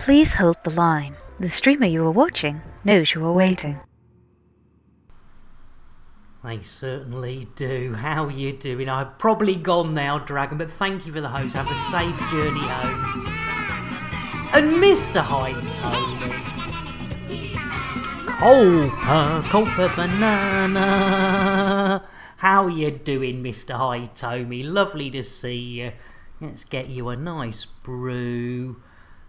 Please hold the line. The streamer you are watching knows you are waiting. They certainly do. How you doing? I've probably gone now, Dragon, but thank you for the host. Have a safe journey home. And Mr. High Tony. Culpa banana. How you doing, Mr. High Tony? Lovely to see you. Let's get you a nice brew.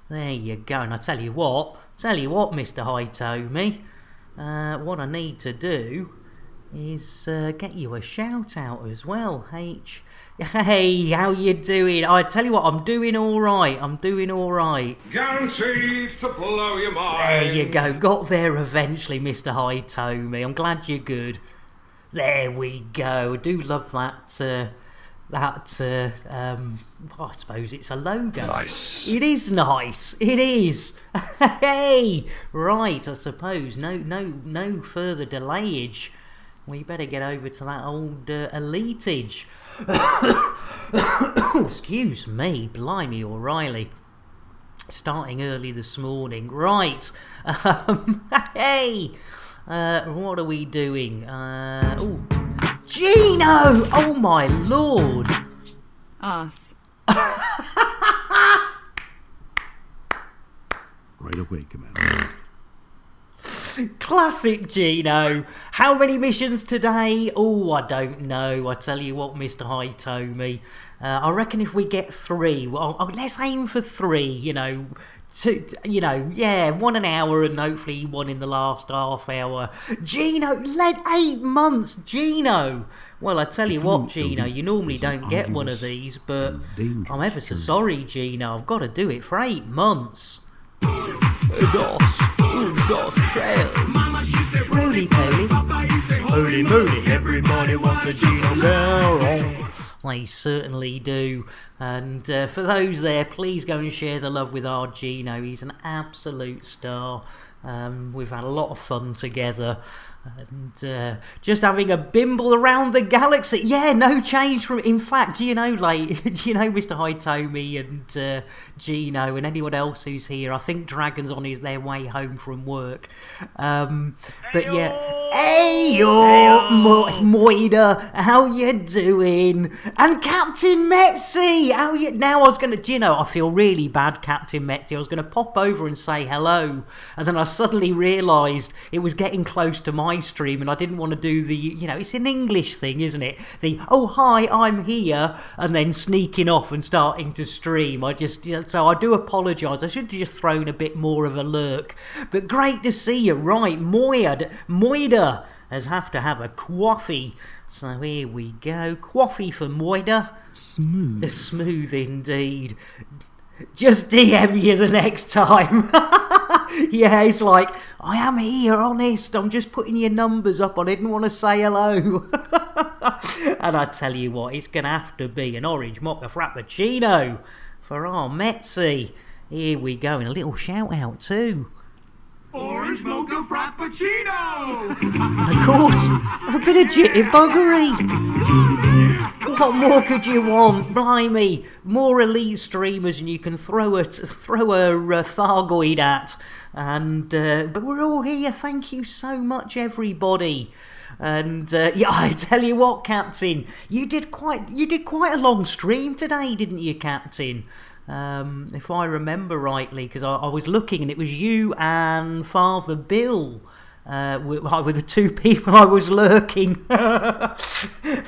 There you go. And I tell you what, Mr. High Tony, what I need to do is get you a shout out as well. Hey, how you doing? I tell you what, I'm doing all right. Guaranteed to blow your mind. There you go. Got there eventually, Mr. High Tony. I'm glad you're good. There we go. I do love that. I suppose it's a logo. Nice. It is nice. It is. Hey, right. I suppose no further delayage. We better get over to that old elitage. Excuse me, blimey O'Reilly. Starting early this morning. Right. Hey, what are we doing? Gino! Oh my lord! Us. Right away, Commander. Classic Gino. How many missions today? Oh, I don't know. I tell you what, Mr. High Tony. I reckon if we get 3, well, let's aim for 3. You know, 2. You know, yeah, 1 an hour and hopefully 1 in the last half hour. Gino, led 8 months, Gino. Well, I tell you what, Gino, you normally don't get one of these, but I'm ever so sorry, Gino. I've got to do it for 8 months. Dos trails. Roly poly. Holy moly, everybody wants a Gino girl. They certainly do. And for those there, please go and share the love with our Gino. He's an absolute star. We've had a lot of fun together. And just having a bimble around the galaxy. Yeah, no change from. In fact, do you know, Mr. High Tony and Gino and anyone else who's here? I think Dragon's on their way home from work. But yeah, Moida, how you doing? And Captain Metzi, how you? Now I was gonna, do you know? I feel really bad, Captain Metzi. I was gonna pop over and say hello, and then I suddenly realised it was getting close to my stream and I didn't want to do the, it's an English thing, isn't it? The, oh hi, I'm here, and then sneaking off and starting to stream. So I do apologise. I should have just thrown a bit more of a lurk. But great to see you. Right, Moida has to have a coffee. So here we go. Coffee for Moida. Smooth indeed. Just DM you the next time. Yeah, it's like, I am here, honest. I'm just putting your numbers up. I didn't want to say hello. And I tell you what, it's going to have to be an orange mocha frappuccino for our Metzi. Here we go, and a little shout out too. Orange mocha frappuccino! And of course, a bit of jitterbuggery. What more could you want? Blimey, more elite streamers and you can throw a Thargoid at. And but we're all here. Thank you so much, everybody. And yeah, I tell you what, Captain, you did quite a long stream today, didn't you, Captain? If I remember rightly, because I was looking and it was you and Father Bill were the 2 people I was lurking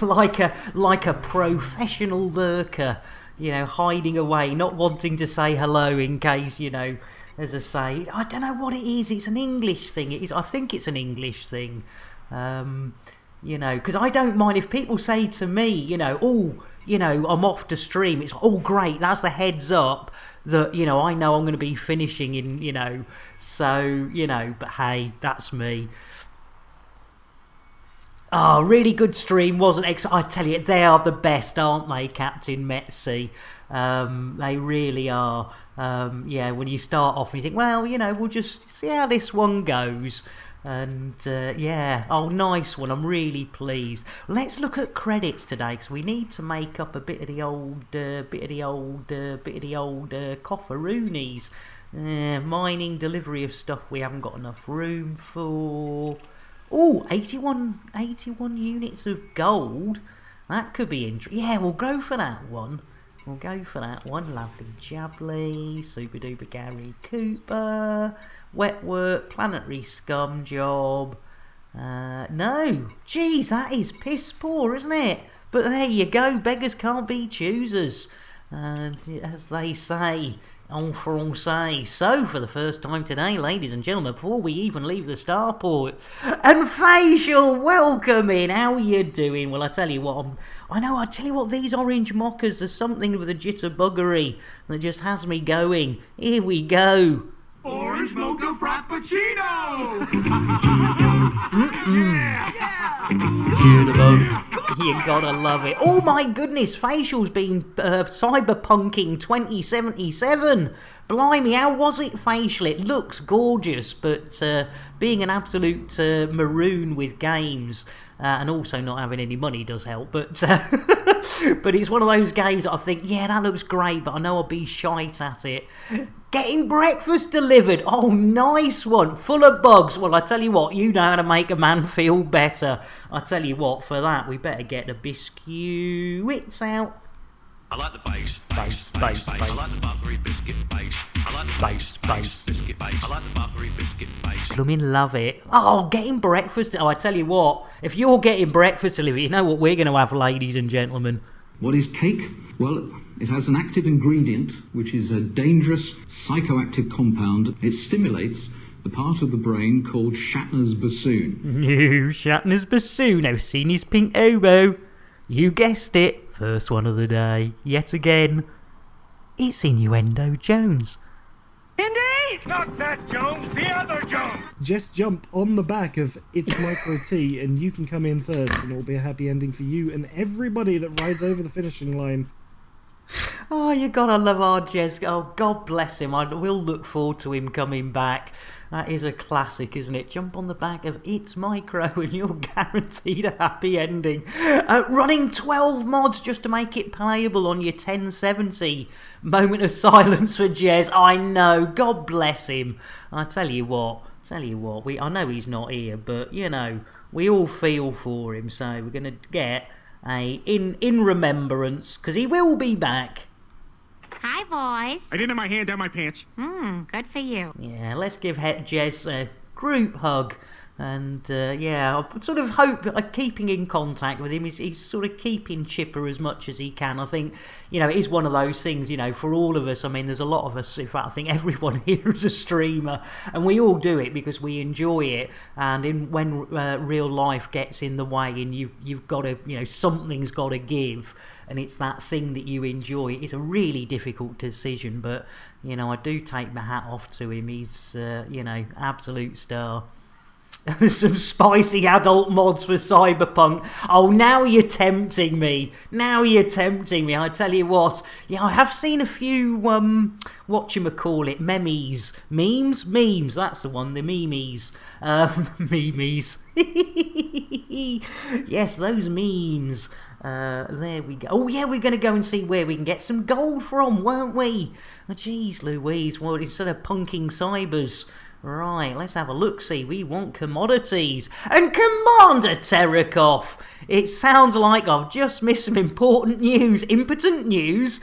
like a professional lurker, hiding away, not wanting to say hello in case, as I say, I don't know what it is. It's an English thing. It is. I think it's an English thing. Because I don't mind if people say to me, I'm off to stream. It's great. That's the heads up that, I know I'm going to be finishing in, so, but hey, that's me. Oh, really good stream, wasn't it? I tell you, they are the best, aren't they, Captain Metzi? They really are. Yeah, when you start off and you think, well, we'll just see how this one goes. And yeah, nice one. I'm really pleased. Let's look at credits today because we need to make up a bit of the old cofferoonies. Mining, delivery of stuff we haven't got enough room for. Oh, 81 units of gold. That could be interesting. Yeah, we'll go for that one. Lovely Jubbly, Super Duper Gary Cooper, Wet Work, Planetary Scum Job. No. Jeez, that is piss poor, isn't it? But there you go, beggars can't be choosers. As they say, en français. So, for the first time today, ladies and gentlemen, before we even leave the starport, and Facial, welcome in. How you doing? Well, I tell you what, these orange mockers, there's something with a jitterbuggery that just has me going. Here we go. Orange mocha frappuccino! You gotta love it. Oh my goodness, Facial's been cyberpunking 2077. Blimey, how was it, Facial? It looks gorgeous, but being an absolute maroon with games and also not having any money does help. But but it's one of those games that I think, yeah, that looks great, but I know I'll be shite at it. Getting breakfast delivered. Oh, nice one. Full of bugs. Well, I tell you what, you know how to make a man feel better. I tell you what, for that, we better get the biscuits out. I like the base. I Base. like the buttery biscuit base. I like the Base. biscuit base. I like the buttery biscuit base. Blooming love it. Oh, getting breakfast. Oh, I tell you what, if you're getting breakfast delivered, you know what we're going to have, ladies and gentlemen. What is cake? Well, it has an active ingredient, which is a dangerous psychoactive compound. It stimulates the part of the brain called Shatner's bassoon. No, Shatner's bassoon. I've seen his pink oboe. You guessed it. First one of the day. Yet again. It's Innuendo Jones. Not that Jones, the other Jones! Just jump on the back of It's Micro T and you can come in first, and it'll be a happy ending for you and everybody that rides over the finishing line. Oh, you gotta love our Jez. Oh, God bless him. I will look forward to him coming back. That is a classic, isn't it? Jump on the back of It's Micro and you're guaranteed a happy ending. Running 12 mods just to make it playable on your 1070. Moment of silence for Jez. I know. God bless him. I tell you what. I know he's not here, but, you know, we all feel for him. So we're going to get a in remembrance, because he will be back. Hi, boys. I didn't have my hand down my pants. Good for you. Yeah, let's give Jez a group hug. And yeah, I sort of hope keeping in contact with him. He's sort of keeping chipper as much as he can. I think, you know, it is one of those things, you know, for all of us. I mean, there's a lot of us, in fact, I think everyone here is a streamer, and we all do it because we enjoy it. And when real life gets in the way and you've got to, you know, something's got to give, and it's that thing that you enjoy, it's a really difficult decision. But, you know, I do take my hat off to him. He's, you know, absolute star. Some spicy adult mods for Cyberpunk. Oh, now you're tempting me. I tell you what. Yeah, I have seen a few, whatchamacallit, memes. That's the one, the memes. Memes. Yes, those memes. There we go. Oh, yeah, we're going to go and see where we can get some gold from, weren't we? Oh, jeez Louise. Well, instead of punking cybers... Right, let's have a look-see. We want commodities. And Commander Terekoff! It sounds like I've just missed some important news. Impotent news?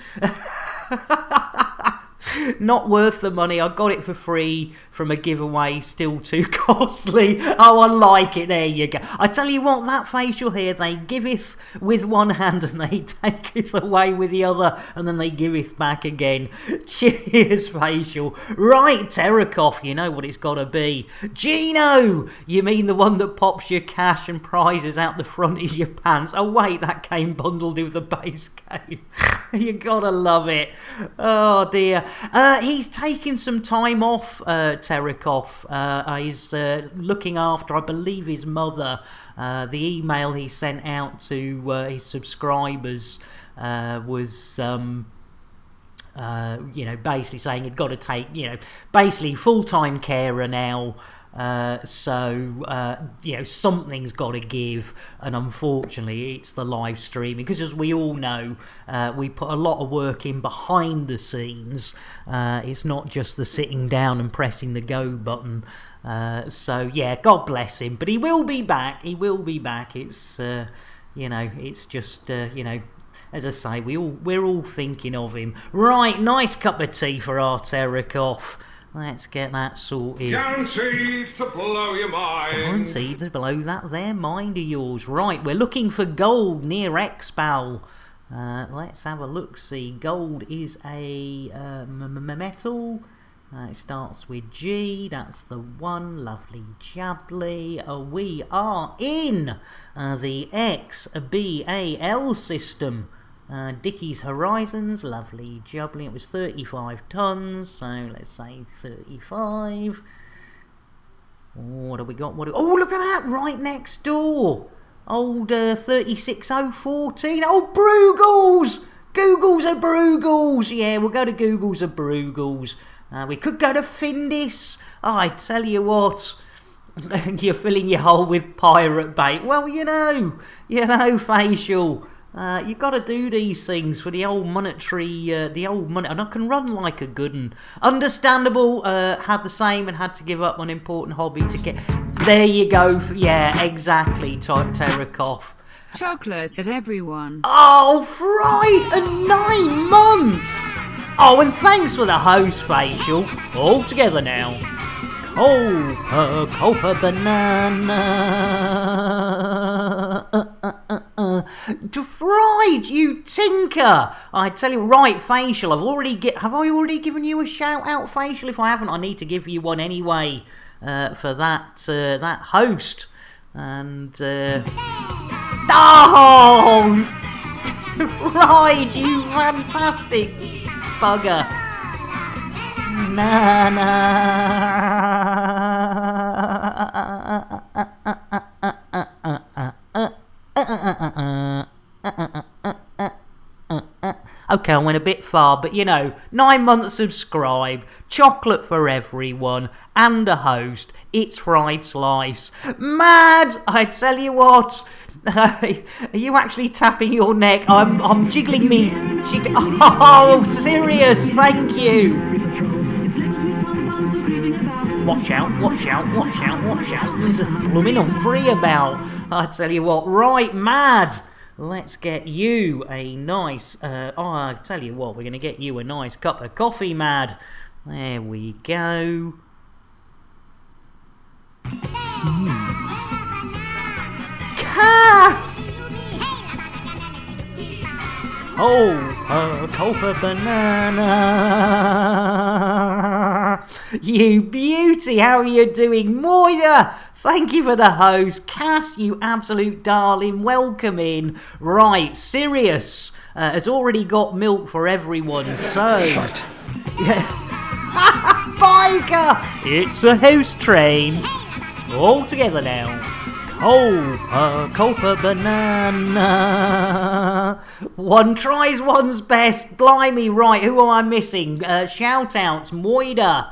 Not worth the money. I got it for free from a giveaway. Still too costly. Oh, I like it. There you go. I tell you what, that facial here, they giveth with one hand and they taketh away with the other, and then they giveth back again. Cheers, facial. Right, Terekoff, you know what it's got to be. Gino! You mean the one that pops your cash and prizes out the front of your pants? Oh, wait, that came bundled with the base game. You gotta love it. Oh, dear. He's taking some time off, Terekoff. He's looking after, I believe, his mother. The email he sent out to his subscribers was, you know, basically saying he'd got to take, you know, basically full-time carer now. Something's got to give, and unfortunately it's the live streaming, because as we all know, we put a lot of work in behind the scenes. It's not just the sitting down and pressing the go button. God bless him, but he will be back. It's it's just as I say, we're all thinking of him. Right, nice cup of tea for our Terrakoff. Let's get that sorted. Guaranteed to blow your mind. Guaranteed to blow that there mind of yours. Right, we're looking for gold near Expal. Let's have a look-see. Gold is a metal. It starts with G. That's the one. Lovely jubbly. We are in the XBAL system. Dickie's Horizons, lovely jubbly. It was 35 tons, so let's say 35. What have we got? Oh, look at that, right next door. Old 36014. Oh, Bruegels! Google's a Bruegels. Yeah, we'll go to Google's a Bruegels. We could go to Findis. Oh, I tell you what. You're filling your hole with pirate bait. Well, Facial. You've got to do these things for the old monetary, and I can run like a good un. Understandable, had the same and had to give up an important hobby to get... There you go, yeah, exactly, Terrakoff. Chocolate at everyone. Oh, right, and 9 months! Oh, and thanks for the host, Facial. All together now. Copa banana. Right, you tinker! I tell you, right, Facial. Have I already given you a shout out, Facial? If I haven't, I need to give you one anyway for that host. And right, you fantastic bugger. Okay, I went a bit far, but 9 months subscribed, chocolate for everyone, and a host. It's Fried Slice. Mad! I tell you what. Are you actually tapping your neck? I'm jiggling me. Oh, serious, thank you. Watch out. There's a blooming Humphrey about. I tell you what, right, Mad. Let's get you a nice, I tell you what, we're going to get you a nice cup of coffee, Mad. There we go. Cass! Oh, Copa banana. You beauty, how are you doing? Moira, thank you for the host. Cass, you absolute darling, welcome in. Right, Sirius has already got milk for everyone, so... Shut. Yeah. Biker! It's a house train. All together now. Copa banana. One tries one's best. Blimey, right, who am I missing? Shout outs, Moida.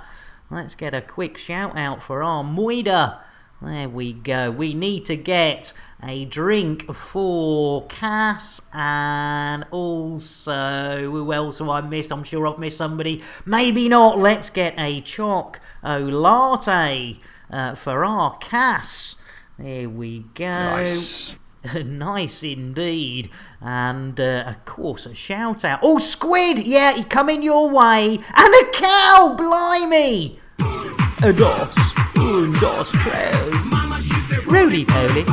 Let's get a quick shout out for our Moida. There we go. We need to get a drink for Cass, and also, who else have I missed? I'm sure I've missed somebody. Maybe not. Let's get a choc latte for our Cass. There we go. Nice. Nice indeed. And, of course, a shout out. Oh, Squid! Yeah, he coming your way. And a cow! Blimey! A dos. Dos tres. Roly poly.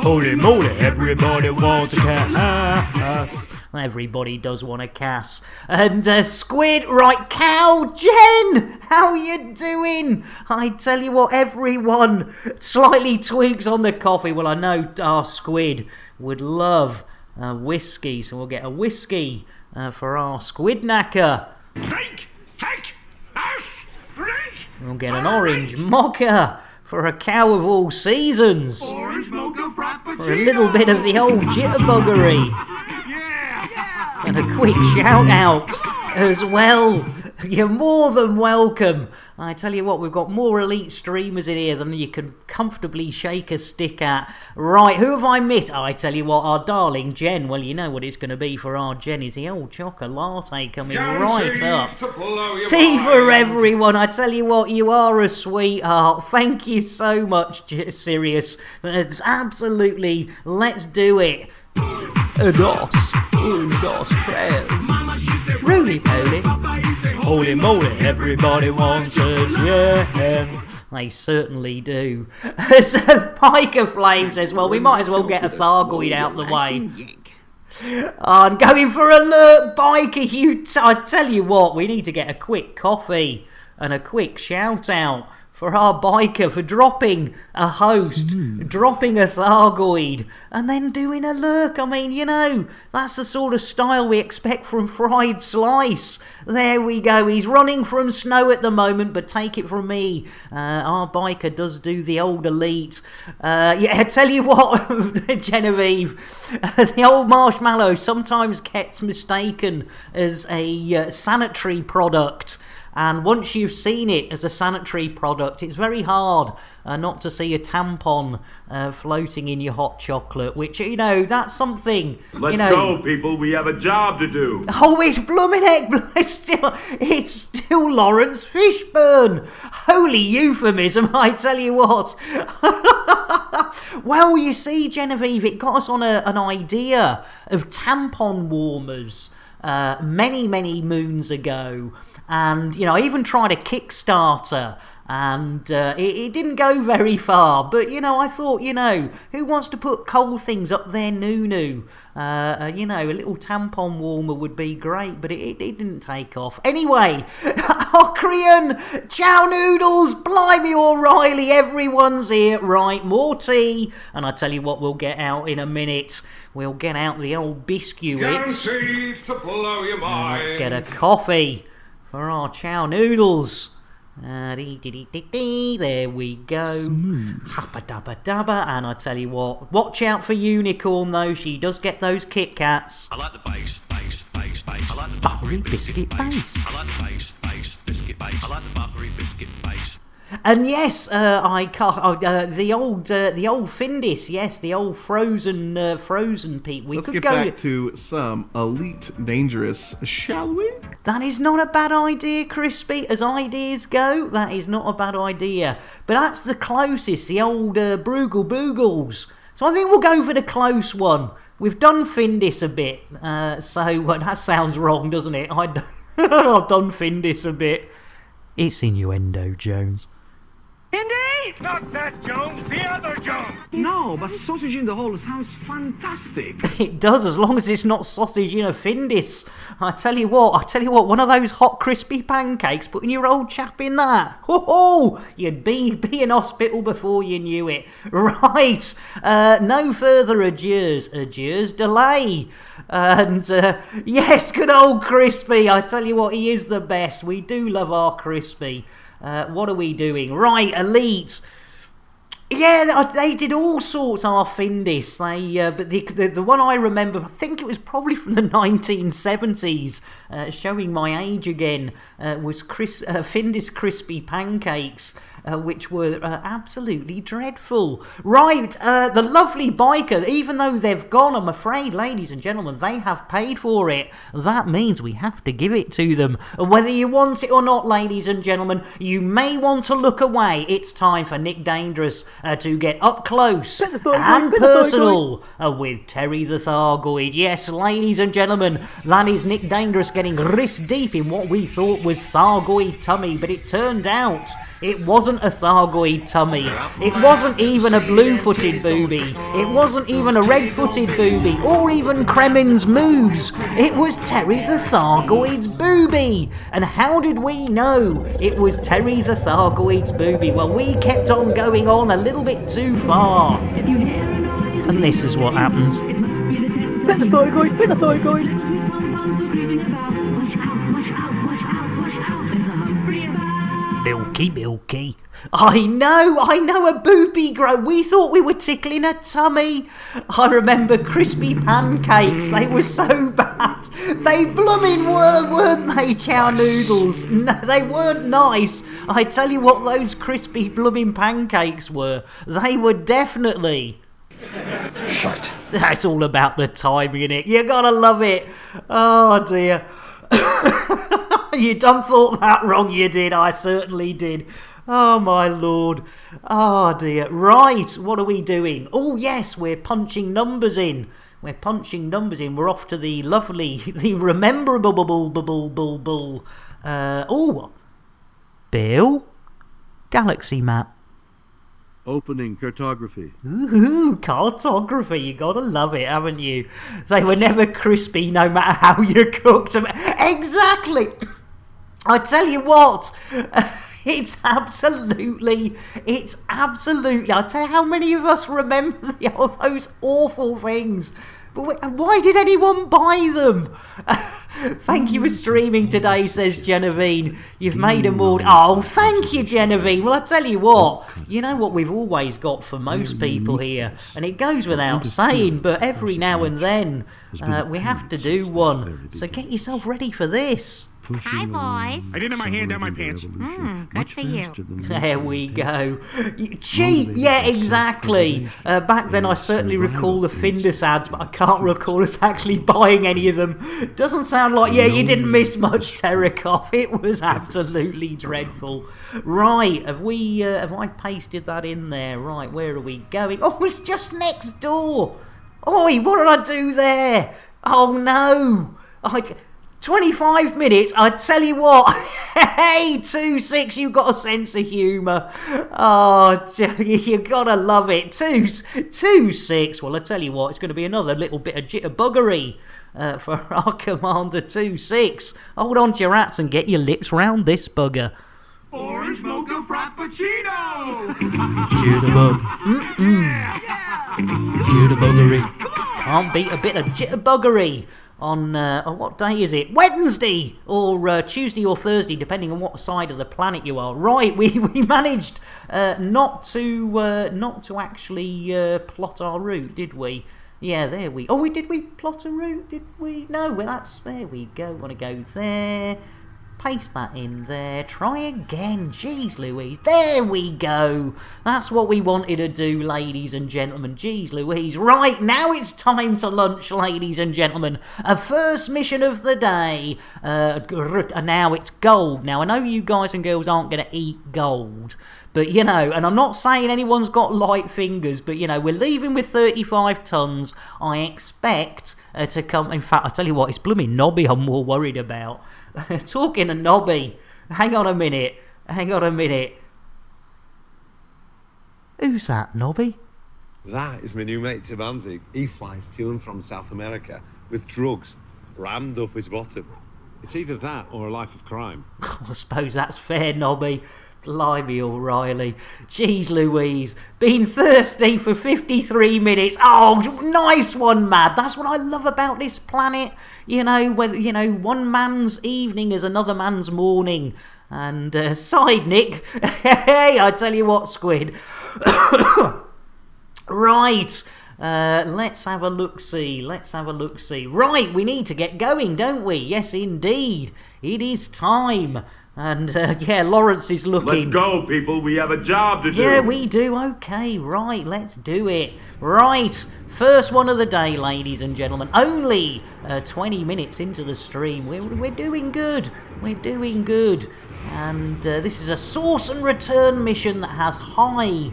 Holy moly, everybody wants a Cass. Everybody does want a Cass. And Squid, right, cow, Jen, how you doing? I tell you what, everyone slightly tweaks on the coffee. Well, I know our Squid would love a whiskey, so we'll get a whiskey for our Squidknacker. Drink! Take! House! Drink! We'll get an orange mocha for a cow of all seasons. Orange mocha frappuccino! For a little bit of the old jitterbuggery. And a quick shout out as well. You're more than welcome. I tell you what, we've got more elite streamers in here than you can comfortably shake a stick at. Right, who have I missed? I tell you what, our darling Jen. Well, you know what it's going to be for our Jen is the old chocolate latte coming right up. Tea for everyone. I tell you what, you are a sweetheart. Thank you so much, Sirius. It's absolutely, let's do it. Un, dos, tres. Roly poly. Holy moly, everybody wants a Jen. They certainly do. So Piker Flame says, well, we might as well get a Thargoid out the way. I'm going for a lurk, Biker. I tell you what, we need to get a quick coffee and a quick shout out for our Biker for dropping a host, dropping a Thargoid, and then doing a lurk. I mean, you know, that's the sort of style we expect from Fried Slice. There we go. He's running from snow at the moment, but take it from me, our Biker does do the old elite. Yeah, I tell you what, Genevieve, the old marshmallow sometimes gets mistaken as a sanitary product. And once you've seen it as a sanitary product, it's very hard not to see a tampon floating in your hot chocolate, which, you know, that's something, Let's go, people. We have a job to do. Oh, it's blooming heck. It's still Lawrence Fishburne. Holy euphemism, I tell you what. Well, you see, Genevieve, it got us on an idea of tampon warmers. Many moons ago, and you know, I even tried a Kickstarter, and it didn't go very far. But you know, I thought, you know, who wants to put cold things up their noo-noo? You know, a little tampon warmer would be great, but it didn't take off. Anyway, Ocrian, Chow Noodles, Blimey O'Reilly, everyone's here. Right, more tea, and I tell you what, we'll get out in a minute. We'll get out the old biscuits. Let's get a coffee for our Chow Noodles. There we go. Happa dabba dabba. And I tell you what, watch out for Unicorn though. She does get those Kit Kats. I like the bass. I like the Buttery biscuit base. I like the bass, biscuit base. I like the buttery biscuit base. And yes, the old Findus, yes, the old frozen Pete. Let's get back to some Elite Dangerous, shall we? That is not a bad idea, Crispy. As ideas go, that is not a bad idea. But that's the closest, the old Bruegel Boogles. So I think we'll go for the close one. We've done Findus a bit, so that sounds wrong, doesn't it? I've done Findus a bit. It's innuendo, Jones. Indy? Not that Jones, the other Jones. No, but sausage in the hole sounds fantastic. It does, as long as it's not sausage in a Findus. I tell you what, one of those hot crispy pancakes, putting your old chap in that. Ho-ho! You'd be in hospital before you knew it. Right, no further adieus delay. And yes, good old Crispy. I tell you what, he is the best. We do love our Crispy. What are we doing? Right, Elite. Yeah, they did all sorts, our Findus. But the one I remember, I think it was probably from the 1970s, showing my age again, was Findus Crispy Pancakes, which were absolutely dreadful. Right, the lovely Biker, even though they've gone, I'm afraid, ladies and gentlemen, they have paid for it. That means we have to give it to them. Whether you want it or not, ladies and gentlemen, you may want to look away. It's time for Nick Dangerous to get up close and personal with Terry the Thargoid. Yes, ladies and gentlemen, that is Nick Dangerous getting wrist deep in what we thought was Thargoid tummy, but it turned out it wasn't a Thargoid tummy. It wasn't even a blue-footed booby. It wasn't even a red-footed booby, or even Kremen's moobs. It was Terry the Thargoid's booby. And how did we know it was Terry the Thargoid's booby? Well, we kept on going on a little bit too far. And this is what happened. Bit the Thargoid, bit the Thargoid. Milky, milky. I know, a booby grow. We thought we were tickling her tummy. I remember crispy pancakes. They were so bad. They blooming were, weren't they, chow noodles? No, they weren't nice. I tell you what those crispy blooming pancakes were. They were definitely... Shite. That's all about the timing, innit? You gotta love it. Oh, dear. You done thought that wrong, you did. I certainly did. Oh, my lord. Oh, dear. Right, what are we doing? Oh, yes, we're punching numbers in. We're off to the lovely, the rememberable, Bill? Galaxy map. Opening cartography. Ooh, cartography. You gotta love it, haven't you? They were never crispy no matter how you cooked them. Exactly. I tell you what, it's absolutely, I tell you how many of us remember those awful things. But why did anyone buy them? Thank you for streaming today, says Genevieve. You've made a mood. Oh, thank you, Genevieve. Well, I tell you what, you know what we've always got for most people here, and it goes without saying, but every now and then we have to do one. So get yourself ready for this. Hi, boys. I didn't have my hand down my pants. Good for you. There we go. Cheat, yeah, exactly. Back then I certainly recall the Findus ads, but I can't recall us actually buying any of them. Doesn't sound like, yeah, you didn't miss much, Terrakoff. It was absolutely dreadful. Right, have I pasted that in there? Right, where are we going? Oh, it's just next door. Oi, what did I do there? Oh, no. 25 minutes, I tell you what. Hey, 2-6, you've got a sense of humour. Oh, you gotta love it. 2-6. Well, I tell you what, it's going to be another little bit of jitterbuggery for our Commander 2-6. Hold on to your hats and get your lips round this bugger. Orange mocha frappuccino! Jitterbug. Jitterbuggery. Can't beat a bit of jitterbuggery. On what day is it? Wednesday or Tuesday or Thursday, depending on what side of the planet you are. Right, we managed not to actually plot our route, did we? Yeah, there we. Oh, did we plot a route? Did we? No, well, there we go. Want to go there? Paste that in there. Try again. Jeez Louise. There we go. That's what we wanted to do, ladies and gentlemen. Jeez Louise. Right, now it's time to lunch, ladies and gentlemen. A first mission of the day. Now it's gold. Now, I know you guys and girls aren't going to eat gold. But, you know, and I'm not saying anyone's got light fingers, but, you know, we're leaving with 35 tons. I expect to come... In fact, I tell you what, it's blooming Nobby I'm more worried about. Talking to Nobby. Hang on a minute. Who's that, Nobby? That is my new mate, Tibanzi. He flies to and from South America with drugs rammed up his bottom. It's either that or a life of crime. I suppose that's fair, Nobby. Blimey, O'Reilly. Jeez Louise. Been thirsty for 53 minutes. Oh, nice one, Mad. That's what I love about this planet. You know, whether one man's evening is another man's morning. And side Nick. Hey, I tell you what, Squid. Right. Let's have a look-see. Right, we need to get going, don't we? Yes, indeed. It is time. And, yeah, Lawrence is looking... Let's go, people. We have a job to do. Yeah, we do. Okay, right. Let's do it. Right. First one of the day, ladies and gentlemen. Only 20 minutes into the stream. We're doing good. And this is a source and return mission that has high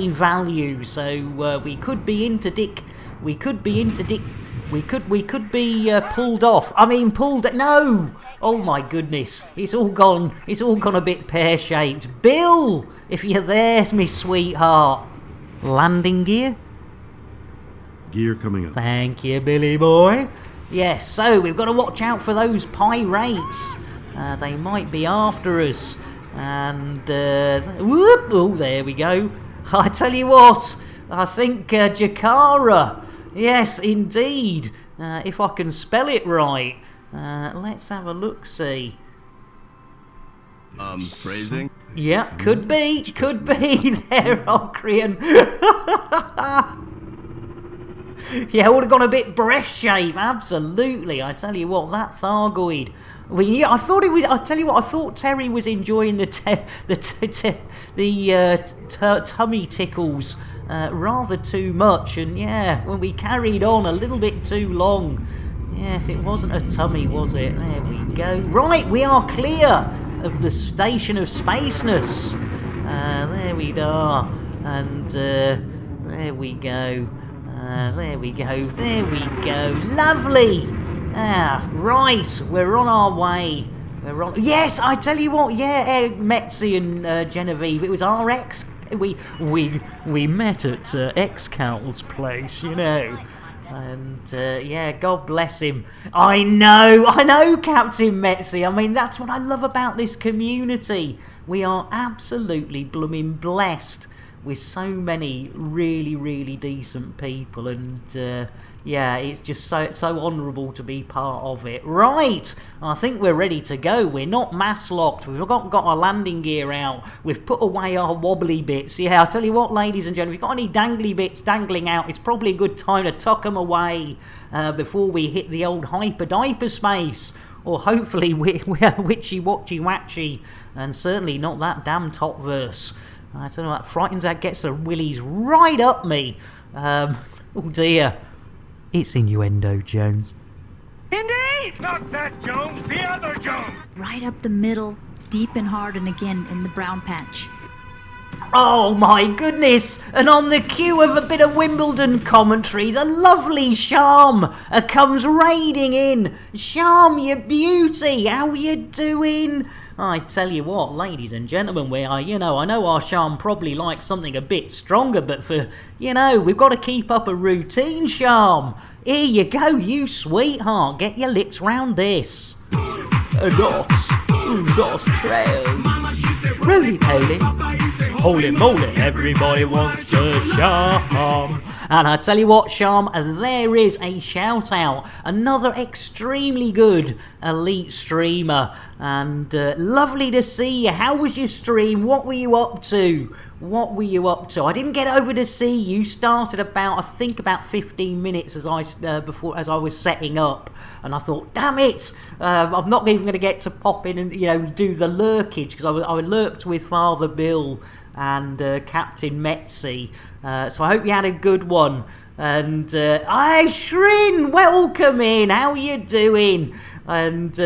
value. So we could be interdict. We could be pulled off. No. Oh my goodness, it's all gone a bit pear-shaped. Bill, if you're there, me sweetheart. Landing gear? Gear coming up. Thank you, Billy boy. Yes, so we've got to watch out for those pirates. They might be after us. And, whoop, oh, there we go. I tell you what, I think Jakara. Yes, indeed. If I can spell it right. Let's have a look-see. Phrasing? Yeah, could be there, Ocrian. Yeah, would have gone a bit breast shape, absolutely. I tell you what, that Thargoid. I thought it was. I tell you what, I thought Terry was enjoying the tummy tickles rather too much, and yeah, when we carried on a little bit too long. Yes, it wasn't a tummy, was it? There we go. Right, we are clear of the station of Spaceness. There we are, and there we go. There we go. There we go. Lovely. Right, we're on our way. We're on. Yes, I tell you what. Yeah, Metzi and Genevieve. It was our ex. We met at ex-Cal's place, you know. And yeah, God bless him. I know, Captain Metzi. I mean, that's what I love about this community. We are absolutely blooming blessed with so many really, really decent people, and yeah, it's just so honourable to be part of it. Right, I think we're ready to go. We're not mass locked. We've got our landing gear out. We've put away our wobbly bits. Yeah, I'll tell you what, ladies and gentlemen, if you've got any dangly bits dangling out, it's probably a good time to tuck them away before we hit the old hyper-space. Or hopefully we're witchy-watchy-watchy, and certainly not that damn top verse. I don't know, that frightens, that gets the willies right up me. Oh dear. It's innuendo, Jones. Indy! Not that Jones, the other Jones! Right up the middle, deep and hard, and again in the brown patch. Oh my goodness! And on the cue of a bit of Wimbledon commentary, the lovely Sham comes raiding in. Sham, you beauty, how you doing? I tell you what, ladies and gentlemen, we are, I know our Sham probably likes something a bit stronger, but for, we've got to keep up a routine, Sham. Here you go, you sweetheart, get your lips round this. Dos trails. Roly-poly. Holy moly, everybody wants a Sham. And I tell you what, Sham, there is a shout out. Another extremely good elite streamer. And lovely to see you. How was your stream? What were you up to? I didn't get over to see you. Started about 15 minutes as I was setting up, and I thought, damn it, I'm not even going to get to pop in and do the lurkage, because I lurked with Father Bill and Captain Metzi. So I hope you had a good one. And hi Shrin, welcome in. How you doing? And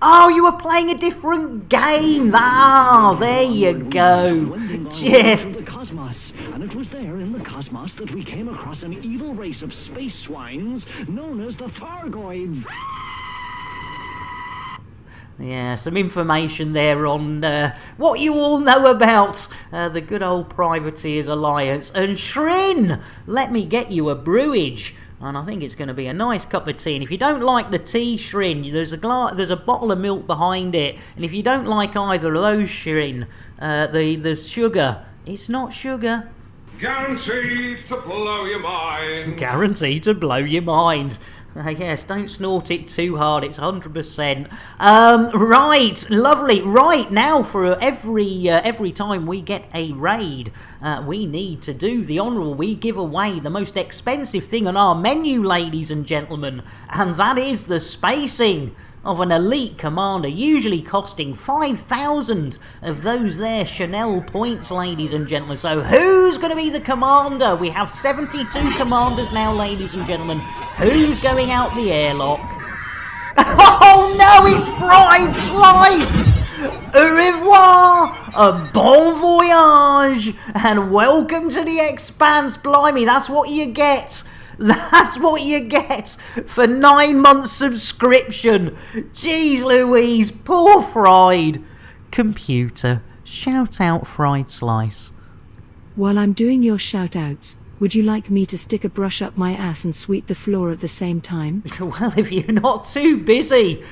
oh, you were playing a different game. Ah, there you go. Jeff. The cosmos, and it was there in the cosmos that we came across an evil race of space swines known as the Thargoids. Yeah, some information there on what you all know about the good old Privateers Alliance. And Shrin, let me get you a brewage. And I think it's going to be a nice cup of tea. And if you don't like the tea, Shrin, there's a bottle of milk behind it. And if you don't like either of those, Shrin, there's sugar. It's not sugar. Guaranteed to blow your mind. Guaranteed to blow your mind. Yes, don't snort it too hard, it's 100%. Right, lovely. Right, now for every time we get a raid, we need to do the honourable. We give away the most expensive thing on our menu, ladies and gentlemen, and that is the spacing of an elite commander, usually costing 5,000 of those there Chanel points, ladies and gentlemen. So who's going to be the commander? We have 72 commanders now, ladies and gentlemen. Who's going out the airlock? Oh no, it's Fried Slice! Au revoir! A bon voyage! And welcome to the Expanse. Blimey, that's what you get! That's what you get for 9 months subscription. Jeez Louise, poor Fried. Computer, shout out Fried Slice. While I'm doing your shout outs, would you like me to stick a brush up my ass and sweep the floor at the same time? Well, if you're not too busy,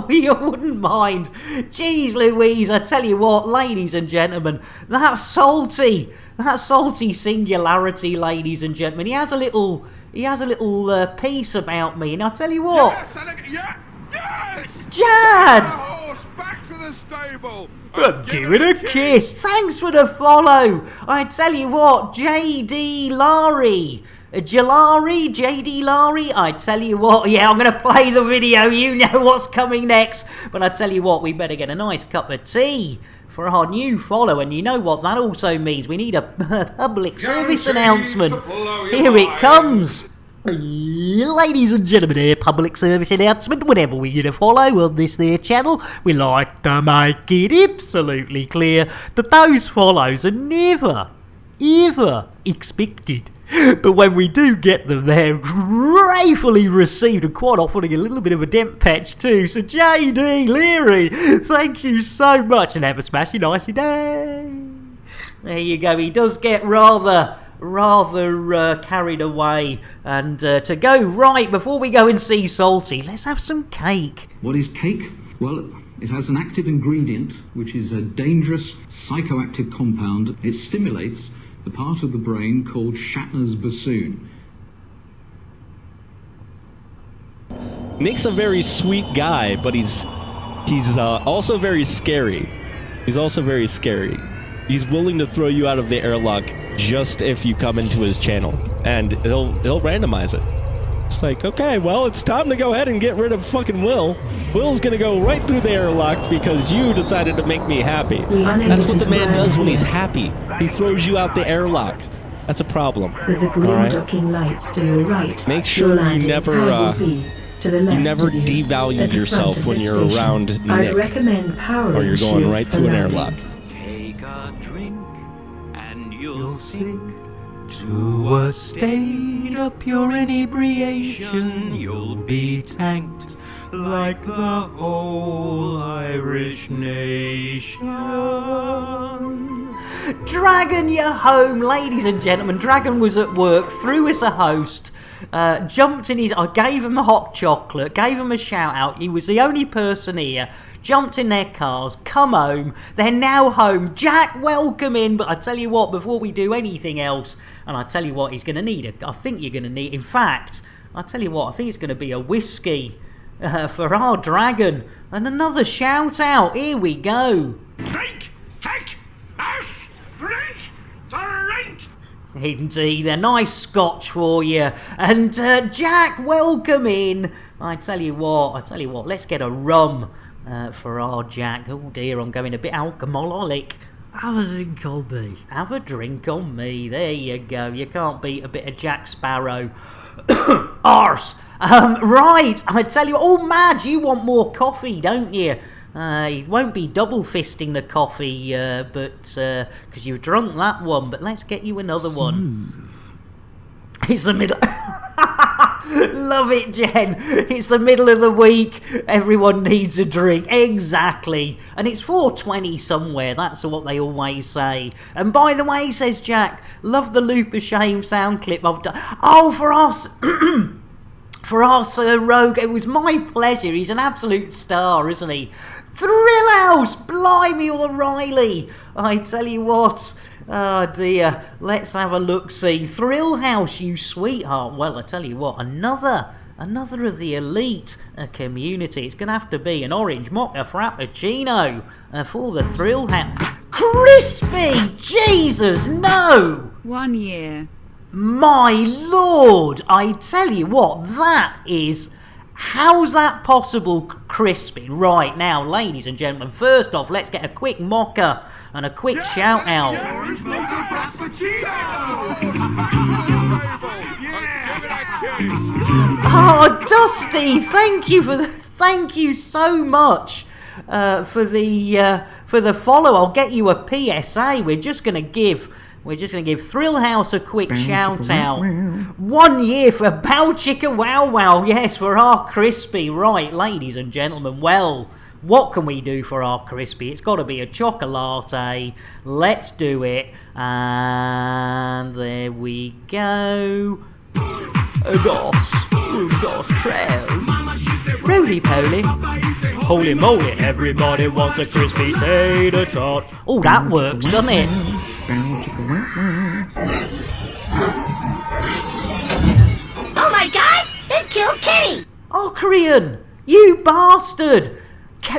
you wouldn't mind. Jeez Louise, I tell you what, ladies and gentlemen, that salty singularity, ladies and gentlemen. He has a little piece about me, and I tell you what, Yes! Jad. Horse, back to to the stable. Give it a kiss. Thanks for the follow. I tell you what, JD Lari. JD Lari, I tell you what, yeah, I'm going to play the video, you know what's coming next. But I tell you what, we better get a nice cup of tea for our new follow. And you know what that also means? We need a public service announcement. Here it comes. Ladies and gentlemen, a public service announcement. Whenever we get a follow on this there channel, we like to make it absolutely clear that those follows are never, ever expected. But when we do get them, they're gratefully received, and quite often a little bit of a dent patch too. So JD Leary, thank you so much, and have a smashing nicey day. There you go. He does get rather carried away. And to go right, before we go and see Salty, let's have some cake. What is cake? Well, it has an active ingredient, which is a dangerous psychoactive compound. It stimulates the part of the brain called Shatner's bassoon. Nick's a very sweet guy, but he's also very scary. He's also very scary. He's willing to throw you out of the airlock just if you come into his channel, and he'll randomize it. It's like, okay, well, it's time to go ahead and get rid of fucking Will. Will's gonna go right through the airlock because you decided to make me happy. That's what the man does when he's happy. He throws you out the airlock. That's a problem. With the green docking lights to your right. Make sure you never devalue yourself when you're around Nick, I'd recommend power or you're going right through an airlock. Take a drink and you'll sink to a state of pure inebriation. You'll be tanked like the whole Irish nation. Dragon, you're home, ladies and gentlemen. Dragon was at work, threw us a host, jumped in his... I gave him a hot chocolate, gave him a shout out. He was the only person here. Jumped in their cars, come home. They're now home. Jack, welcome in. But I tell you what, before we do anything else, and I tell you what, he's going to need I think you're going to need... In fact, I tell you what, I think it's going to be a whiskey for our Dragon. And another shout out. Here we go. Drink! Take! Us! Drink! Drink! Indeed, a nice scotch for you. And Jack, welcome in. I tell you what, let's get a rum for our Jack. Oh dear, I'm going a bit alcoholic. Have a drink on me. Have a drink on me. There you go. You can't beat a bit of Jack Sparrow. Arse. Right, I tell you, oh Madge, you want more coffee, don't you? You won't be double fisting the coffee, but because you've drunk that one. But let's get you another one. It's the middle. Love it, Jen. It's the middle of the week. Everyone needs a drink. Exactly. And it's 4:20 somewhere. That's what they always say. And by the way, says Jack, love the Loop of Shame sound clip I've done. Oh, for us. For our Sir Rogue, it was my pleasure. He's an absolute star, isn't he? Thrill House, blimey O'Reilly. I tell you what. Oh dear, let's have a look-see. Thrill House, you sweetheart. Well, I tell you what, another of the elite community. It's going to have to be an orange mocha frappuccino for the Thrill House. Crispy! Jesus, no! 1 year. My lord, I tell you what, that is... How's that possible, Crispy? Right, now, ladies and gentlemen, first off, let's get a quick mocha and a quick shout out. Orange mocha frappuccino! Oh, Dusty, thank you so much for the follow. I'll get you a PSA. We're just gonna give Thrill House a quick shout out. 1 year for Bow Chicka Wow Wow. Yes, for our Crispy. Right, ladies and gentlemen. Well, what can we do for our Crispy? It's got to be a chocolate. Let's do it. And there we go. Dos Trails. Roly poly. Holy moly, everybody wants a crispy tater tot. Oh, that works, doesn't it? Oh my god! It killed Kitty! Oh, Korean! You bastard!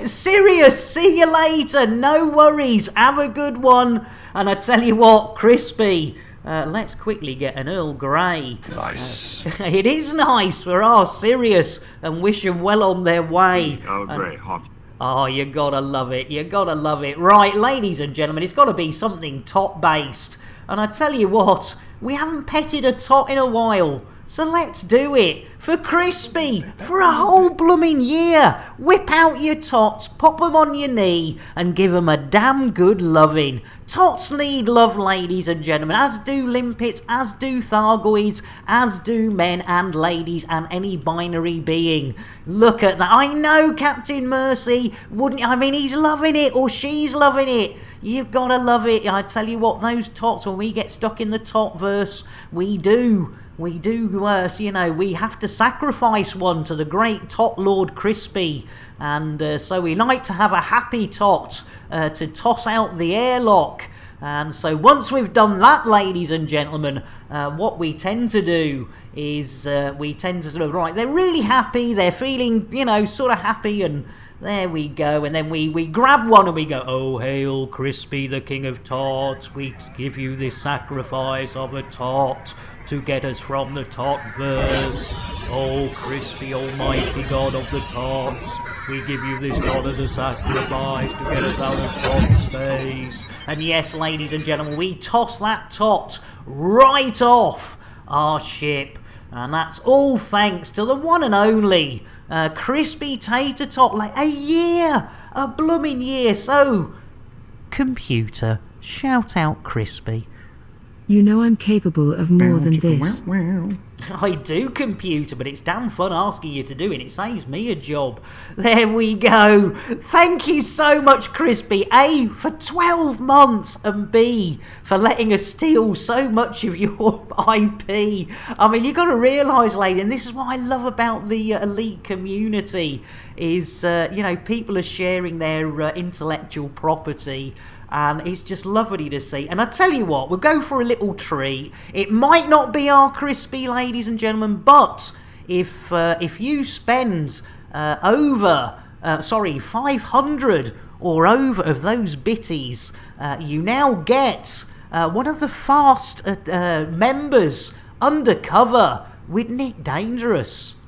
Serious, see you later, no worries, have a good one. And I tell you what, Crispy, let's quickly get an Earl Grey. Nice. It is nice for our Sirius, and wish them well on their way. Earl Grey, hot. Oh, you gotta love it, you gotta love it. Right, ladies and gentlemen, it's gotta be something tot-based. And I tell you what, we haven't petted a tot in a while. So let's do it. For Crispy, for a whole blooming year. Whip out your tots, pop them on your knee, and give them a damn good loving. Tots need love, ladies and gentlemen, as do limpets, as do Thargoids, as do men and ladies and any binary being. Look at that. I know Captain Mercy wouldn't, I mean, he's loving it, or she's loving it. You've got to love it. I tell you what, those tots, when we get stuck in the tot verse, we do, you know, we have to sacrifice one to the great tot Lord Crispy. And so we like to have a happy tot to toss out the airlock. And so once we've done that, ladies and gentlemen, what we tend to do is we tend to sort of, right, they're really happy, they're feeling, you know, sort of happy, and there we go, and then we grab one and we go, oh, hail Crispy, the king of tots, we give you this sacrifice of a tot to get us from the tot verse. Oh, Crispy, almighty god of the tots, we give you this god as a sacrifice to get us out of tot space. And yes, ladies and gentlemen, we toss that tot right off our ship, and that's all thanks to the one and only Crispy Tater Tot. Like a year, a blooming year. So, computer, shout out Crispy. You know I'm capable of more than this. I do, computer, but it's damn fun asking you to do it. It saves me a job. There we go. Thank you so much, Crispy. A, for 12 months, and B, for letting us steal so much of your IP. I mean, you've got to realise, lady, and this is what I love about the elite community, is, you know, people are sharing their intellectual property. And it's just lovely to see. And I tell you what, we'll go for a little treat. It might not be our Crispy, ladies and gentlemen, but if you spend 500 or over of those bitties, you now get one of the fast members undercover with Nick Dangerous.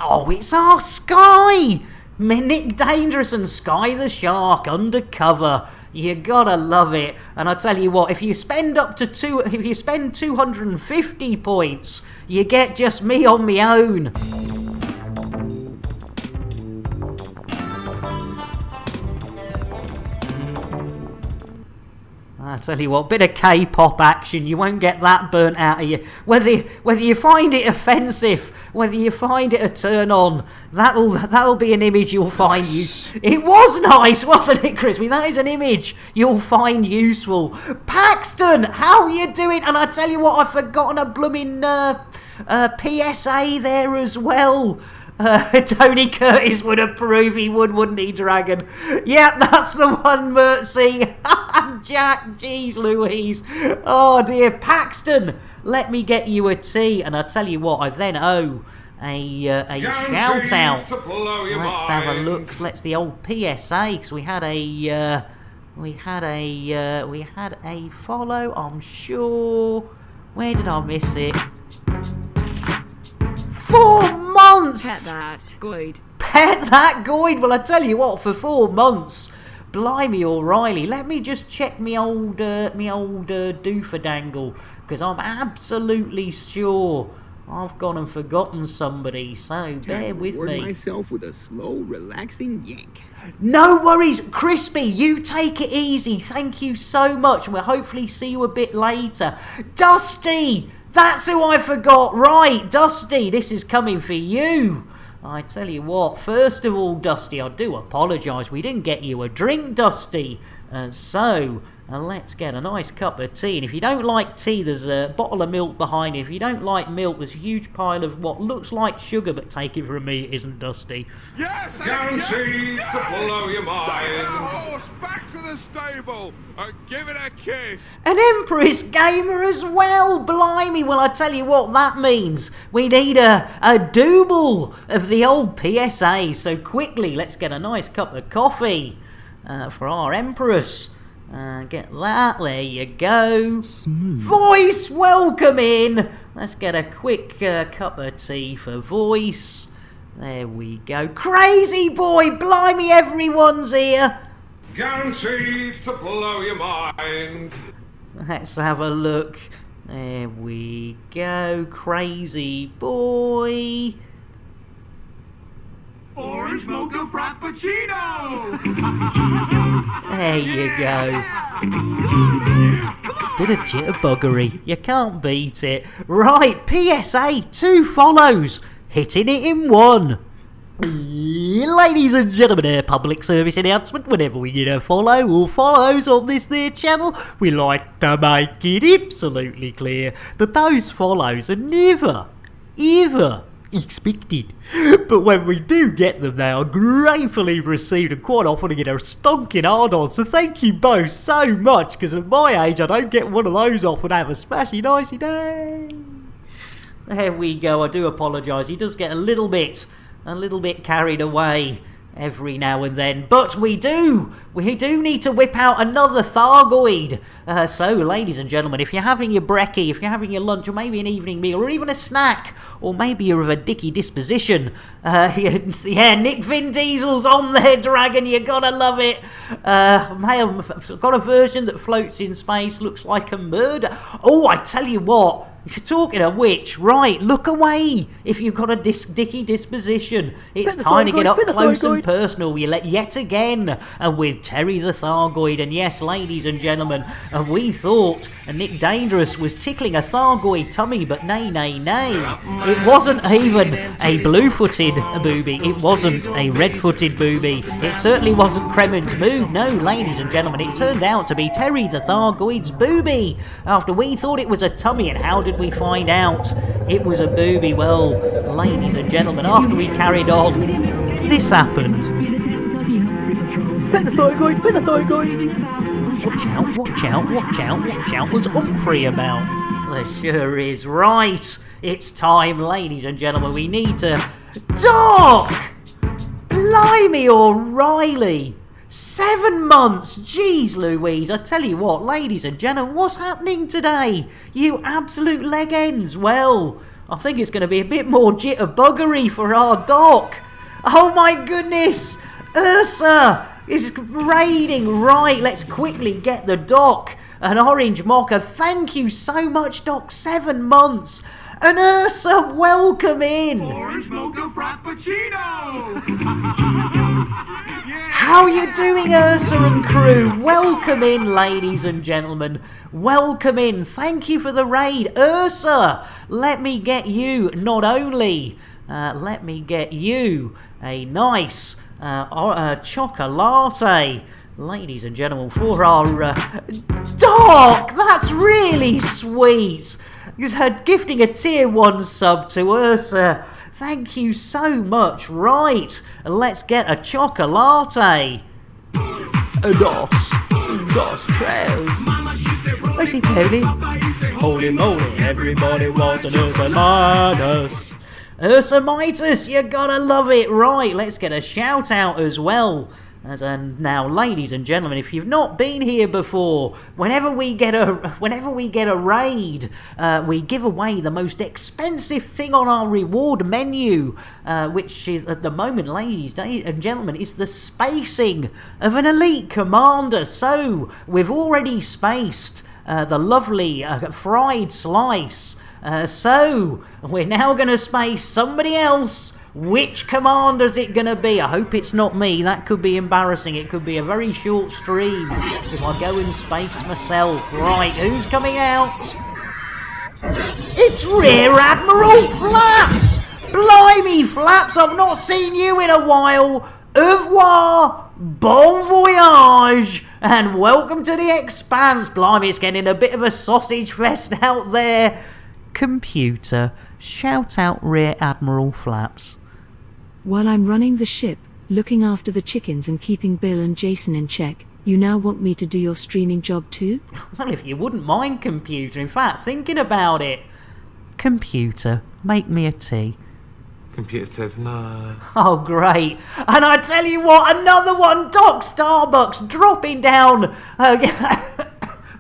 Oh, it's our Sky! Nick Dangerous and Sky the Shark undercover. You gotta love it. And I tell you what, if you spend 250 points, you get just me on my own. I tell you what, bit of K-pop action, you won't get that burnt out of you. Whether you find it offensive, whether you find it a turn on, that'll be an image you'll find It was nice, wasn't it, Crispy? That is an image you'll find useful. Paxton, how you doing? And I tell you what, I've forgotten a blooming PSA there as well. Tony Curtis would approve, he would, wouldn't he, Dragon? Yeah, that's the one, Mercy. Jack, jeez Louise. Oh dear, Paxton, let me get you a tea. And I tell you what, I then owe a shout out. Let's have a look. Let's the old PSA, because we had a follow, I'm sure. Where did I miss it? 4 months! Pet that, Goid. Pet that, Goid! Well, I tell you what, for 4 months, blimey O'Reilly, let me just check me old doofadangle, because I'm absolutely sure I've gone and forgotten somebody, so bear with me. Myself with a slow, relaxing yank. No worries, Crispy, you take it easy, thank you so much, and we'll hopefully see you a bit later. Dusty! That's who I forgot, right, Dusty, this is coming for you. I tell you what, first of all, Dusty, I do apologise, we didn't get you a drink, Dusty. So let's get a nice cup of tea. And if you don't like tea, there's a bottle of milk behind it. If you don't like milk, there's a huge pile of what looks like sugar, but take it from me, it isn't, Dusty. Yes, guaranteed to blow your mind. Take that horse back to the stable and give it a kiss. An Empress Gamer as well, blimey. Well, I tell you what that means. We need a double of the old PSA. So quickly, let's get a nice cup of coffee for our Empress. Get that, there you go. Voice, welcome in. Let's get a quick cup of tea for Voice. There we go. Crazy boy, blimey, everyone's here. Guaranteed to blow your mind. Let's have a look. There we go. Crazy boy. Orange mocha frappuccino. There you go. Bit of jitterbuggery. You can't beat it. Right, PSA 2 follows. Hitting it in 1. Ladies and gentlemen, a public service announcement. Whenever we get a follow or follows on this there channel, we like to make it absolutely clear that those follows are never, ever expected. But when we do get them, they are gratefully received, and quite often I get a stonking hard on. So thank you both so much, because at my age I don't get one of those off and have a smashy nicey day. There we go. I do apologise. He does get a little bit carried away every now and then, but we do need to whip out another Thargoid. So, ladies and gentlemen, if you're having your brekkie, if you're having your lunch, or maybe an evening meal, or even a snack, or maybe you're of a dicky disposition, yeah, Nick Vin Diesel's on there, Dragon, you gotta love it. I've got a version that floats in space, looks like a murder. Oh, I tell you what, talking of which, right, look away if you've got a dicky disposition. It's time to get up close and personal yet again with Terry the Thargoid. And yes, ladies and gentlemen, we thought Nick Dangerous was tickling a Thargoid tummy, but nay. It wasn't even a blue-footed booby. It wasn't a red-footed booby. It certainly wasn't Kremen's mood. No, ladies and gentlemen, it turned out to be Terry the Thargoid's booby. After we thought it was a tummy, and how did we find out it was a booby? Well, ladies and gentlemen, after we carried on, this happened. Pet the Thargoid, pet the Thargoid. Watch out, what's Humphrey about? There sure is. Right, it's time, ladies and gentlemen, we need to... Doc! Blimey O'Reilly! 7 months! Jeez Louise, I tell you what, ladies and gentlemen, what's happening today? You absolute leg ends. Well, I think it's going to be a bit more jitterbuggery for our Doc. Oh my goodness! Ursa is raiding. Right, let's quickly get the Doc an orange mocha. Thank you so much, Doc. 7 months. And Ursa, welcome in. Orange mocha frappuccino. How you doing, Ursa and crew? Welcome in, ladies and gentlemen. Welcome in. Thank you for the raid. Ursa, let me get you not only... let me get you a nice chocolate, ladies and gentlemen, for our Doc. That's really sweet. Her gifting a tier 1 sub to Ursa. Thank you so much. Right, let's get a chocolate. Dos trails. Rosie Pony. Holy moly, everybody wants an Ursa Midas. Ursa Midas, you gotta love it. Right, let's get a shout out as well. Now, ladies and gentlemen, if you've not been here before, whenever we get a raid, we give away the most expensive thing on our reward menu, which is at the moment, ladies and gentlemen, is the spacing of an elite commander. So we've already spaced the lovely fried slice. So we're now going to space somebody else. Which commander is it going to be? I hope it's not me. That could be embarrassing. It could be a very short stream if I go and space myself. Right, who's coming out? It's Rear Admiral Flaps! Blimey, Flaps, I've not seen you in a while. Au revoir. Bon voyage! And welcome to the Expanse. Blimey, it's getting a bit of a sausage fest out there. Computer, shout out Rear Admiral Flaps. While I'm running the ship, looking after the chickens and keeping Bill and Jason in check, you now want me to do your streaming job too? Well, if you wouldn't mind, Computer. In fact, thinking about it. Computer, make me a tea. Computer says no. Oh, great. And I tell you what, another one, Doc Starbucks dropping down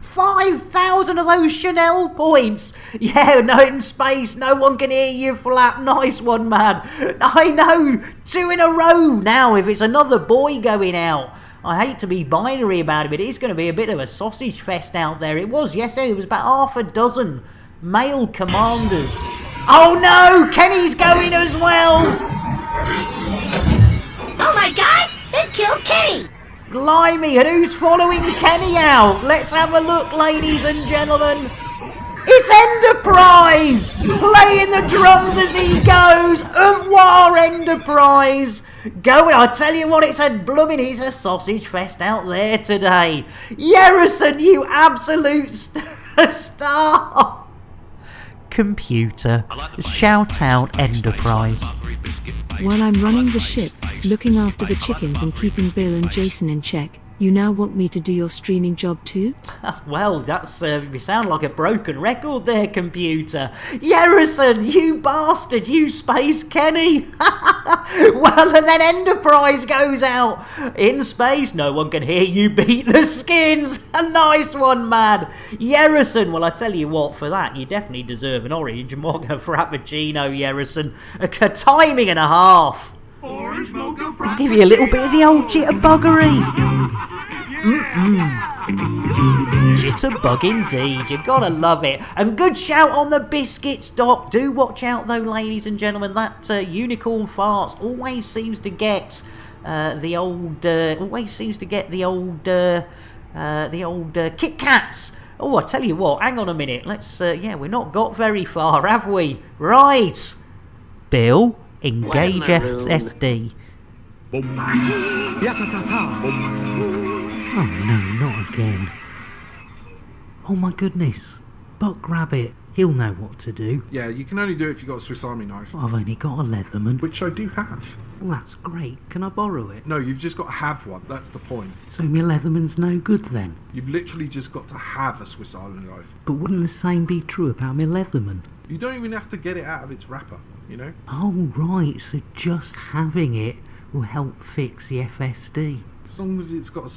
5,000 of those Chanel points. Yeah, no, in space, no one can hear you, Flap. Nice one, man. I know, 2 in a row now if it's another boy going out. I hate to be binary about it, but it is going to be a bit of a sausage fest out there. It was yesterday, there was about half a dozen male commanders. Oh no, Kenny's going as well. Oh my god, they killed Kenny! Blimey, and who's following Kenny out? Let's have a look, ladies and gentlemen. It's Enterprise! Playing the drums as he goes. Au revoir, Enterprise! Going, I tell you what, it's a sausage fest out there today. Yerrison, you absolute star! Computer, shout out Enterprise. While I'm running the ship, looking after the chickens and keeping Bill and Jason in check, you now want me to do your streaming job too? Well, that's you sound like a broken record there, Computer. Yerrison, you bastard, you Space Kenny. Well, and then Enterprise goes out. In space, no one can hear you beat the skins. A nice one, man. Yerrison, well, I tell you what, for that, you definitely deserve an orange mocha frappuccino, Yerrison. A timing and a half. Orange mocha frappuccino. I'll give you a little bit of the old jitterbuggery. Jitterbug indeed, you gotta love it. And good shout on the biscuits, Doc. Do watch out though, ladies and gentlemen. That unicorn farts always seems to get the old Kit Kats. Oh, I tell you what, hang on a minute. Let's yeah, we're not got very far, have we? Right, Bill, engage FSD. Oh no, not again. Oh my goodness. Buck Rabbit, he'll know what to do. Yeah, you can only do it if you've got a Swiss Army knife. I've only got a Leatherman. Which I do have. Well, that's great. Can I borrow it? No, you've just got to have one. That's the point. So my Leatherman's no good then? You've literally just got to have a Swiss Army knife. But wouldn't the same be true about my Leatherman? You don't even have to get it out of its wrapper, you know? Oh right, so just having it will help fix the FSD. As long as it's got a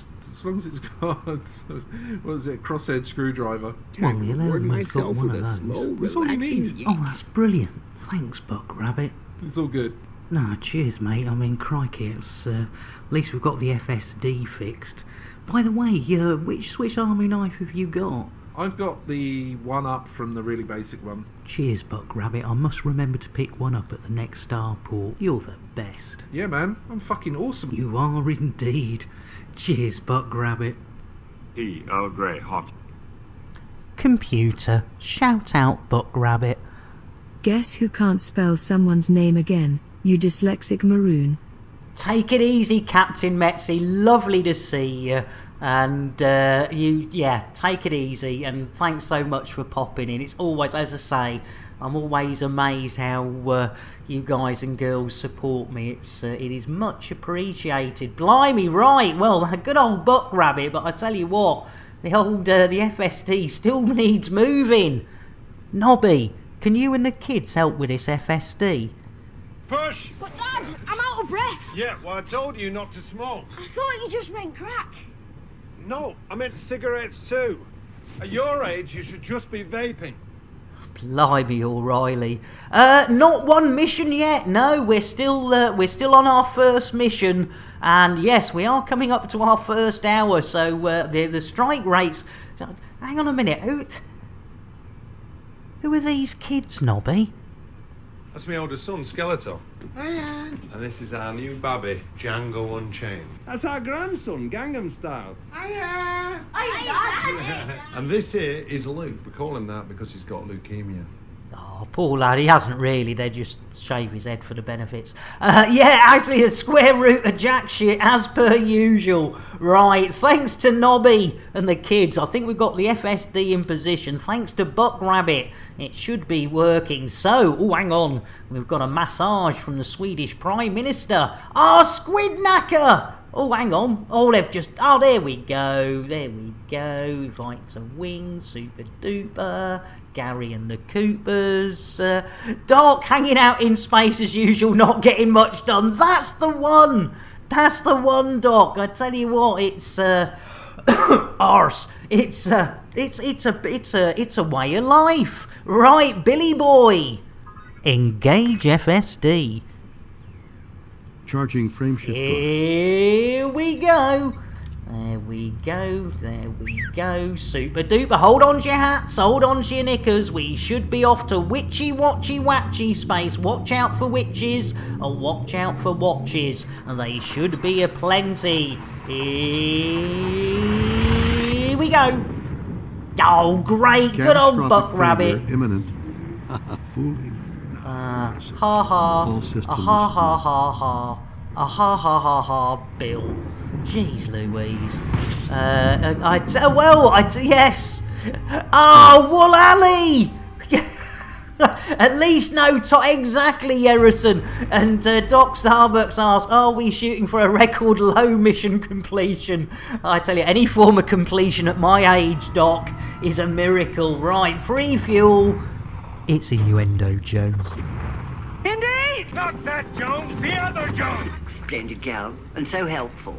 what is it, a crosshead screwdriver. Well, my Leatherman's got one of those. That's all you need. Oh, that's brilliant. Thanks, Buck Rabbit. It's all good. No, cheers, mate. I mean, crikey, it's at least we've got the FSD fixed. By the way, which Swiss Army knife have you got? I've got the one up from the really basic one. Cheers, Buck Rabbit. I must remember to pick one up at the next starport. You're the best. Yeah, man. I'm fucking awesome. You are indeed. Cheers, Buck Rabbit. Earl Grey hot. Computer, shout out Buck Rabbit. Guess who can't spell someone's name again, you dyslexic maroon? Take it easy, Captain Metzi. Lovely to see you. And take it easy, and thanks so much for popping in. It's always, as I say, I'm always amazed how you guys and girls support me. It is much appreciated. Blimey, right? Well, good old Buck Rabbit, but I tell you what, the FSD still needs moving. Nobby, can you and the kids help with this FSD? Push! But Dad, I'm out of breath. Yeah, well, I told you not to smoke. I thought you just meant crack. No, I meant cigarettes too. At your age, you should just be vaping. Blimey, O'Reilly. Not one mission yet. No, we're still on our first mission, and yes, we are coming up to our first hour. So the strike rates. Hang on a minute. Who are these kids, Nobby? That's my oldest son, Skeletor. Hiya. And this is our new babby, Django Unchained. That's our grandson, Gangnam Style. Hiya. Hiya, Dad. And this here is Luke. We call him that because he's got leukemia. Oh, Oh, poor lad, he hasn't really. They just shave his head for the benefits. Yeah, actually, the square root of jack shit, as per usual. Right, thanks to Nobby and the kids. I think we've got the FSD in position. Thanks to Buck Rabbit, it should be working. So, oh, hang on. We've got a massage from the Swedish Prime Minister. Squidknacker! Oh, hang on. Oh, they've just... Oh, there we go. There we go. Right to wing. Super duper. Gary and the Coopers. Doc hanging out in space as usual, not getting much done. That's the one. That's the one, Doc. I tell you what, it's arse. It's a way of life. Right, Billy boy. Engage FSD. Charging frameshift. Here we go. There we go. There we go. Super duper. Hold on to your hats. Hold on to your knickers. We should be off to witchy watchy watchy space. Watch out for witches. Or watch out for watches. And they should be aplenty. Here we go. Oh, great. Good old Buck Rabbit. Imminent. Fooling. Ha ha. All systems. Ha ha ha ha. Ha ha ha ha, Bill. Jeez Louise. Yes. Oh, Wool Alley! At least no exactly, Yerison. And Doc Starbucks asks, are we shooting for a record low mission completion? I tell you, any form of completion at my age, Doc, is a miracle. Right, free fuel. It's innuendo, Jones. Indy! Not that Jones, the other Jones. Splendid girl, and so helpful.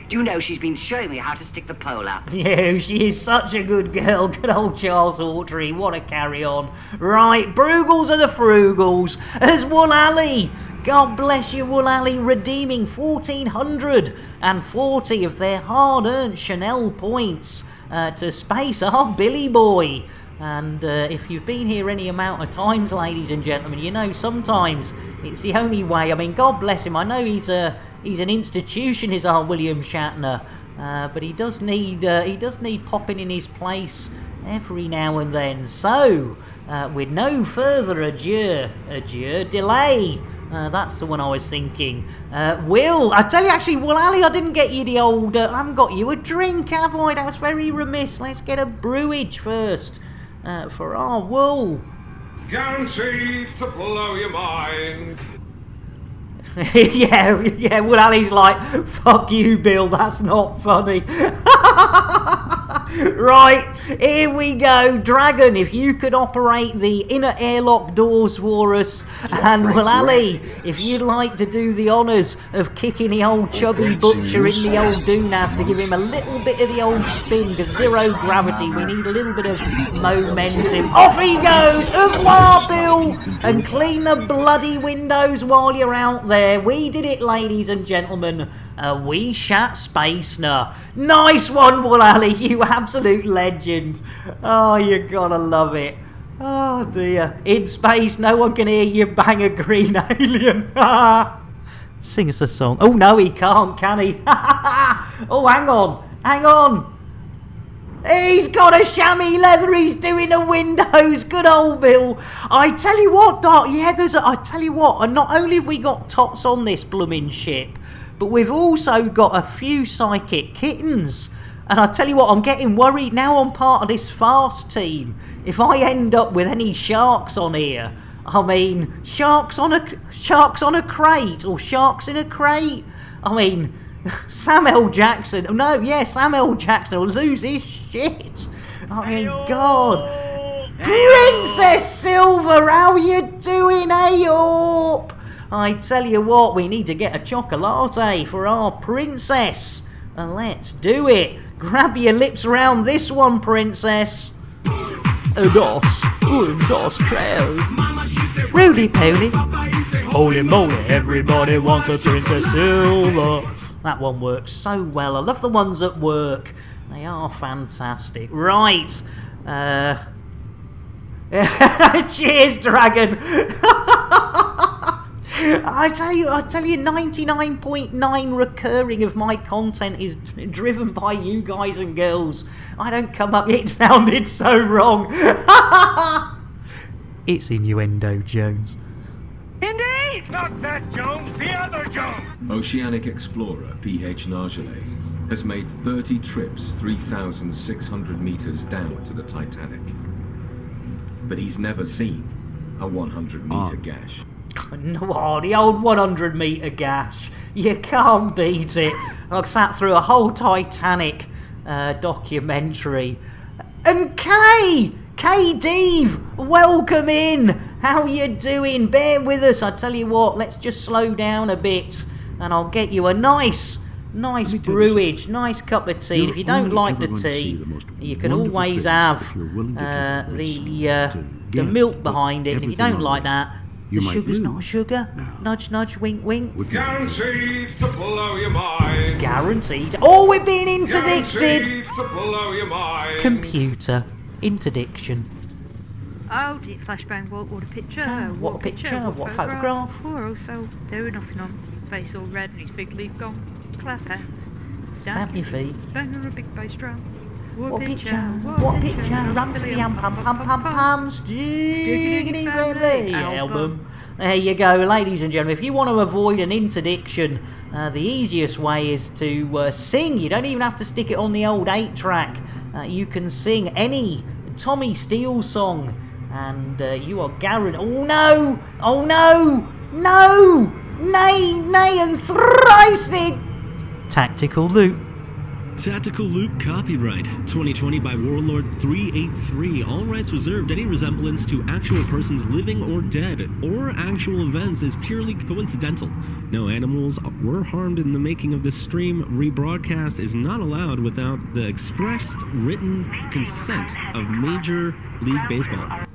Do you know she's been showing me how to stick the pole up? Yeah, she is such a good girl. Good old Charles Hawtrey. What a carry on. Right, Brugels are the Frugals. As Wool Alley. God bless you, Wool Alley, redeeming 1,440 of their hard-earned Chanel points to space our Billy boy. And if you've been here any amount of times, ladies and gentlemen, you know sometimes it's the only way. I mean, God bless him. I know he's an institution, is our William Shatner, but he does need popping in his place every now and then. So, with no further delay. That's the one I was thinking. Will, I tell you actually, Wool Alley, I didn't get you the old. I haven't got you a drink, have I? That's very remiss. Let's get a brewage first. For our Wool. Guaranteed to blow your mind. yeah, Wool Alley's like, fuck you, Bill, that's not funny. Right, here we go. Dragon, if you could operate the inner airlock doors for us. And Wool Alley, if you'd like to do the honours of kicking the old chubby butcher in the old doonas to give him a little bit of the old spin, because zero gravity, we need a little bit of momentum. Off he goes! Au revoir, Bill! And clean the bloody windows while you're out there. We did it, ladies and gentlemen. We shat Spacener. Nice one, Wool Alley, you absolute legend. Oh, you gotta love it. Oh dear. In space, no one can hear you bang a green alien. Sing us a song. Oh no, he can't, can he? Oh, hang on. He's got a chamois leather, he's doing the windows. Good old Bill. I tell you what, Doc, yeah, I tell you what, and not only have we got Tots on this blooming ship, but we've also got a few psychic kittens. And I tell you what, I'm getting worried now I'm part of this fast team. If I end up with any sharks on here, I mean, sharks on a crate, or sharks in a crate. I mean, Sam L. Jackson will lose his shit. I mean, God. Princess Silver, how you doing, Ayorp? I tell you what, we need to get a chocolate for our princess. And let's do it. Grab your lips around this one, princess. Dos trails. Roly poly. Holy moly, everybody wants a Princess Silver. That one works so well. I love the ones that work. They are fantastic. Right. Cheers, Dragon. I tell you, 99.9 recurring of my content is driven by you guys and girls. I don't come up, it sounded so wrong. It's Innuendo Jones. Indy! Not that Jones, the other Jones! Oceanic explorer P.H. Nargelet has made 30 trips 3,600 meters down to the Titanic. But he's never seen a 100-meter gash. Oh, the old 100-meter gash. You can't beat it. I've sat through a whole Titanic documentary. And Kay Deeve, welcome in. How you doing? Bear with us. I tell you what, let's just slow down a bit and I'll get you a nice brewage, nice cup of tea. And if you don't like the tea, you can always have the milk behind it. And if you don't like that, the sugar's not sugar. Nudge, nudge, wink, wink. Guaranteed to blow your mind. Guaranteed. Oh, we're being interdicted. Guaranteed to blow your mind. Computer interdiction. Oh, did it flashbang what a picture? What picture? What photograph? Or also, there was nothing on. Face all red and his fig leaf gone. Clap hands. Stamp your feet. Banger a big bass drum. What picture? What picture? Run to the pum pum pum pum Stiggity Family album. There you go, ladies and gentlemen. If you want to avoid an interdiction, the easiest way is to sing. You don't even have to stick it on the old 8-track. You can sing any Tommy Steele song, and you are guaranteed. Oh no! Oh no! No! Nay, and thrice it! Tactical Loop. Tactical Loop copyright 2020 by Warlord 383. All rights reserved. Any resemblance to actual persons living or dead or actual events is purely coincidental. No animals were harmed in the making of this stream. Rebroadcast is not allowed without the expressed written consent of Major League Baseball.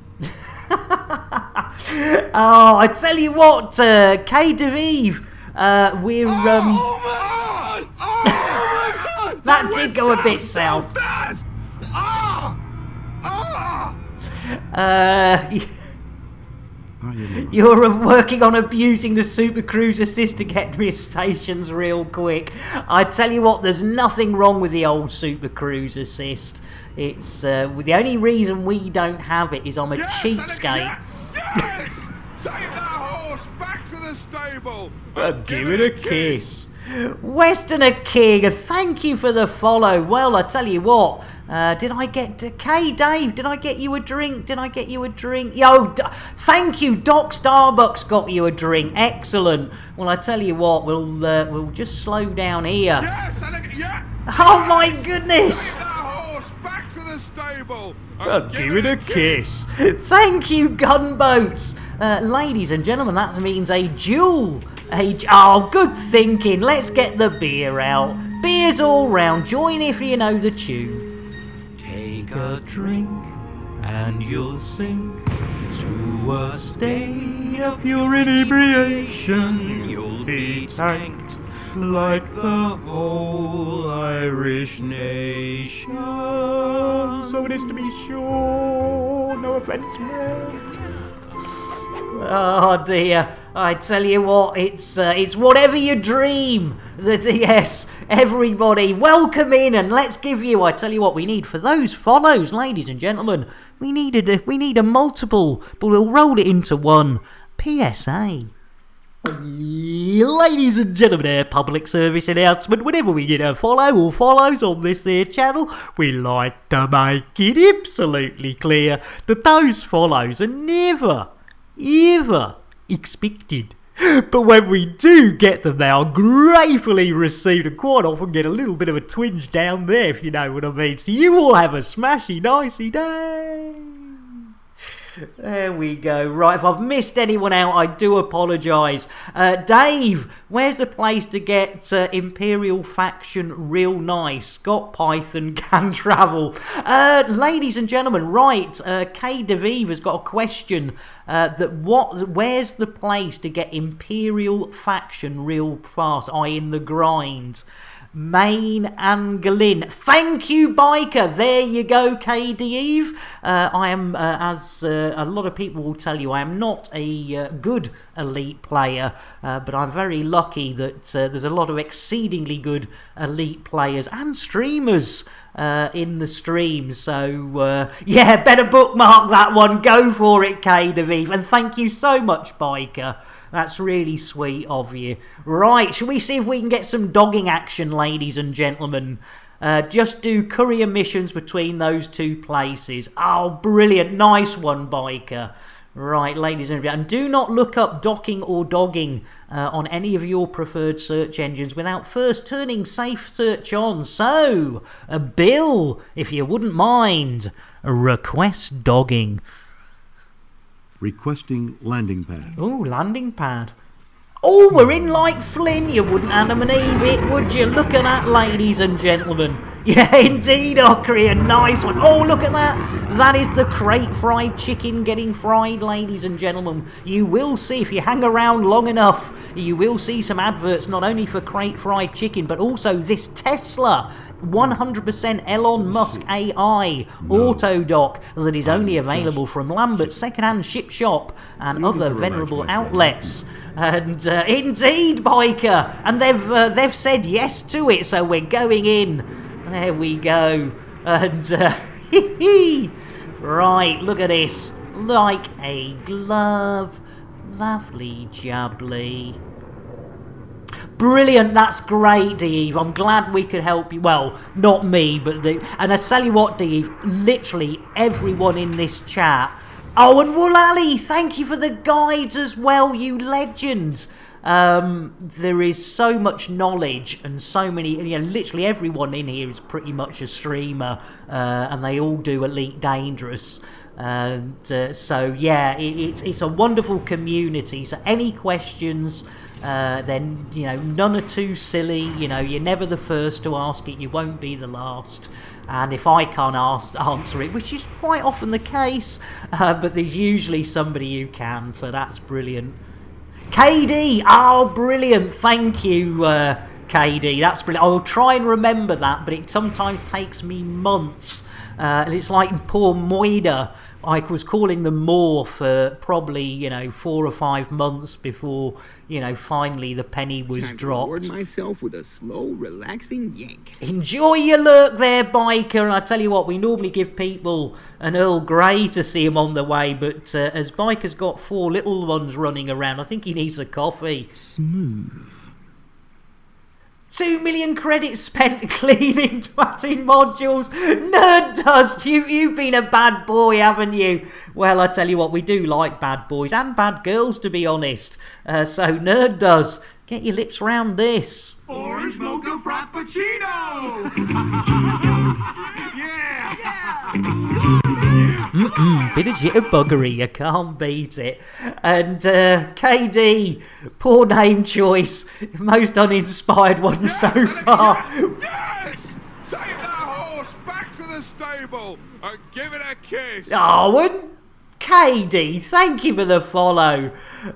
Oh, I tell you what, Kay DeVive, we're that did go a bit south. You're working on abusing the Super Cruiser sister get me stations real quick. I tell you what, there's nothing wrong with the old Super Cruiser cyst. It's the only reason we don't have it is I'm a cheapskate. Yes! Take that horse back to the stable. Give it a kiss. Westerner King, thank you for the follow. Well, I tell you what, did I get K Dave? Did I get you a drink? Yo, thank you. Doc Starbucks got you a drink. Excellent. Well, I tell you what, we'll just slow down here. Yes, yeah. Oh my goodness. Take that horse back to the stable. Give it a kiss. Thank you, Gunboats. Ladies and gentlemen, that means a duel. Oh, good thinking. Let's get the beer out. Beers all round. Join if you know the tune. Take a drink and you'll sink to a state of pure inebriation. You'll be tanked like the whole Irish nation. So it is to be sure. No offence meant. Oh dear, I tell you what, it's whatever you dream. Yes, everybody, welcome in and let's give you, I tell you what, we need for those follows, ladies and gentlemen, we need a multiple, but we'll roll it into one. PSA. Ladies and gentlemen, public service announcement. Whenever we get a follow or follows on this here channel, we like to make it absolutely clear that those follows are never ever expected. But when we do get them, they are gratefully received and quite often get a little bit of a twinge down there, if you know what I mean. So you all have a smashy nicey day. There we go. Right, if I've missed anyone out, I do apologise. Dave, where's the place to get Imperial Faction real nice? Scott Python can travel. Ladies and gentlemen, right, Kay DeVive has got a question. Where's the place to get Imperial Faction real fast, i.e. in the grind? Main and Glyn. Thank you, Biker. There you go, KD Eve. I am, as a lot of people will tell you, I am not a good Elite player, but I'm very lucky that there's a lot of exceedingly good Elite players and streamers in the stream. So, yeah, better bookmark that one. Go for it, KD Eve. And thank you so much, Biker. That's really sweet of you. Right, shall we see if we can get some dogging action, ladies and gentlemen? Just do courier missions between those two places. Oh, brilliant. Nice one, Biker. Right, ladies and gentlemen. And do not look up docking or dogging on any of your preferred search engines without first turning safe search on. So, Bill, if you wouldn't mind, request dogging. Requesting landing pad. Oh, landing pad. Oh, we're in like Flynn. You wouldn't Adam and Eve it, would you? Look at that, ladies and gentlemen. Yeah, indeed, Ockery, a nice one. Oh, look at that. That is the crate fried chicken getting fried, ladies and gentlemen. You will see, if you hang around long enough, you will see some adverts not only for crate fried chicken, but also this Tesla 100% Elon Musk AI auto dock that is only available from Lambert's second-hand ship shop and other venerable outlets. And indeed, Biker, and they've said yes to it, so we're going in. There we go. And right, look at this, like a glove, lovely jubbly. Brilliant, that's great, Dave. I'm glad we could help you. Well, not me, but and I tell you what, Dave, literally everyone in this chat. Oh, and Woolally, thank you for the guides as well, you legend. There is so much knowledge and so many, you know, literally everyone in here is pretty much a streamer, and they all do Elite Dangerous. And so, yeah, it's a wonderful community. So any questions, then, you know, none are too silly. You know, you're never the first to ask it, you won't be the last. And if I can't answer it, which is quite often the case, but there's usually somebody who can, so that's brilliant. KD, oh, brilliant, thank you, KD, that's brilliant. I'll try and remember that, but it sometimes takes me months. And it's like poor Moida. I was calling them more for probably, you know, 4 or 5 months before, you know, finally the penny was dropped. Reward myself with a slow, relaxing yank. Enjoy your lurk there, Biker. And I tell you what, we normally give people an Earl Grey to see him on the way, but as Biker's got 4 little ones running around, I think he needs a coffee. Smooth. 2 million credits spent cleaning twatting modules. Nerd Dust, you've been a bad boy, haven't you? Well, I tell you what, we do like bad boys and bad girls, to be honest. So, Nerd Does, get your lips round this. Orange mocha frappuccino! Bit of jitterbuggery, you can't beat it. And KD, poor name choice, most uninspired one so far. Yes! Take that horse back to the stable and give it a kiss. Oh, and KD, thank you for the follow.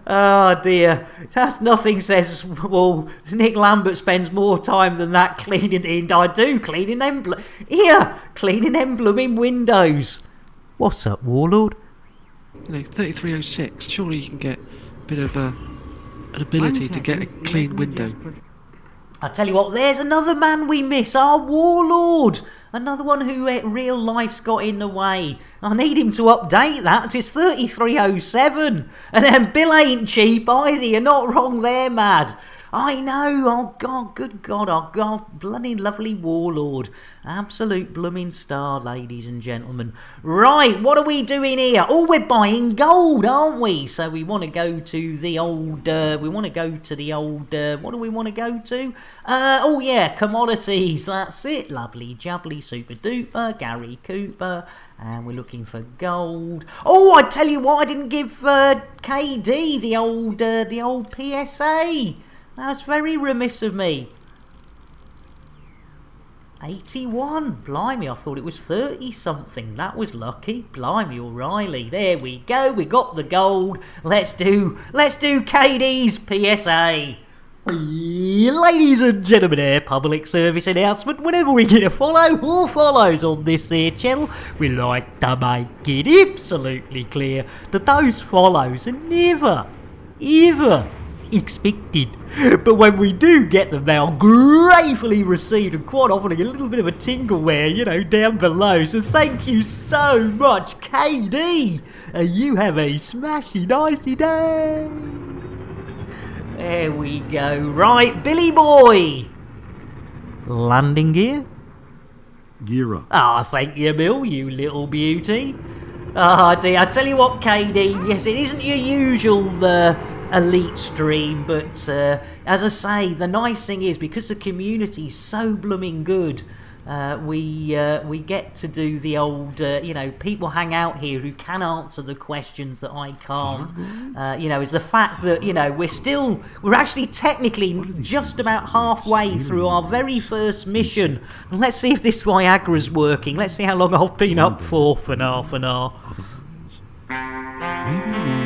Oh dear, that's nothing says, well, Nick Lambert spends more time than that cleaning in. I do, cleaning emblem. Here, cleaning emblem in Windows. What's up, Warlord? You know, 3306, surely you can get a bit of an ability to get a clean window. I tell you what, there's another man we miss, our Warlord. Another one who real life's got in the way. I need him to update that. It's 3307. And then Bill ain't cheap either. You're not wrong there, Mad. I know. Oh, God. Good God. Oh, God. Bloody lovely Warlord. Absolute blooming star, ladies and gentlemen. Right. What are we doing here? Oh, we're buying gold, aren't we? So we want to go to the old... what do we want to go to? Oh, yeah. Commodities. That's it. Lovely, jubbly, super duper. Gary Cooper. And we're looking for gold. Oh, I tell you what. I didn't give KD the old PSA. That's very remiss of me. 81. Blimey, I thought it was 30-something. That was lucky. Blimey, O'Reilly. There we go. We got the gold. Let's do KD's PSA. Ladies and gentlemen, public service announcement. Whenever we get a follow or follows on this here channel, we like to make it absolutely clear that those follows are never, ever expected. But when we do get them, they are gratefully received, and quite often a little bit of a tingleware, you know, down below. So thank you so much, KD. You have a smashy nicey day. There we go. Right, Billy boy. Landing gear? Gear up. Ah, thank you, Bill, you little beauty. Ah, dear, I tell you what, KD, yes, it isn't your usual elite stream, but as I say, the nice thing is, because the community's so blooming good, we get to do the old, you know, people hang out here who can answer the questions that I can't. You know, is the fact that, you know, we're actually technically just about halfway through our very first mission. And let's see if this Viagra's working. Let's see how long I've been up for half an hour.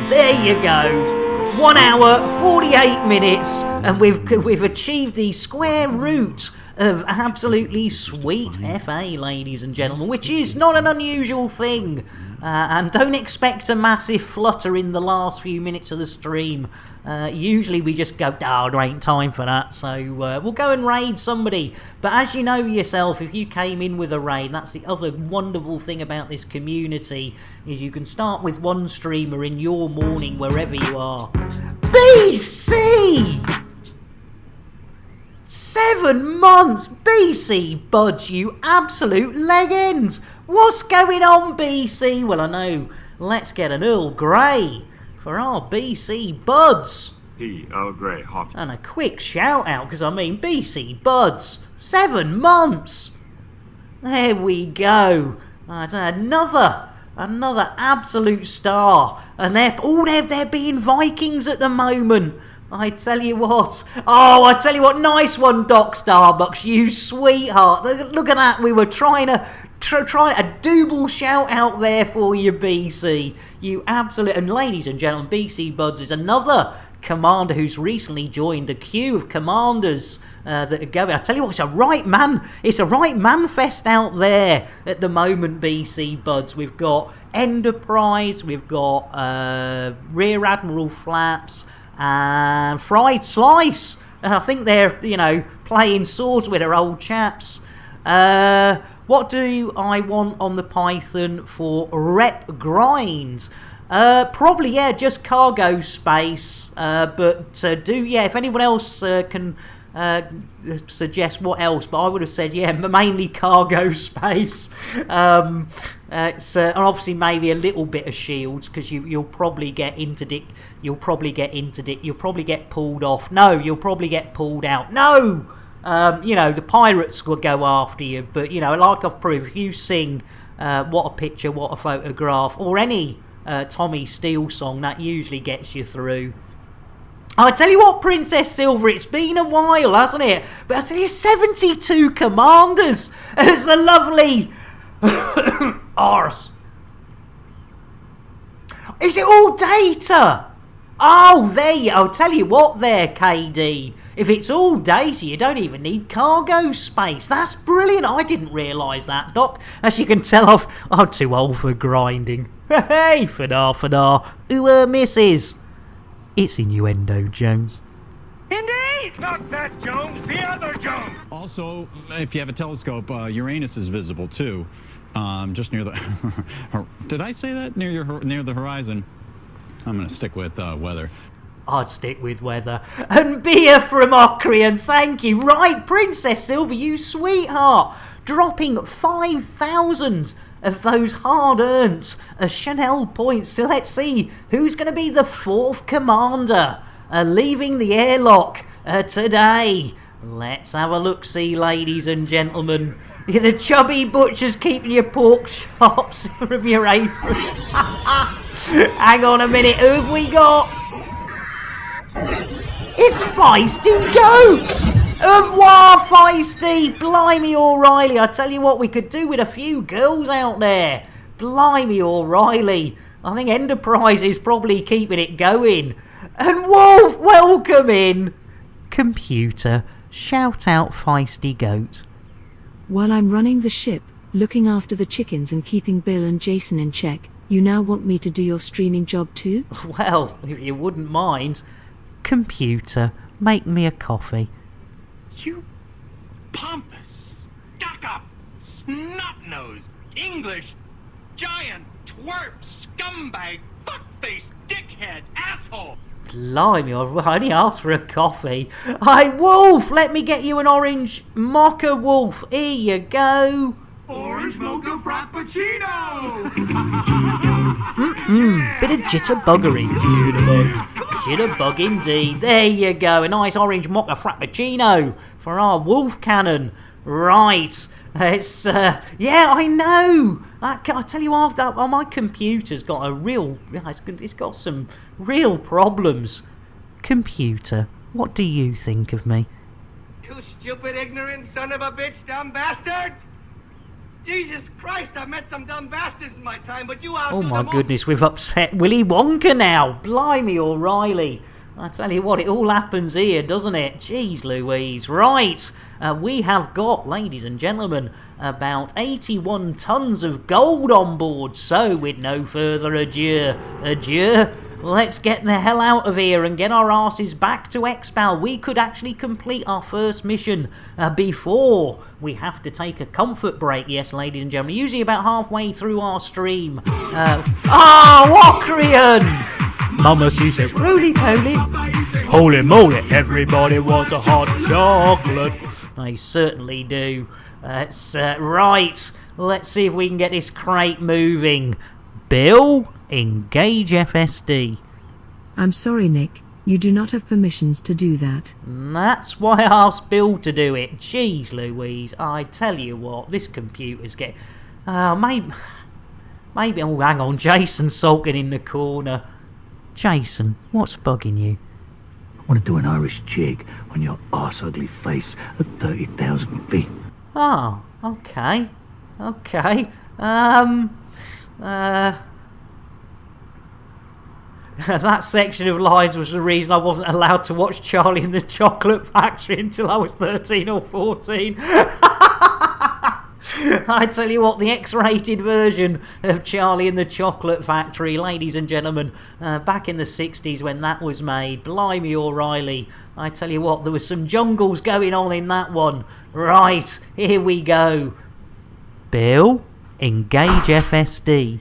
There you go. 1 hour, 48 minutes, and we've achieved the square root of absolutely sweet FA, ladies and gentlemen, which is not an unusual thing. And don't expect a massive flutter in the last few minutes of the stream. Usually we just go, oh, there ain't time for that, so we'll go and raid somebody. But as you know yourself, if you came in with a raid, that's the other wonderful thing about this community, is you can start with one streamer in your morning wherever you are. BC! 7 months! BC Buds, you absolute legend! What's going on, BC? Well, I know. Let's get an Earl Grey for our BC Buds. Earl Grey, hot. And a quick shout out, because I mean, BC Buds, 7 months! There we go. Another absolute star. And they're being Vikings at the moment. I tell you what. Oh, I tell you what. Nice one, Doc Starbucks. You sweetheart. Look at that. We were trying a double shout out there for you, BC. You absolute. And ladies and gentlemen, BC Buds is another commander who's recently joined the queue of commanders that are going. I tell you what, it's a right man fest out there at the moment, BC Buds. We've got Enterprise, we've got Rear Admiral Flaps, and Fried Slice. And I think they're, you know, playing swords with their old chaps. What do I want on the Python for rep grind? Probably, yeah, just cargo space. But if anyone else can suggest what else, but I would have said, yeah, mainly cargo space. And obviously maybe a little bit of shields, because you'll probably get interdict. You'll probably get pulled off. No, you'll probably get pulled out. No. You know, the pirates will go after you, but, you know, like I've proved, if you sing What a Picture, What a Photograph, or any Tommy Steele song, that usually gets you through. I tell you what, Princess Silver, it's been a while, hasn't it? But I tell you, 72 commanders as the lovely arse. Is it all data? Oh, there you. I'll tell you what, there, KD. If it's all data, you don't even need cargo space. That's brilliant. I didn't realise that, Doc. As you can tell, I'm too old for grinding. Hey, fada. Ooh, missus. It's innuendo, Jones. Indy! Not that Jones, the other Jones! Also, if you have a telescope, Uranus is visible too. Just near the... Did I say that? Near the horizon? I'm going to stick with weather. I'd stick with weather. And beer from Ocrian, thank you. Right, Princess Silver, you sweetheart. Dropping 5,000 of those hard-earned Chanel points. So let's see who's going to be the 4th commander leaving the airlock today. Let's have a look-see, ladies and gentlemen. The chubby butcher's keeping your pork chops from your apron. Hang on a minute, who have we got? It's Feisty Goat! Au revoir, Feisty! Blimey O'Reilly, I tell you what, we could do with a few girls out there. Blimey O'Reilly. I think Enterprise is probably keeping it going. And Wolf, welcome in. Computer, shout out feisty goat. While I'm running the ship, looking after the chickens and keeping Bill and Jason in check, you now want me to do your streaming job too? Well, if you wouldn't mind. Computer, make me a coffee. You pompous, stuck-up, snot-nosed, English, giant, twerp, scumbag, fuckface, dickhead, asshole! Blimey, I only asked for a coffee. Hey, Wolf, let me get you an orange mocha, Wolf. Here you go. Orange mocha frappuccino! Bit of jitterbuggery. Jitterbug indeed. There you go. A nice orange mocha frappuccino for our Wolf cannon. Right. It's, yeah, I know. I tell you what, my computer's got a real, it's got some real problems. Computer, what do you think of me? You stupid, ignorant son of a bitch, dumb bastard! Jesus Christ, I've met some dumb bastards in my time, but you outdo Oh my them all. goodness, we've upset Willy Wonka now. Blimey, O'Reilly. I tell you what, it all happens here, doesn't it? Jeez Louise. Right, we have got, ladies and gentlemen, about 81 tons of gold on board. So, with no further ado, let's get the hell out of here and get our asses back to Expal. We could actually complete our first mission before we have to take a comfort break. Yes, ladies and gentlemen, usually about halfway through our stream. Ocrian! Mama, she says, roly-poly. Holy moly, everybody wants a hot chocolate. They certainly do. Right, let's see if we can get this crate moving. Bill, engage FSD. I'm sorry, Nick. You do not have permissions to do that. That's why I asked Bill to do it. Jeez Louise, I tell you what, this computer's getting... maybe... Oh, hang on, Jason's sulking in the corner. Jason, what's bugging you? I want to do an Irish jig on your arse-ugly face at 30,000 feet. Oh, okay. That section of lines was the reason I wasn't allowed to watch Charlie and the Chocolate Factory until I was 13 or 14. I tell you what, the X-rated version of Charlie and the Chocolate Factory, ladies and gentlemen, back in the 60s when that was made, blimey O'Reilly, I tell you what, there was some jungles going on in that one. Right, here we go. Bill, engage FSD.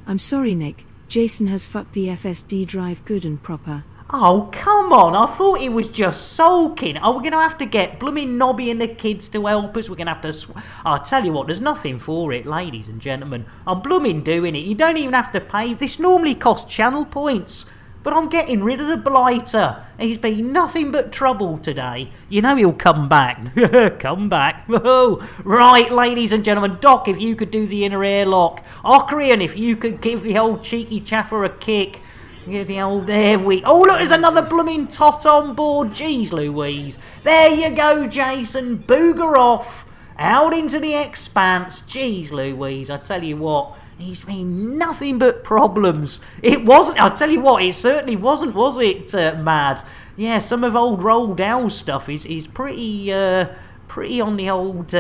I'm sorry, Nick. Jason has fucked the FSD drive good and proper. Oh, come on, I thought he was just sulking. Oh, we're going to have to get blooming Nobby and the kids to help us. We're going to have to... I'll tell you what, there's nothing for it, ladies and gentlemen. I'm blooming doing it. You don't even have to pay. This normally costs channel points. But I'm getting rid of the blighter. He's been nothing but trouble today. You know he'll come back. Come back. Oh, right, ladies and gentlemen. Doc, if you could do the inner airlock. Ocrian, if you could give the old cheeky chaffer a kick. Give the old air week. Oh, look, there's another blooming tot on board. Jeez Louise. There you go, Jason. Booger off. Out into the expanse. Jeez Louise, I tell you what. He's been nothing but problems. It wasn't, I'll tell you what, it certainly wasn't, was it, Mad? Yeah, some of old Roald Dow's stuff is pretty on the old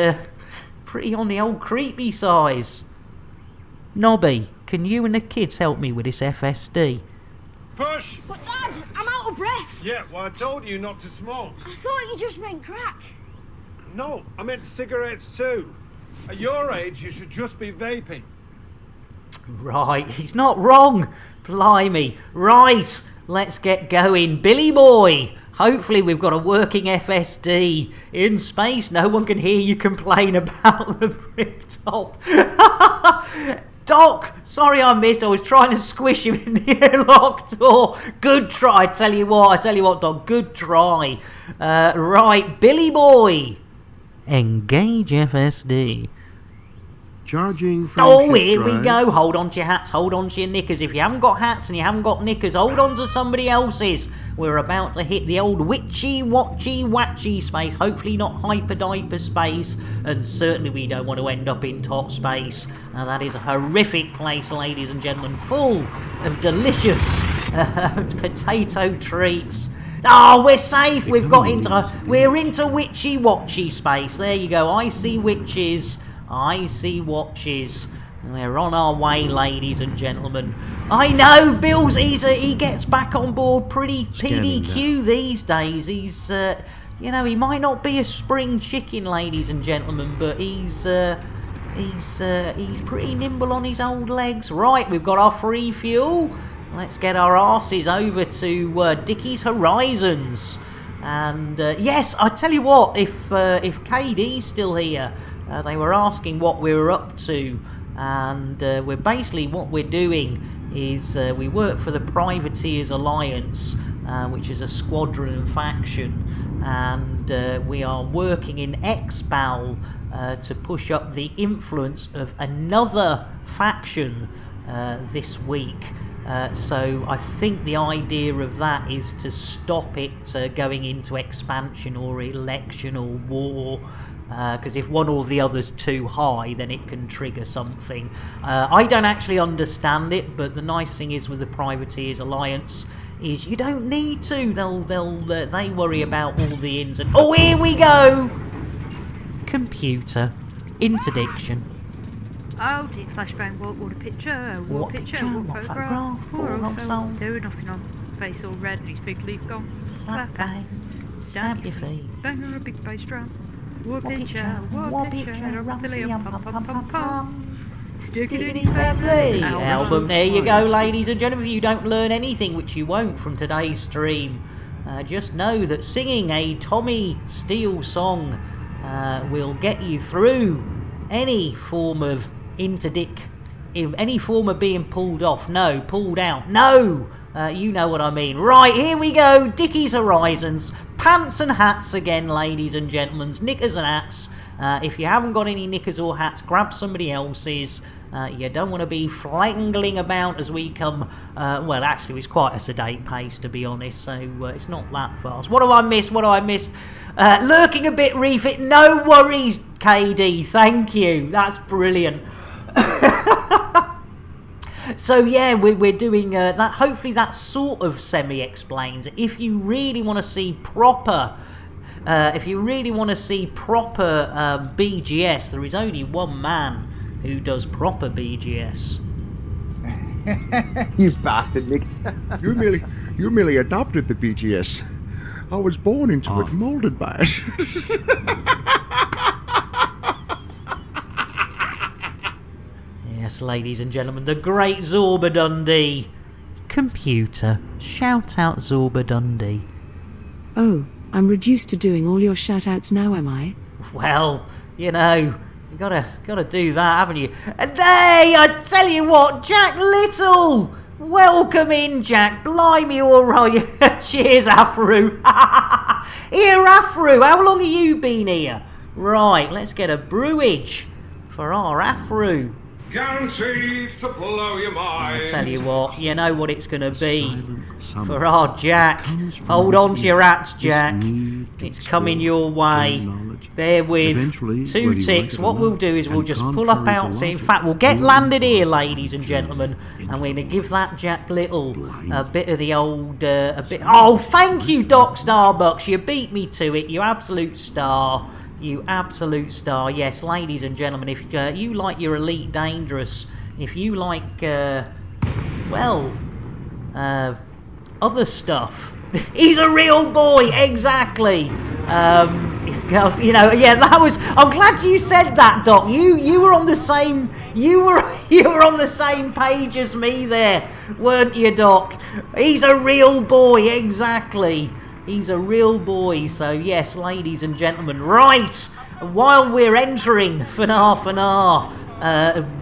creepy size. Nobby, can you and the kids help me with this FSD? Push! But Dad, I'm out of breath. Yeah, well, I told you not to smoke. I thought you just meant crack. No, I meant cigarettes too. At your age, you should just be vaping. Right, he's not wrong. Blimey. Right, let's get going. Billy boy, hopefully we've got a working FSD. In space, no one can hear you complain about the brick top. Doc, sorry I missed. I was trying to squish him in the airlock door. Good try, I tell you what, Doc, good try. Right, Billy boy, engage FSD. Charging from Oh, here we go. Hold on to your hats, hold on to your knickers. If you haven't got hats and you haven't got knickers, hold on to somebody else's. We're about to hit the old witchy-watchy space. Hopefully not hyper-diaper space. And certainly we don't want to end up in tot space. Now that is a horrific place, ladies and gentlemen, full of delicious potato treats. Oh, we're safe. We've got into... We're into witchy-watchy space. There you go. I see witches. I see watches. We're on our way, ladies and gentlemen. I know, Bill's... He gets back on board pretty PDQ these days. He's... you know, he might not be a spring chicken, ladies and gentlemen, but he's pretty nimble on his old legs. Right, we've got our free fuel. Let's get our arses over to Dickie's Horizons. And yes, I tell you what, if KD's still here, they were asking what we were up to, and we're basically what we're doing is we work for the Privateers Alliance, which is a squadron and faction, and we are working in Exbal to push up the influence of another faction this week. So I think the idea of that is to stop it going into expansion or election or war, because if one or the other's too high, then it can trigger something. I don't actually understand it, but the nice thing is with the Privateers Alliance is you don't need to. They worry about all the ins and... Oh, here we go! Computer. Interdiction. Oh, dear, flashbang, what a picture, what picture, what photograph, poor old soul, doing nothing on, face all red and his big leaf gone, slap bang, stamp your feet, bang on a big bass drum, what picture, pum, stick it in his family, album. There you go, ladies and gentlemen. If you don't learn anything, which you won't from today's stream, just know that singing a Tommy Steele song will get you through any form of interdict, any form of being pulled off. No, pulled out. No! You know what I mean. Right, here we go. Dickie's Horizons. Pants and hats again, ladies and gentlemen. Knickers and hats. If you haven't got any knickers or hats, grab somebody else's. You don't want to be flangling about as we come... well, actually, it's quite a sedate pace, to be honest, so it's not that fast. What have I missed? What have I missed? Lurking a bit, refit. No worries, KD. Thank you. That's brilliant. So yeah, we're doing that. Hopefully that sort of semi-explains it. If you really want to see proper... BGS, there is only one man who does proper BGS. You bastard, Nick. you merely adopted the BGS. I was born into it, molded by it. Yes, ladies and gentlemen, the great Zorba Dundee. Computer, shout out Zorba Dundee. Oh, I'm reduced to doing all your shout-outs now, am I? Well, you know, you gotta do that, haven't you? And hey, I tell you what, Jack Little! Welcome in, Jack. Blimey, all right. Cheers, Afro. Here, Afro, how long have you been here? Right, let's get a brewage for our Afro. Guaranteed to blow your mind. I tell you what, you know what it's going to be for our Jack. Hold on to your hats, Jack. It's coming your way. Bear with. 2 ticks. What we'll do is we'll just pull up out. In fact, we'll get landed here, ladies and gentlemen, and we're going to give that Jack Little a bit of the old... Oh, thank you, Doc Starbucks. You beat me to it, you absolute star. You absolute star. Yes, ladies and gentlemen, if you like your Elite Dangerous, if you like, other stuff, he's a real boy, exactly. You know, yeah, that was... I'm glad you said that, Doc. You were on the same... You were on the same page as me there, weren't you, Doc? He's a real boy, exactly. He's a real boy, so yes, ladies and gentlemen, right, while we're entering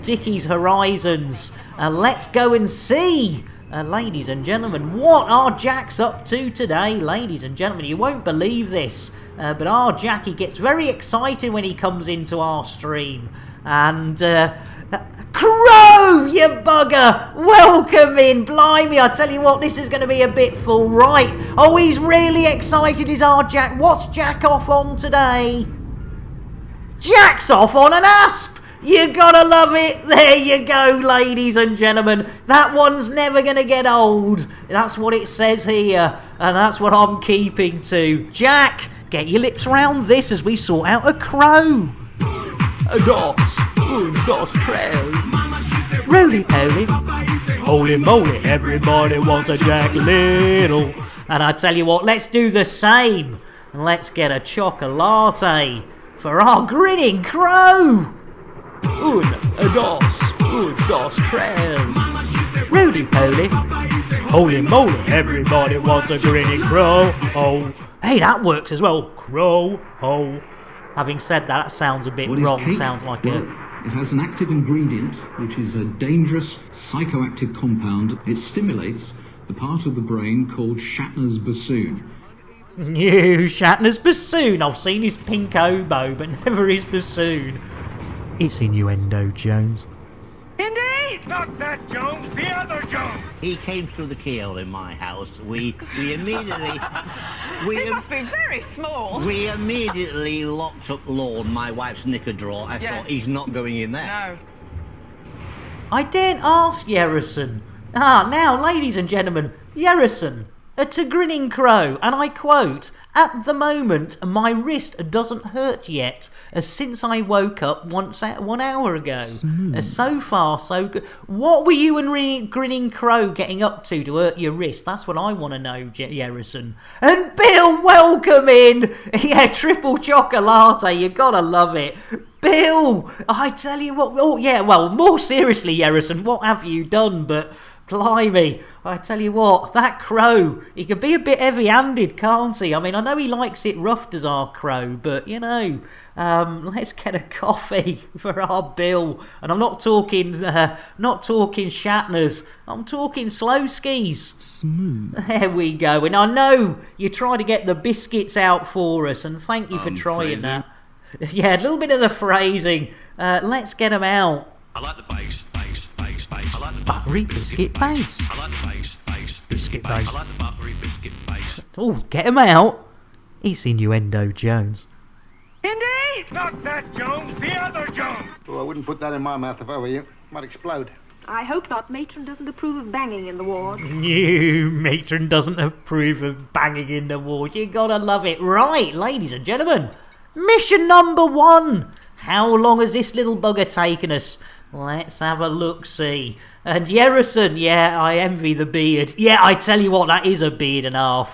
Dickie's Horizons, let's go and see, ladies and gentlemen, what our Jack's up to today. Ladies and gentlemen, you won't believe this, but our Jackie gets very excited when he comes into our stream, and... Crow, you bugger! Welcome in, blimey, I tell you what, this is going to be a bit full, right? Oh, he's really excited, is our Jack. What's Jack off on today? Jack's off on an asp! You gotta love it. There you go, ladies and gentlemen. That one's never gonna get old. That's what it says here, and that's what I'm keeping to. Jack, get your lips round this as we sort out a crow. Dos, tres. Roly-poly. Holy moly, everybody wants a Jack Little. And I tell you what, let's do the same. And let's get a chocolate for our grinning crow. Dos, tres. Roly-poly. Holy moly, everybody wants a grinning crow. Oh, hey, that works as well. Crow, ho. Having said that sounds a bit wrong. Cake? Sounds like Well, it has an active ingredient, which is a dangerous psychoactive compound. It stimulates the part of the brain called Shatner's bassoon. New Shatner's bassoon. I've seen his pink oboe, but never his bassoon. It's innuendo, Jones. Indy! Not that Jones, the other Jones! He came through the keyhole in my house. We immediately... He must be very small. We immediately locked up Lorne, my wife's knicker drawer. I thought, he's not going in there. No. I daren't ask Yerrison. Now, ladies and gentlemen, Yerrison, to Grinning Crow, and I quote, "At the moment, my wrist doesn't hurt yet, since I woke up 1 hour ago. So far, so good. What were you and Grinning Crow getting up to hurt your wrist? That's what I want to know, Yerrison. And Bill, welcome in. Yeah, triple chocolate. You gotta love it. Bill, I tell you what. Oh yeah, well, more seriously, Yerrison, what have you done? But blimey, I tell you what, that crow, he can be a bit heavy-handed, can't he? I mean, I know he likes it rough, does our crow, but, you know, let's get a coffee for our Bill. And I'm not talking Shatners, I'm talking slow skis. Smooth. There we go. And I know you try to get the biscuits out for us, and thank you for trying that. Yeah, a little bit of the phrasing. Let's get them out. I like the bass. I like the buttery biscuit base. I like the bass. Biscuit I base. like the buttery biscuit base. Oh, get them out. It's innuendo, Jones. Indy! Not that Jones, the other Jones! Oh, I wouldn't put that in my mouth if I were you. Might explode. I hope not. Matron doesn't approve of banging in the ward. You matron doesn't approve of banging in the ward. You gotta love it. Right, ladies and gentlemen. Mission number 1. How long has this little bugger taken us? Let's have a look-see. And Yerrison, yeah, I envy the beard. Yeah, I tell you what, that is a beard and a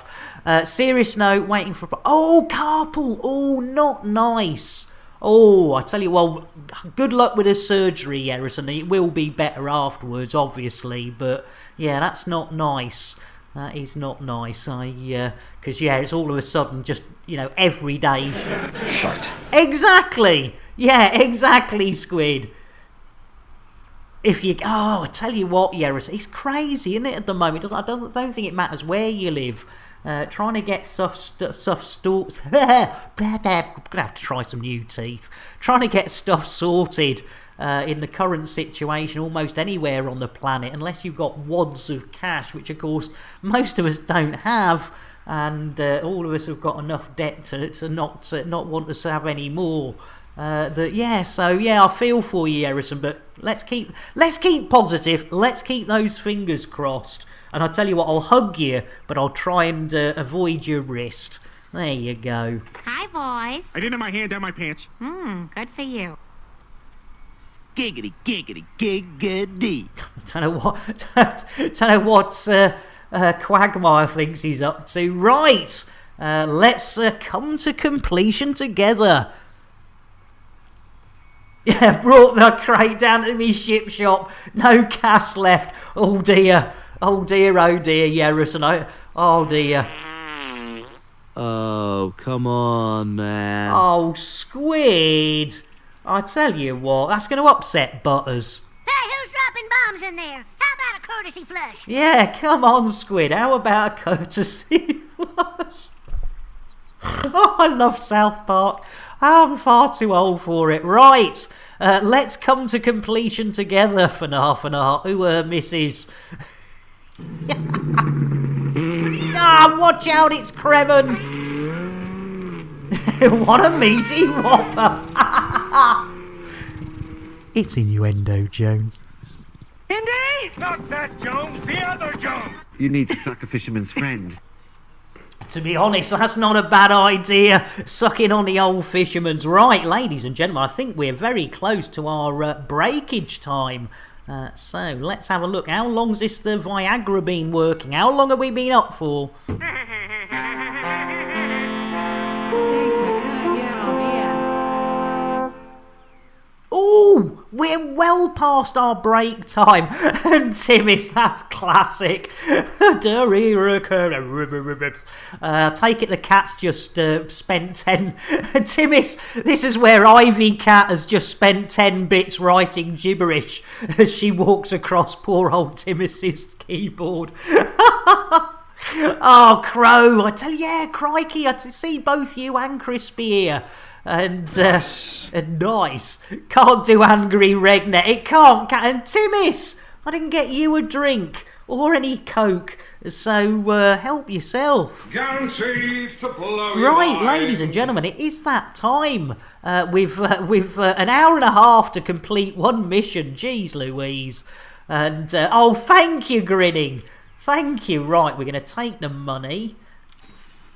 half. Serious note, waiting for... Oh, carpal! Oh, not nice. Oh, I tell you, well, good luck with the surgery, Yerrison. It will be better afterwards, obviously, but yeah, that's not nice. That is not nice. Because, yeah, it's all of a sudden just, you know, every day. Shite. Exactly! Yeah, exactly, Squid. If you... Oh, I tell you what, Yerrison, it's crazy, isn't it, at the moment? I don't think it matters where you live. Trying to get stuff sorted. I'm going to have to try some new teeth. Trying to get stuff sorted in the current situation almost anywhere on the planet, unless you've got wads of cash, which, of course, most of us don't have. And all of us have got enough debt to not want us to have any more. I feel for you, Yerrison, but let's keep positive. Let's keep those fingers crossed. And I tell you what, I'll hug you, but I'll try and avoid your wrist. There you go. Hi, boys. I didn't have my hand down my pants. Good for you. Giggity, giggity, giggity. Don't know what Quagmire thinks he's up to. Right, let's come to completion together. Yeah, brought the crate down to me ship shop. No cash left. Oh dear, Yerrison. Oh dear. Oh, come on, man. Oh, Squid. I tell you what, that's going to upset Butters. Hey, who's dropping bombs in there? How about a courtesy flush? Yeah, come on, Squid. How about a courtesy flush? Oh, I love South Park. I'm far too old for it. Right, let's come to completion together for half an hour. Ooh, Mrs. Watch out, it's Kremen. What a meaty whopper. It's innuendo, Jones. Indy? Not that Jones, the other Jones! You need to suck a fisherman's friend. To be honest, that's not a bad idea. Sucking on the old fisherman's. Right, ladies and gentlemen, I think we're very close to our breakage time. So, let's have a look. How long's the Viagra been working? How long have we been up for? Ooh, we're well past our break time. And Timmis, that's classic. Take it the cat's just spent 10... Timmis, this is where Ivy Cat has just spent 10 bits writing gibberish as she walks across poor old Timmis's keyboard. Oh, Crow, I tell you, yeah, crikey, I see both you and Crispy here. And nice. Can't do angry Regnet. It can't. And Timmis, I didn't get you a drink or any Coke, so help yourself. Guaranteed to blow your Right, mind. ladies and gentlemen, it is that time. We've an hour and a half to complete one mission. Jeez Louise. And oh, thank you, Grinning. Thank you. Right, we're going to take the money.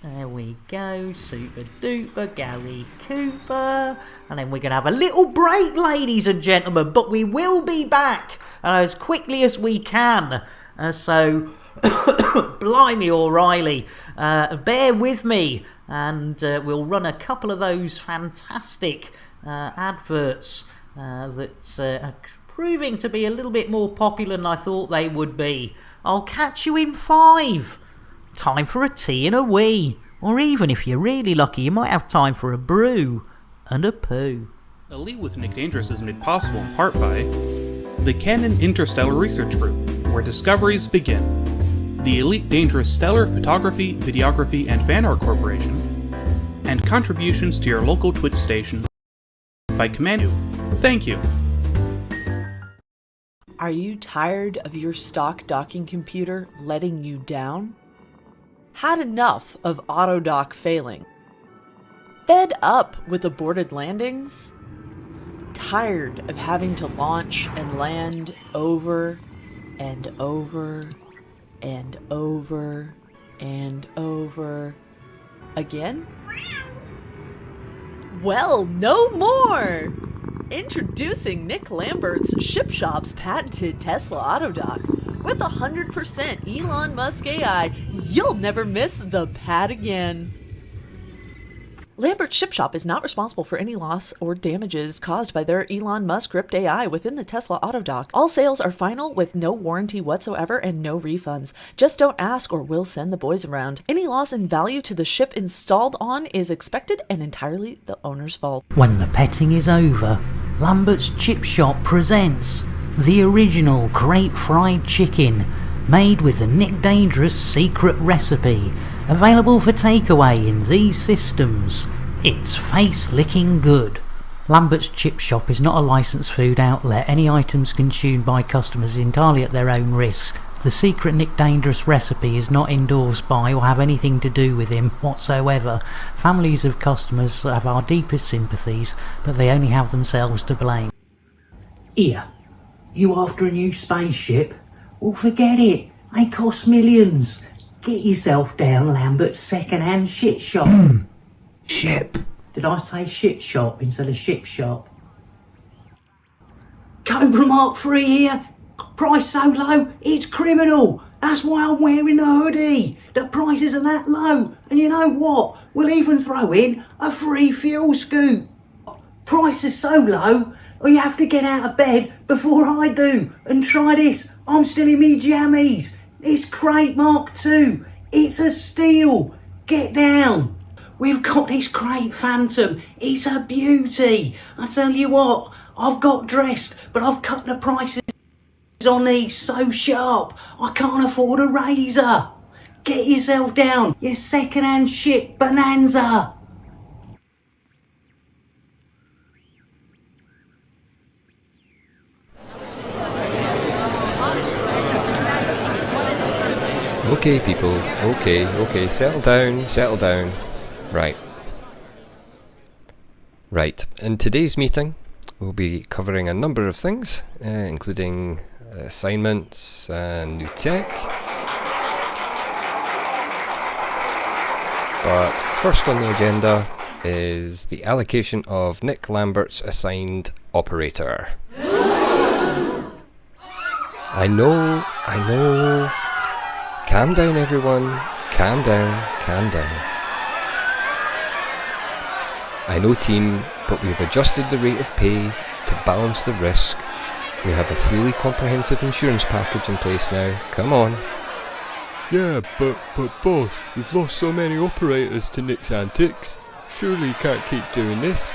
There we go, super duper, Gary Cooper. And then we're going to have a little break, ladies and gentlemen, but we will be back as quickly as we can. So, blimey O'Reilly, bear with me, and we'll run a couple of those fantastic adverts that are proving to be a little bit more popular than I thought they would be. I'll catch you in 5. Time for a tea and a wee. Or even if you're really lucky, you might have time for a brew and a poo. Elite with Nick Dangerous is made possible in part by the Canon Interstellar Research Group, where discoveries begin, the Elite Dangerous Stellar Photography, Videography, and Fan Art Corporation, and contributions to your local Twitch station by Commandu. Thank you. Are you tired of your stock docking computer letting you down? Had enough of autodock failing? Fed up with aborted landings? Tired of having to launch and land over and over and over and over again? Well, no more! Introducing Nick Lambert's Ship Shop's patented Tesla Autodock. With 100% Elon Musk AI, you'll never miss the pad again. Lambert's Ship Shop is not responsible for any loss or damages caused by their Elon Musk script AI within the Tesla Autodock. All sales are final with no warranty whatsoever and no refunds. Just don't ask or we'll send the boys around. Any loss in value to the ship installed on is expected and entirely the owner's fault. When the petting is over, Lambert's Chip Shop presents the original crate fried chicken, made with the Nick Dangerous secret recipe, available for takeaway in these systems. It's face-licking good. Lambert's Chip Shop is not a licensed food outlet. Any items consumed by customers entirely at their own risk. The secret Nick Dangerous recipe is not endorsed by or have anything to do with him whatsoever. Families of customers have our deepest sympathies, but they only have themselves to blame. Here, you after a new spaceship? Well, forget it. They cost millions. Get yourself down Lambert's second-hand shit shop. Ship. Did I say shit shop instead of ship shop? Cobra Mark 3 here. Price so low, it's criminal. That's why I'm wearing the hoodie. The prices are that low. And you know what? We'll even throw in a free fuel scoop. Price is so low, you have to get out of bed before I do. And try this. I'm still in me jammies. It's Crate Mark 2. It's a steal. Get down. We've got this Crate Phantom. It's a beauty. I tell you what, I've got dressed, but I've cut the prices on these so sharp, I can't afford a razor. Get yourself down, you second-hand shit bonanza. Okay, people. Okay. Settle down. Right. In today's meeting, We'll be covering a number of things, including assignments and new tech. But first on the agenda is the allocation of Nick Lambert's assigned operator. I know. Calm down, everyone. Calm down. I know, team, but we've adjusted the rate of pay to balance the risk. We have a fully comprehensive insurance package in place now. Come on. Yeah, but boss, we've lost so many operators to Nick's antics. Surely you can't keep doing this.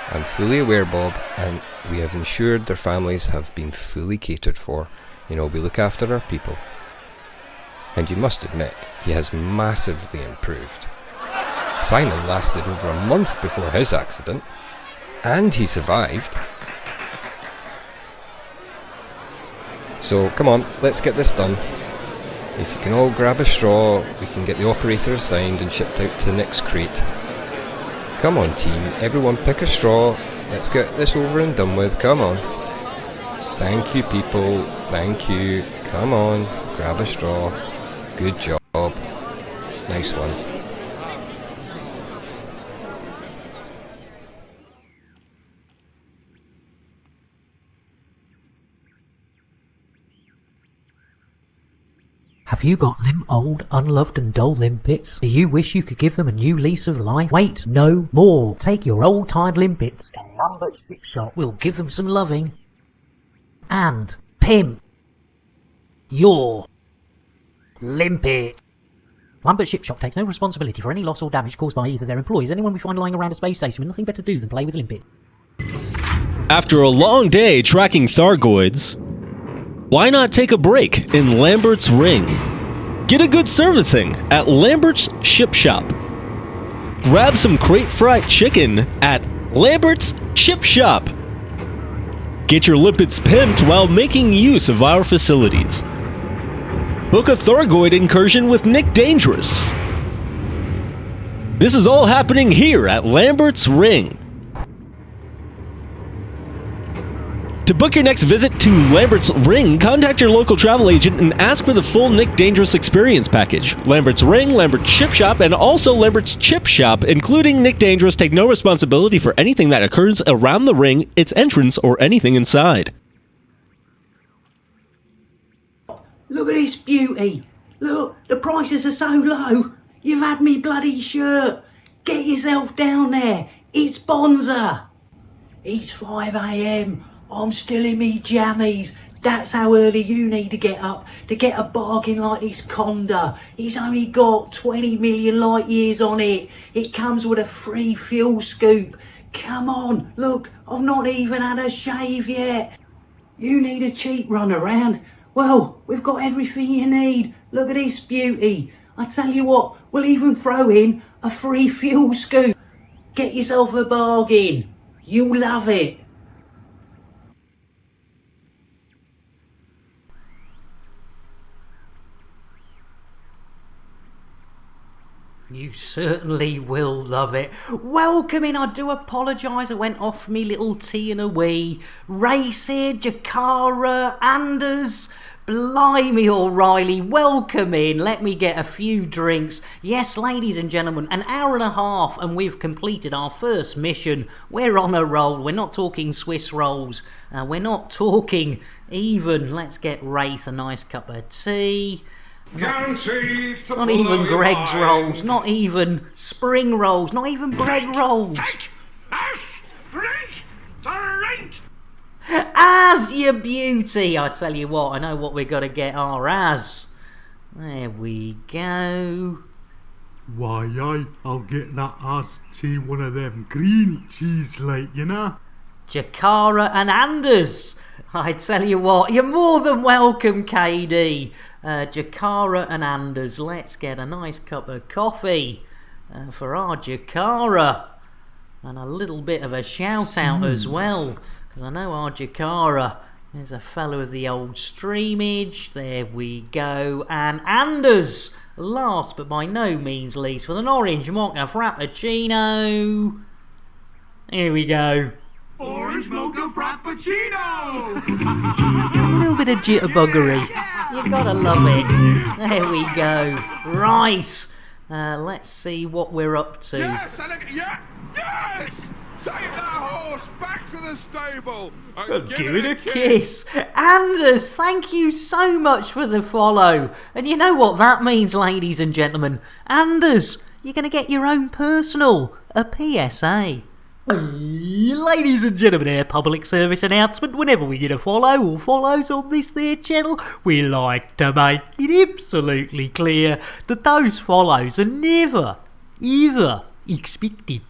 I'm fully aware, Bob, and we have ensured their families have been fully catered for. You know, we look after our people. And you must admit, he has massively improved. Simon lasted over a month before his accident, and he survived. So, come on, let's get this done. If you can all grab a straw, we can get the operator assigned and shipped out to Nick's crate. Come on, team, everyone pick a straw. Let's get this over and done with, come on. Thank you, people, thank you. Come on, grab a straw. Good job. Nice one. Have you got limp, old, unloved and dull limpets? Do you wish you could give them a new lease of life? Wait no more. Take your old tired limpets to Lambert's Ship Shop. We'll give them some loving. And pimp your limpet. Lambert's Ship Shop takes no responsibility for any loss or damage caused by either their employees or anyone we find lying around a space station with nothing better to do than play with limpet. After a long day tracking Thargoids, why not take a break in Lambert's Ring? Get a good servicing at Lambert's Ship Shop. Grab some crate fried chicken at Lambert's Ship Shop. Get your limpets pimped while making use of our facilities. Book a Thargoid incursion with Nick Dangerous. This is all happening here at Lambert's Ring. To book your next visit to Lambert's Ring, contact your local travel agent and ask for the full Nick Dangerous experience package. Lambert's Ring, Lambert's Ship Shop, and also Lambert's Chip Shop, including Nick Dangerous, take no responsibility for anything that occurs around the ring, its entrance, or anything inside. Look at this beauty. Look, the prices are so low. You've had me bloody shirt. Get yourself down there. It's Bonza. It's 5 a.m. I'm still in me jammies. That's how early you need to get up to get a bargain like this Conda. It's only got 20 million light years on it. It comes with a free fuel scoop. Come on, look, I've not even had a shave yet. You need a cheap run around? Well, we've got everything you need. Look at this beauty. I tell you what, we'll even throw in a free fuel scoop. Get yourself a bargain. You'll love it. You certainly will love it. Welcome in. I do apologise. I went off me little tea and a wee. Race here, Jakara, Anders. Blimey, O'Reilly. Welcome in. Let me get a few drinks. Yes, ladies and gentlemen, an hour and a half and we've completed our first mission. We're on a roll. We're not talking Swiss rolls. We're not talking even. Let's get Wraith a nice cup of tea. Not even Greg's rolls, not even spring rolls, not even bread rolls. As your beauty, I tell you what, I know what we're going to get our as. There we go. Why, aye, I'll get that ass tea, one of them green teas like, you know. Jakara and Anders. I tell you what, you're more than welcome, KD. Jakara and Anders, let's get a nice cup of coffee for our Jakara. And a little bit of a shout out as well, because I know our Jakara is a fellow of the old streamage. There we go. And Anders, last but by no means least, with an orange mocha frappuccino. Here we go. Frappuccino! A little bit of jitterbuggery. You gotta love it. There we go. Right. Let's see what we're up to. Yes, yes! Take that horse back to the stable and Give it a kiss. Anders, thank you so much for the follow. And you know what that means, ladies and gentlemen? Anders, you're going to get your own personal, a PSA. Ladies and gentlemen, our public service announcement. Whenever we get a follow or follows on this there channel, we like to make it absolutely clear that those follows are never, ever expected.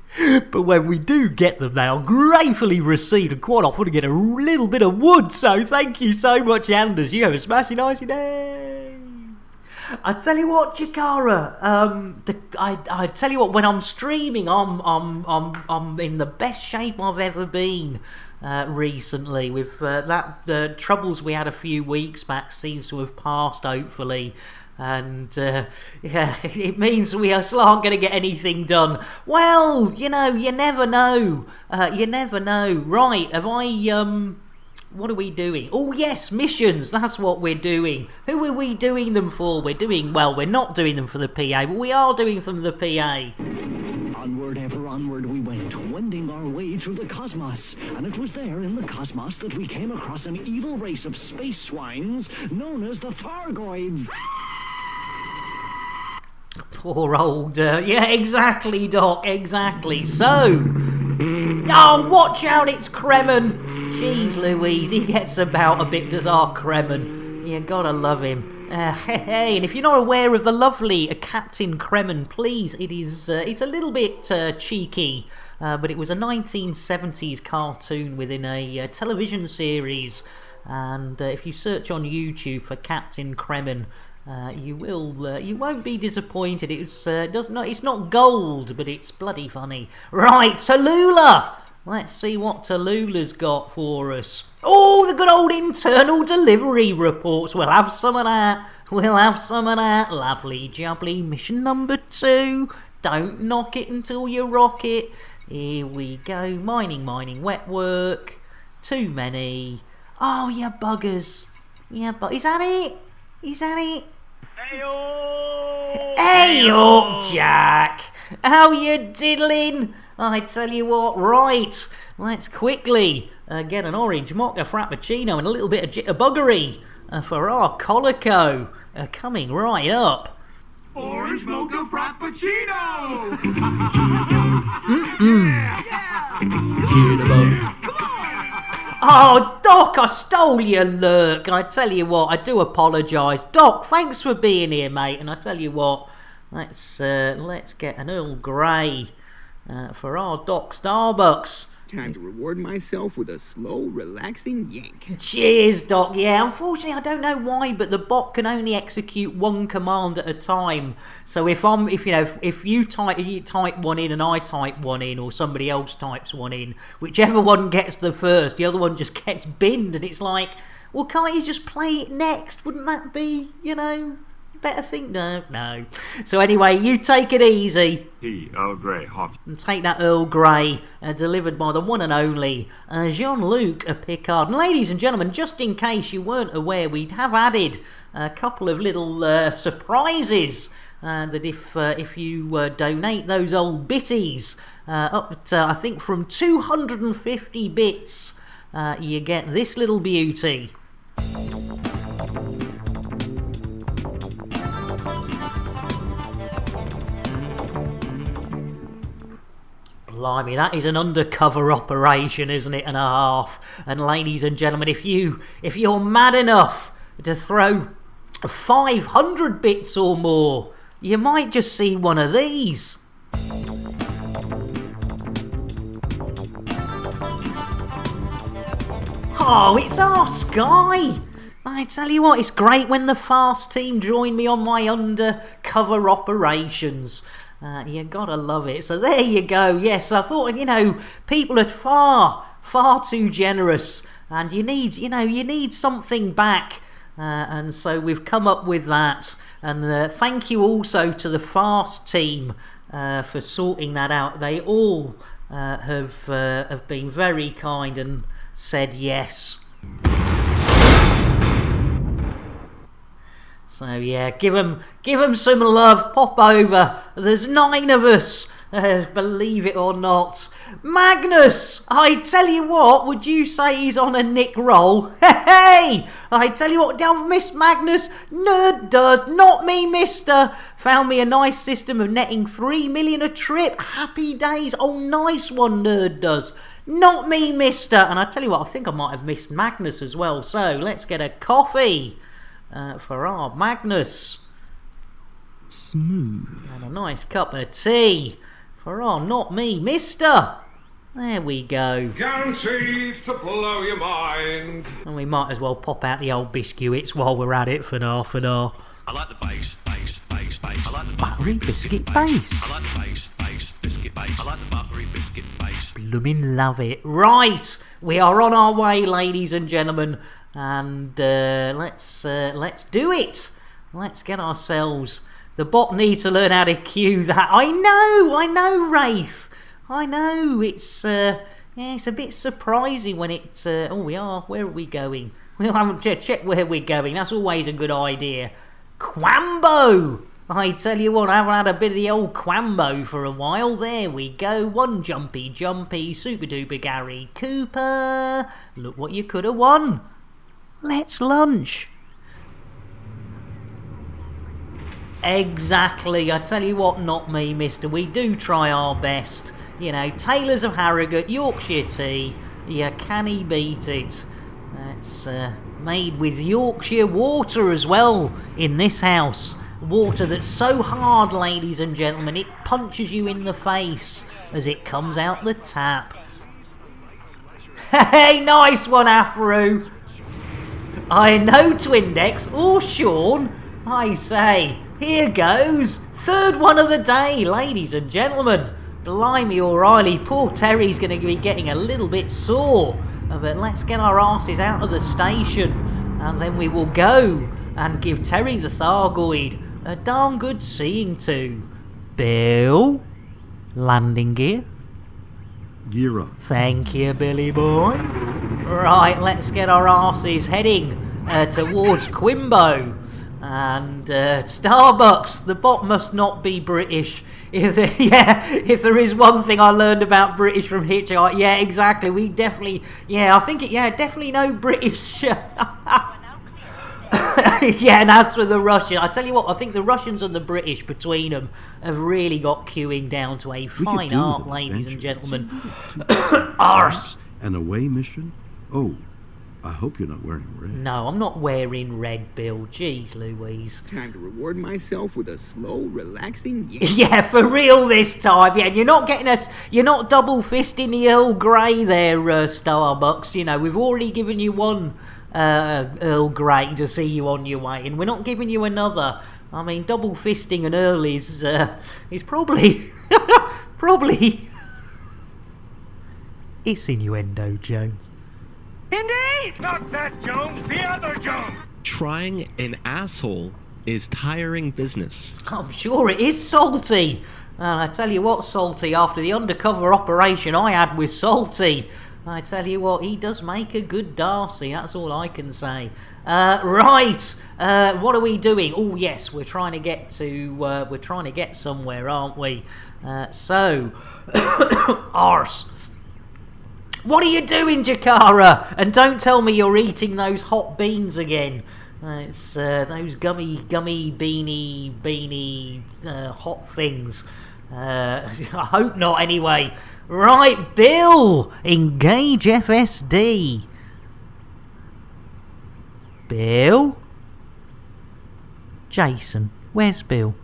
But when we do get them, they are gratefully received and quite often get a little bit of wood. So thank you so much, Anders. You have a smashing nicey day. I tell you what, Chikara. I tell you what. When I'm streaming, I'm in the best shape I've ever been recently. With the troubles we had a few weeks back seems to have passed, hopefully. And yeah, it means we still aren't going to get anything done. Well, you know, you never know. You never know. Right, have I... What are we doing? Oh yes, missions, that's what we're doing. Who are we doing them for? We're not doing them for the PA, but we are doing them for the PA. Onward, ever onward we went, wending our way through the cosmos. And it was there in the cosmos that we came across an evil race of space swines known as the Thargoids. Poor old... yeah, exactly, Doc, exactly. So... Oh, watch out, it's Kremen. Jeez Louise, he gets about a bit, does our Kremen. You gotta love him. Hey, and if you're not aware of the lovely Captain Kremen, please, it's a little bit cheeky, but it was a 1970s cartoon within a television series, and if you search on YouTube for Captain Kremen, you won't be disappointed. It's not gold, but it's bloody funny. Right, Tallulah! Let's see what Tallulah's got for us. Oh, the good old internal delivery reports. We'll have some of that. Lovely jubbly. Mission number 2. Don't knock it until you rock it. Here we go. Mining, wet work. Too many. Oh, you buggers. Yeah, but is that it? Hey up, Jack. How you diddling? I tell you what, right. Let's quickly get an orange mocha frappuccino and a little bit of jitterbuggery for our Colico coming right up. Orange mocha frappuccino! Oh, Doc, I stole your lurk. I tell you what, I do apologise. Doc, thanks for being here, mate. And I tell you what, let's get an Earl Grey for our Doc Starbucks. Time to reward myself with a slow, relaxing yank. Cheers, Doc. Yeah, unfortunately, I don't know why, but the bot can only execute one command at a time. So if you type one in and I type one in, or somebody else types one in, whichever one gets the first, the other one just gets binned, and it's like, well, can't you just play it next? Wouldn't that be, better thing? No. So anyway, you take it easy. Earl Grey, hot. And take that Earl Grey, delivered by the one and only Jean-Luc Picard. And ladies and gentlemen, just in case you weren't aware, we have added a couple of little surprises that if you donate those old bitties up to, I think, from 250 bits, you get this little beauty. Blimey, that is an undercover operation, isn't it, and a half? And ladies and gentlemen, if you're mad enough to throw 500 bits or more, you might just see one of these. Oh, it's our Sky! I tell you what, it's great when the Fast team join me on my undercover operations. You gotta love it. So there you go. Yes, I thought, people are far too generous, and you need something back. And so we've come up with that. And thank you also to the Fast team for sorting that out. They all have been very kind, and said yes. So yeah, give them some love, pop over. There's 9 of us, believe it or not. Magnus, I tell you what, would you say he's on a Nick roll? Hey, I tell you what, don't miss Magnus. Nerd does, not me, mister. Found me a nice system of netting 3 million a trip. Happy days. Oh, nice one, Nerd does. Not me, mister. And I tell you what, I think I might have missed Magnus as well. So let's get a coffee. For our Magnus. Smooth. And a nice cup of tea for our not me, mister. There we go. Guaranteed to blow your mind. And we might as well pop out the old biscuits while we're at it for now. I like the bass. I like the buttery biscuit base. I like the bass, biscuit base. I like the buttery biscuit base. Bloomin' love it. Right, we are on our way, ladies and gentlemen. And let's do it. Let's get ourselves. The bot needs to learn how to cue that. I know, Wraith. I know. It's it's a bit surprising when it's. Where are we going? We haven't checked where we're going. That's always a good idea. Quambo. I tell you what, I haven't had a bit of the old Quambo for a while. There we go. One jumpy, super duper Gary Cooper. Look what you could have won. Let's lunch. Exactly. I tell you what, not me, mister. We do try our best. You know, Taylors of Harrogate, Yorkshire tea. Yeah, can he beat it? It's made with Yorkshire water as well in this house. Water that's so hard, ladies and gentlemen, it punches you in the face as it comes out the tap. Hey, nice one, Afro. I know, Twindex or Sean. I say, here goes. 3rd one of the day, ladies and gentlemen. Blimey O'Reilly, poor Terry's going to be getting a little bit sore. But let's get our asses out of the station. And then we will go and give Terry the Thargoid a darn good seeing to. Bill, landing gear. Gear up. Thank you, Billy boy. Right, let's get our asses heading towards Quimbo. And Starbucks, the bot must not be British. If there is one thing I learned about British from Hitchhike, yeah, exactly. We definitely, definitely no British. Yeah, and as for the Russian, I tell you what, I think the Russians and the British between them have really got queuing down to a fine art, ladies and gentlemen. Arse. An away mission? Oh, I hope you're not wearing red. No, I'm not wearing red, Bill. Jeez Louise. Time to reward myself with a slow, relaxing Yeah, for real this time. Yeah, you're not getting us. You're not double fisting the Earl Grey there, Starbucks. You know, we've already given you one Earl Grey to see you on your way, and we're not giving you another. I mean, double fisting an Earl is probably probably. It's innuendo, Jones. Indy! Not that Jones, the other Jones! Trying an asshole is tiring business. I'm sure it is, Salty. And I tell you what, Salty, after the undercover operation I had with Salty, I tell you what, he does make a good Darcy, that's all I can say. Right, what are we doing? Oh yes, we're trying to get somewhere, aren't we? Arse. What are you doing, Jakara? And don't tell me you're eating those hot beans again. It's those gummy beanie hot things. I hope not anyway. Right, Bill, engage FSD. Bill? Jason, where's Bill?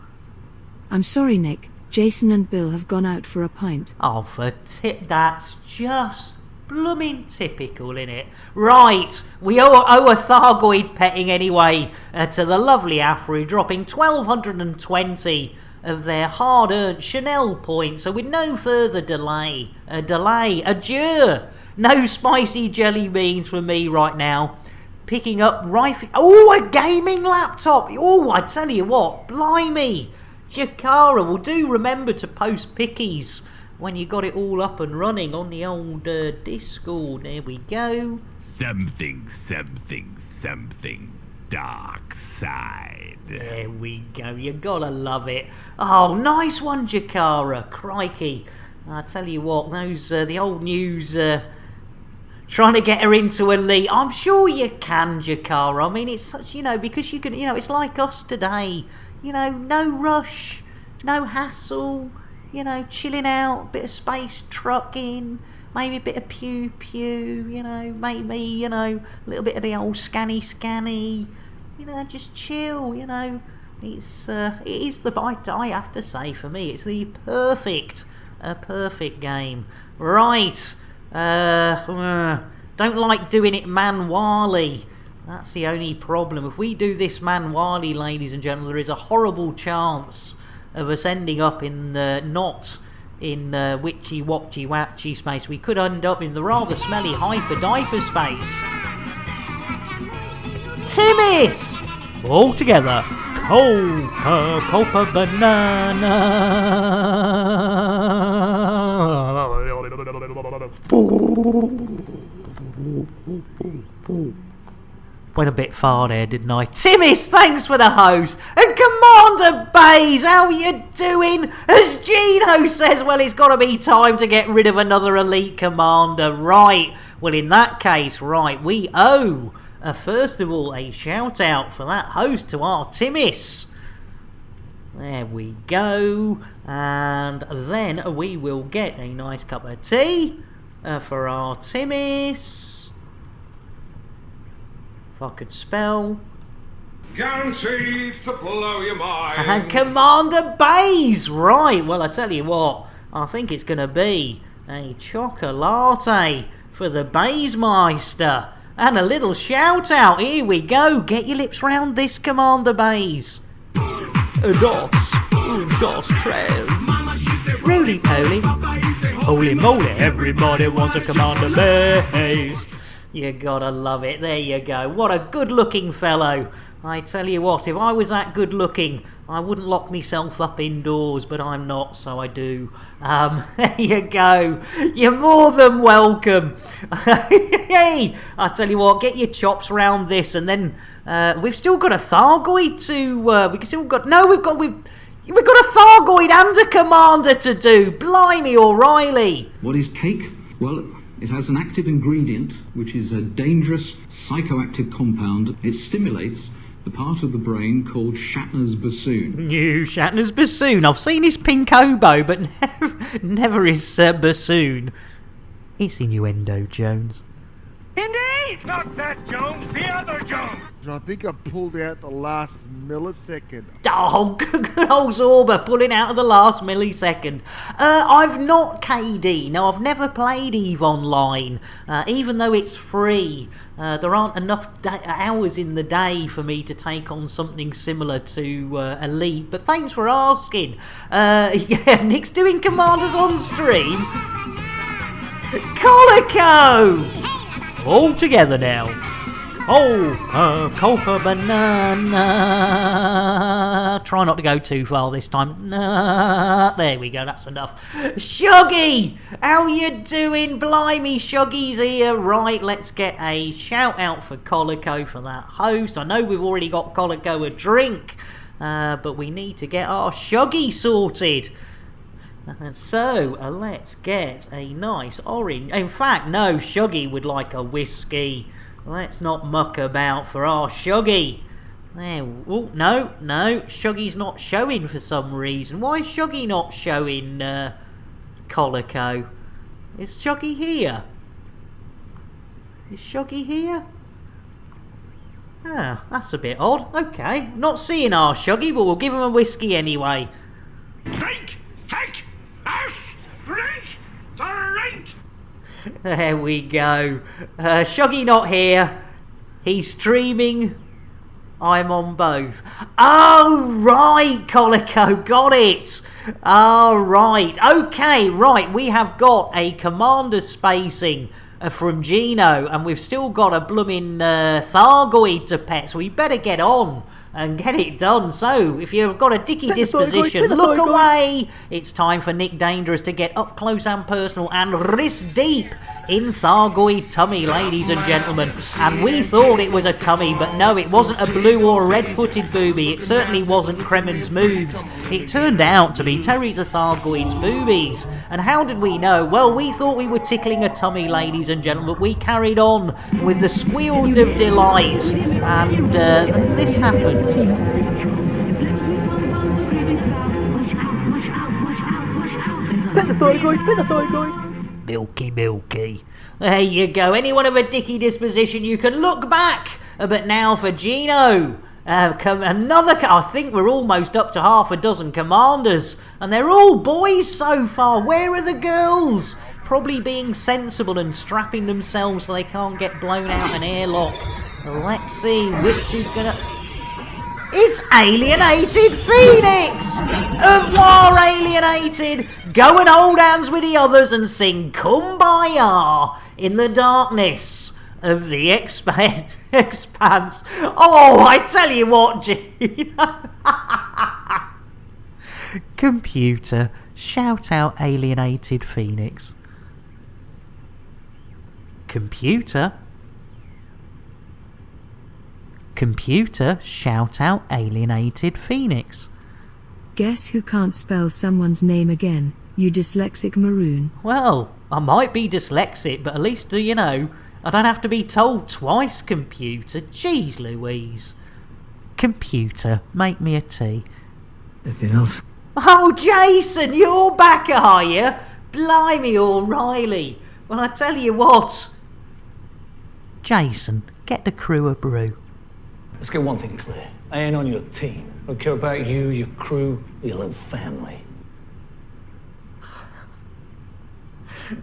I'm sorry, Nick. Jason and Bill have gone out for a pint. Oh, that's just blooming typical, innit? Right, we owe a Thargoid petting anyway to the lovely Afro, dropping 1,220 of their hard-earned Chanel points. So with no further delay, adieu. No spicy jelly beans from me right now. Picking up rifle. Oh, a gaming laptop. Oh, I tell you what, blimey. Jakara will do remember to post pickies when you got it all up and running on the old Discord. There we go. Something, dark side. There we go. You gotta love it. Oh, nice one, Jakara. Crikey. I tell you what, those the old news trying to get her into Elite. I'm sure you can, Jakara. I mean, it's such, because you can, it's like us today. No rush, no hassle, chilling out, bit of space trucking, maybe a bit of pew, maybe, a little bit of the old scanny, just chill, it is I have to say, for me, it's the perfect game. Right, don't like doing it manually. That's the only problem. If we do this manually, ladies and gentlemen, there is a horrible chance of us ending up in not in witchy watchy watchy space. We could end up in the rather smelly hyper diaper space. Timmy's all together. Copa banana. Went a bit far there, didn't I? Timmy's, thanks for the host. And Commander Bays, how you doing? As Gino says, well, it's got to be time to get rid of another elite commander. Right, well, in that case, right, we owe, first of all, a shout out for that host to our Timmy's. There we go. And then we will get a nice cup of tea for our Timmy's. If I could spell. Guaranteed to blow your mind. And Commander Bays! Right, well, I tell you what, I think it's going to be a chocolate for the Baysmeister. And a little shout out. Here we go. Get your lips round this, Commander Bays. Dos, tres. Roly poly. Holy moly, everybody wants a Commander Bays. You gotta love it. There you go. What a good-looking fellow. I tell you what, if I was that good-looking, I wouldn't lock myself up indoors, but I'm not, so I do. There you go. You're more than welcome. Hey, I tell you what, get your chops round this, and then we've still got a Thargoid to. We've got a Thargoid and a Commander to do. Blimey, O'Reilly. What is cake? Well, it has an active ingredient, which is a dangerous psychoactive compound. It stimulates the part of the brain called Shatner's bassoon. New Shatner's bassoon. I've seen his pink oboe, but never his bassoon. It's innuendo, Jones. Indy! Not that Jones, the other Jones! I think I pulled out the last millisecond. Oh, good old Zorba pulling out of the last millisecond. I've not KD. No, I've never played EVE Online. Even though it's free, there aren't enough hours in the day for me to take on something similar to Elite. But thanks for asking. Yeah, Nick's doing Commanders on stream. Colico! All together now. Copa banana. Try not to go too far this time. There we go, that's enough. Shuggy! How you doing? Blimey, Shuggy's here. Right, let's get a shout out for Colico for that host. I know we've already got Colico a drink, but we need to get our Shuggy sorted. So, let's get a nice orange. In fact, no, Shuggy would like a whiskey. Let's not muck about for our Shuggy. There. Oh, no, Shuggy's not showing for some reason. Why is Shuggy not showing Colico? Is Shuggy here? Is Shuggy here? Ah, that's a bit odd. Okay, not seeing our Shuggy, but we'll give him a whiskey anyway. Drink! Drink! Drink! There we go. Shuggy not here. He's streaming. I'm on both. Oh, right, Colico. Got it. All right. Okay, right. We have got a commander spacing from Gino, and we've still got a blooming Thargoid to pet, so we better get on and get it done. So, if you've got a dicky disposition, look away! It's time for Nick Dangerous to get up close and personal and wrist deep in Thargoid tummy, ladies and gentlemen. And we thought it was a tummy, but no, it wasn't a blue or red-footed booby. It certainly wasn't Kremen's moves. It turned out to be Terry the Thargoid's boobies. And how did we know? Well, we thought we were tickling a tummy, ladies and gentlemen, but we carried on with the squeals of delight. And this happened. Pet the Thargoid! Milky. There you go. Anyone of a dicky disposition, you can look back. But now for Gino. I think we're almost up to half a dozen commanders. And they're all boys so far. Where are the girls? Probably being sensible and strapping themselves so they can't get blown out an airlock. Let's see which is gonna... It's Alienated Phoenix! Au revoir, Alienated! Go and hold hands with the others and sing Kumbaya in the darkness of the expanse. Oh, I tell you what, Gina. Computer, shout out Alienated Phoenix. Computer, shout out Alienated Phoenix. Guess who can't spell someone's name again, you dyslexic maroon? Well, I might be dyslexic, but at least, you know, I don't have to be told twice, Computer. Jeez Louise. Computer, make me a tea. Anything else? Oh, Jason, you're back, are you? Blimey, O'Reilly. Well, I tell you what. Jason, get the crew a brew. Let's get one thing clear. I ain't on your team. I don't care about you, your crew, or your little family.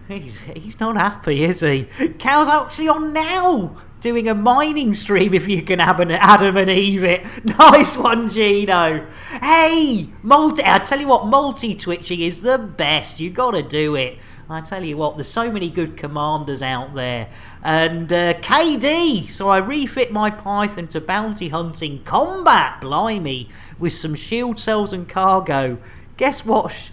He's not happy, is he? Cal's actually on now, doing a mining stream if you can have an Adam and Eve it. Nice one, Gino. Hey, I tell you what, multi-twitching is the best. You gotta do it. I tell you what, there's so many good commanders out there. And KD, so I refit my Python to bounty hunting combat, blimey, with some shield cells and cargo. Guess what?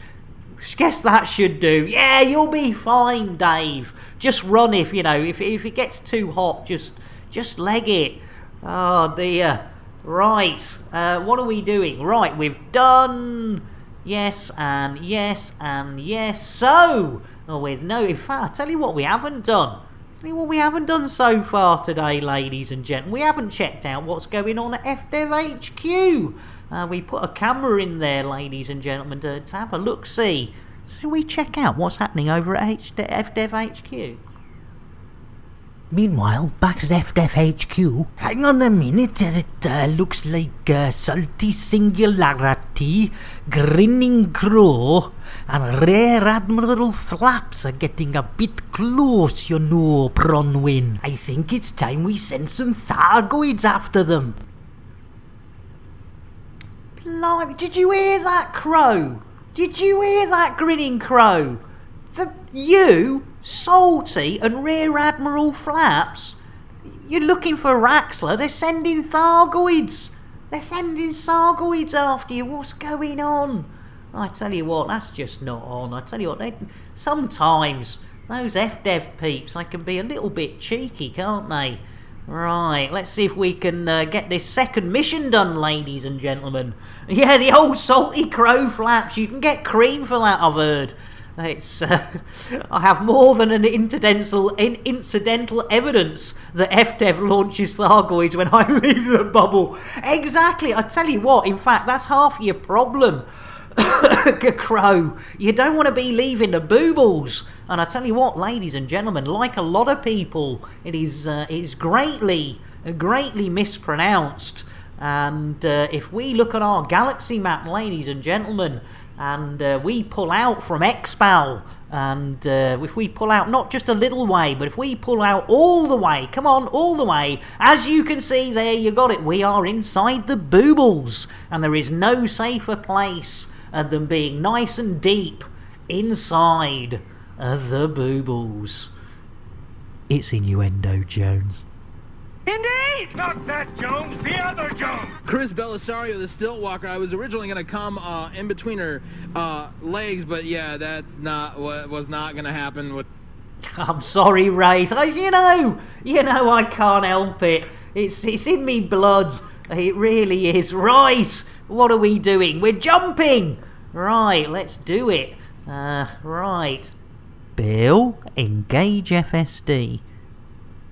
Guess that should do. Yeah, you'll be fine, Dave. Just run if it gets too hot, just leg it. Oh dear. Right, what are we doing? Right, we've done yes and yes and yes. So, in fact, I'll tell you what we haven't done. We haven't done so far today, ladies and gentlemen. We haven't checked out what's going on at FDev HQ. We put a camera in there, ladies and gentlemen, to have a look-see. So we check out what's happening over at FDev HQ. Meanwhile, back at FDev HQ, hang on a minute, it looks like Salty Singularity, Grinning Crow, and Rear Admiral Flaps are getting a bit close, you know, Bronwyn. I think it's time we send some Thargoids after them. Blimey, did you hear that, Crow? Did you hear that, Grinning Crow? You, Salty, and Rear Admiral Flaps? You're looking for Raxler? They're sending Thargoids. They're sending Thargoids after you. What's going on? I tell you what, that's just not on. I tell you what, sometimes those FDev peeps, they can be a little bit cheeky, can't they? Right, let's see if we can get this second mission done, ladies and gentlemen. Yeah, the old Salty Crow Flaps. You can get cream for that, I've heard. It's I have more than an incidental evidence that FDev launches Thargoids when I leave the bubble. Exactly, I tell you what, in fact, that's half your problem. Crow, you don't want to be leaving the boobles. And I tell you what, ladies and gentlemen, like a lot of people, it is greatly mispronounced. And if we look at our galaxy map, ladies and gentlemen, and we pull out from Expal, and if we pull out not just a little way, but if we pull out all the way, come on, all the way, as you can see there, you got it, we are inside the boobles, and there is no safer place than being nice and deep inside the boobles. It's innuendo, Jones. Indy? Not that Jones, the other Jones! Chris Belisario, the stilt walker. I was originally going to come in between her legs, but yeah, that's not what was not going to happen with... I'm sorry, Wraith. You know, I can't help it. It's in me blood. It really is. Right, what are we doing? We're jumping! Right, let's do it. Right. Bill, engage FSD.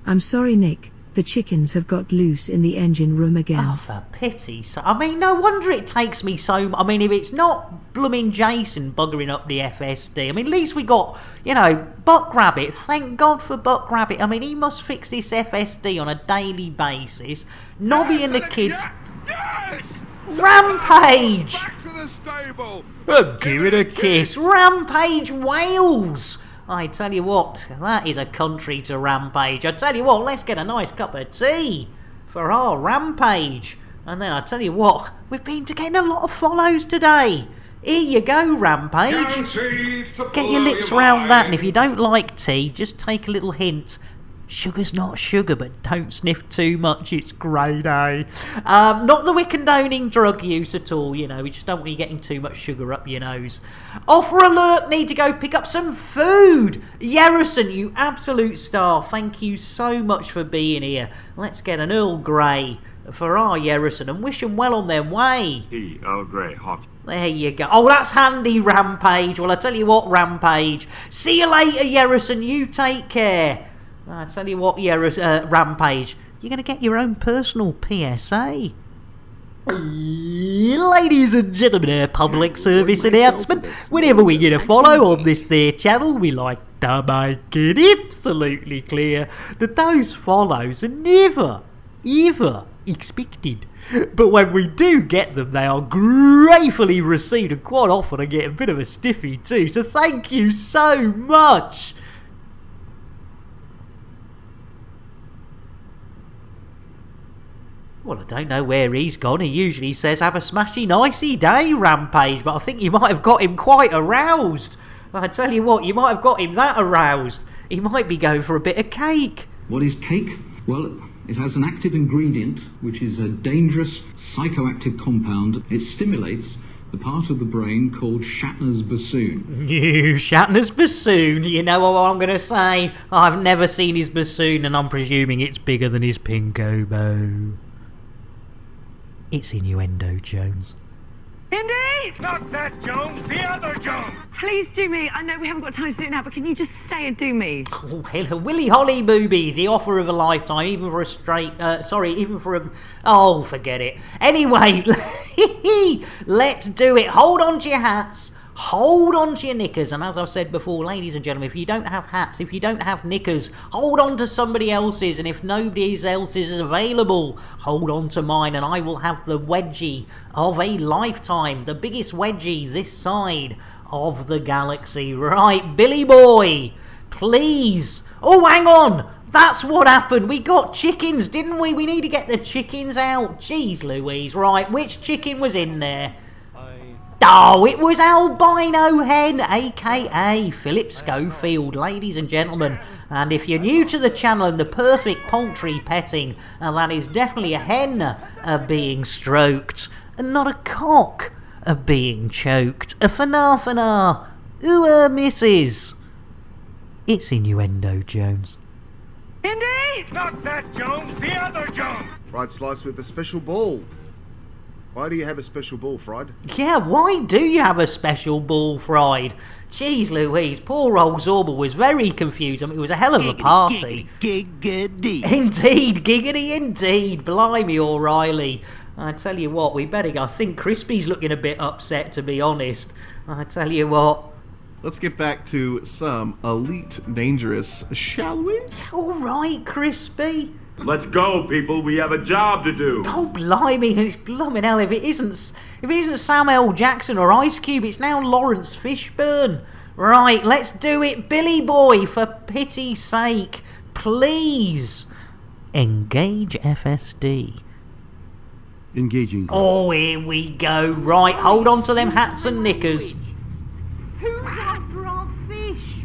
I'm sorry, Nick. The chickens have got loose in the engine room again. Oh, for pity. I mean, no wonder it takes me so... I mean, if it's not blooming Jason buggering up the FSD, I mean, at least we got, Buck Rabbit. Thank God for Buck Rabbit. I mean, he must fix this FSD on a daily basis. Nobby and the kids... Yes! Rampage! Back to the stable! Give it a kiss. Rampage Wales! I tell you what, that is a country to rampage. I tell you what, let's get a nice cup of tea for our rampage. And then I tell you what, we've been to getting a lot of follows today. Here you go, Rampage. Get your lips round that, and if you don't like tea, just take a little hint. Sugar's not sugar, but don't sniff too much, it's grade A. Not that we're condoning drug use at all, we just don't want you getting too much sugar up your nose. Offer alert, need to go pick up some food! Yerrison, you absolute star, thank you so much for being here. Let's get an Earl Grey for our Yerrison and wish them well on their way. Earl Grey, hot. There you go. Oh, that's handy, Rampage. Well, I tell you what, Rampage. See you later, Yerrison, you take care. I tell you what, Rampage, you're going to get your own personal PSA. Ladies and gentlemen, a public service announcement. Whenever we get a follow on this there channel, we like to make it absolutely clear that those follows are never, ever expected. But when we do get them, they are gratefully received, and quite often I get a bit of a stiffy too, so thank you so much. Well, I don't know where he's gone. He usually says, have a smashy nicey day, Rampage, but I think you might have got him quite aroused. I tell you what, you might have got him that aroused. He might be going for a bit of cake. What is cake? Well, it has an active ingredient, which is a dangerous psychoactive compound. It stimulates the part of the brain called Shatner's bassoon. Shatner's bassoon? You know what I'm going to say? I've never seen his bassoon, and I'm presuming it's bigger than his pinko bow. It's innuendo, Jones. Indy? Not that Jones, the other Jones! Please do me. I know we haven't got time to do it now, but can you just stay and do me? Oh, hello, Willy Holly Booby, the offer of a lifetime, even for a straight... even for a... Oh, forget it. Anyway, let's do it. Hold on to your hats. Hold on to your knickers, and as I've said before, ladies and gentlemen, if you don't have hats, if you don't have knickers, hold on to somebody else's, and if nobody else's is available, hold on to mine, and I will have the wedgie of a lifetime, the biggest wedgie this side of the galaxy. Right, Billy boy, please. Oh, hang on. That's what happened. We got chickens, didn't we? We need to get the chickens out. Jeez Louise. Right, which chicken was in there? Oh, it was Albino Hen, aka Philip Schofield, ladies and gentlemen. And if you're new to the channel and the perfect poultry petting, that is definitely a hen being stroked, and not a cock being choked. A phenomena. Ooh, misses. It's innuendo, Jones. Indy? Not that Jones, the other Jones! Fried slice with a special ball. Why do you have a special ball, Fried? Yeah, why do you have a special ball, Fried? Jeez Louise, poor old Zorba was very confused. I mean, it was a hell of a party. Giggity. Indeed, giggity indeed. Blimey, O'Reilly. I tell you what, we better go. I think Crispy's looking a bit upset, to be honest. I tell you what. Let's get back to some Elite Dangerous, shall we? All right, Crispy. Let's go, people. We have a job to do. Oh, blimey. It's blooming hell. If it isn't Sam L. Jackson or Ice Cube, it's now Lawrence Fishburne. Right, let's do it. Billy boy, for pity's sake, please engage FSD. Engaging. Oh, here we go. Right, hold on to them hats and knickers. Who's after our fish?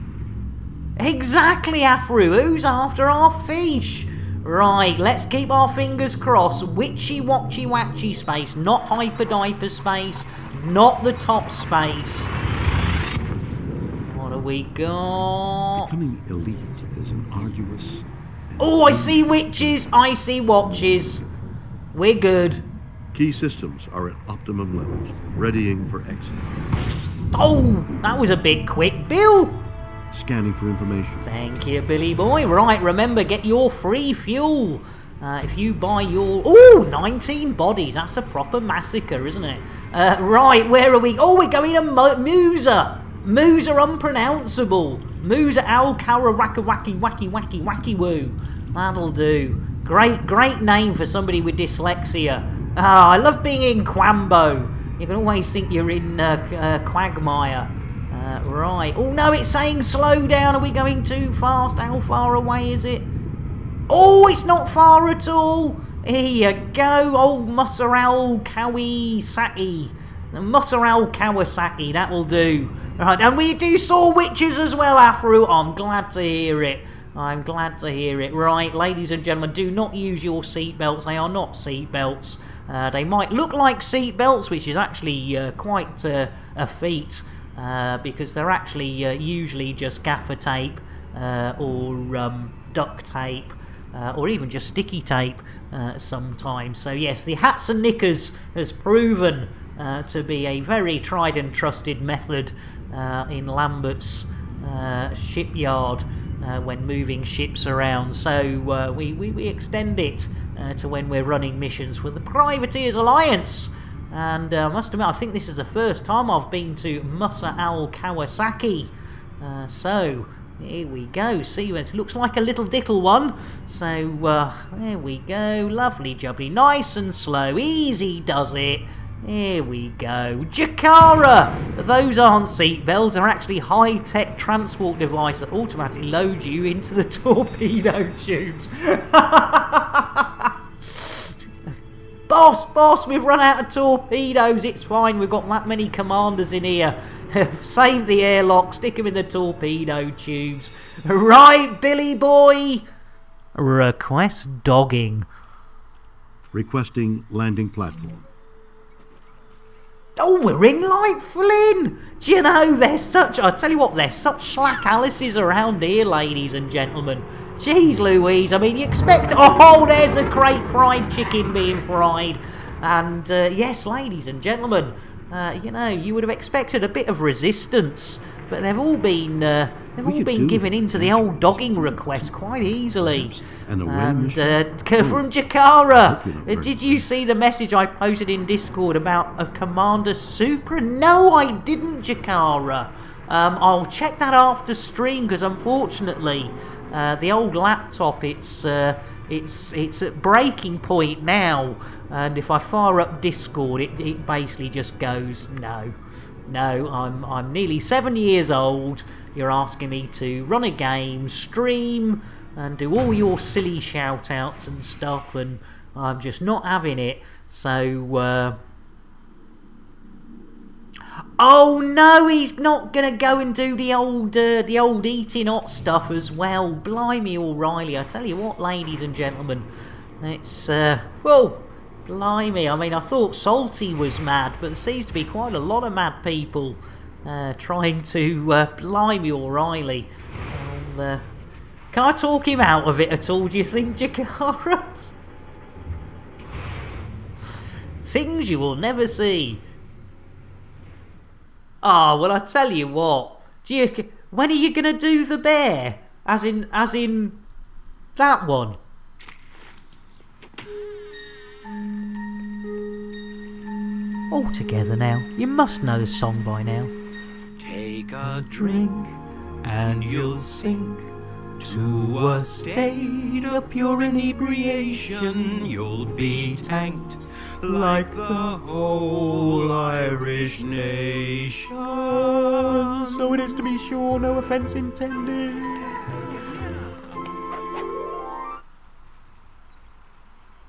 Exactly, Afro. Who's after our fish? Right, let's keep our fingers crossed. Witchy watchy watchy space, not hyper diaper space, not the top space. What do we got? Becoming elite is an arduous... Oh, I see witches, I see watches. We're good. Key systems are at optimum levels, readying for exit. Oh, that was a bit quick, Bill. Scanning for information. Thank you, Billy boy. Right, remember, get your free fuel. If you buy your... Oh, 19 bodies. That's a proper massacre, isn't it? Right, where are we? Oh, we're going to Musa. Musa unpronounceable. Musa al Karawaka wacky wacky wacky wacky woo. That'll do. Great name for somebody with dyslexia. Ah, I love being in Quambo. You can always think you're in Quagmire. Right. Oh no, it's saying slow down. Are we going too fast? How far away is it? Oh, it's not far at all. Here you go. Old Musaral Kawasaki. Musaral Kawasaki. That will do. Right, and we do saw witches as well, Afro. I'm glad to hear it. I'm glad to hear it. Right, ladies and gentlemen, do not use your seatbelts. They are not seatbelts. They might look like seatbelts, which is actually quite a feat, because they're actually usually just gaffer tape or duct tape, or even just sticky tape sometimes. So yes, the hats and knickers has proven to be a very tried and trusted method in Lambert's shipyard when moving ships around. So we extend it to when we're running missions for the Privateers Alliance. And I must admit, I think this is the first time I've been to Musa al Kawasaki. So here we go. See, it looks like a little diddle one. So there we go. Lovely jubbly. Nice and slow. Easy does it. Here we go. Jakara! Those aren't seatbelts, they're actually high-tech transport device that automatically loads you into the torpedo tubes. Boss, we've run out of torpedoes. It's fine, we've got that many commanders in here. Save the airlock, stick them in the torpedo tubes. Right, Billy boy. Request dogging. Requesting landing platform. Oh, we're in Light Flynn! Do you know, I tell you what, there's such slack Alices around here, ladies and gentlemen. Jeez Louise, I mean, you expect... Oh, there's a great fried chicken being fried. And, yes, ladies and gentlemen, you know, you would have expected a bit of resistance. But they've all been given in to the old dogging request quite easily. And from Jakara, did you see the message I posted in Discord about a Commander Supra? No, I didn't, Jakara. I'll check that after stream because unfortunately, the old laptop it's at breaking point now, and if I fire up Discord, it basically just goes no. No, I'm nearly 7 years old. You're asking me to run a game, stream, and do all your silly shout-outs and stuff, and I'm just not having it. So, oh no, he's not gonna go and do the old eating hot stuff as well. Blimey, O'Reilly! I tell you what, ladies and gentlemen, it's well. Blimey, I mean, I thought Salty was mad, but there seems to be quite a lot of mad people trying to blimey O'Reilly. Can I talk him out of it at all, do you think, Jakara? Things you will never see. Ah, well, I tell you what. When are you going to do the bear? As in that one? All together now. You must know the song by now. Take a drink and you'll sink to a state of pure inebriation. You'll be tanked like the whole Irish nation. So it is to be sure, no offence intended.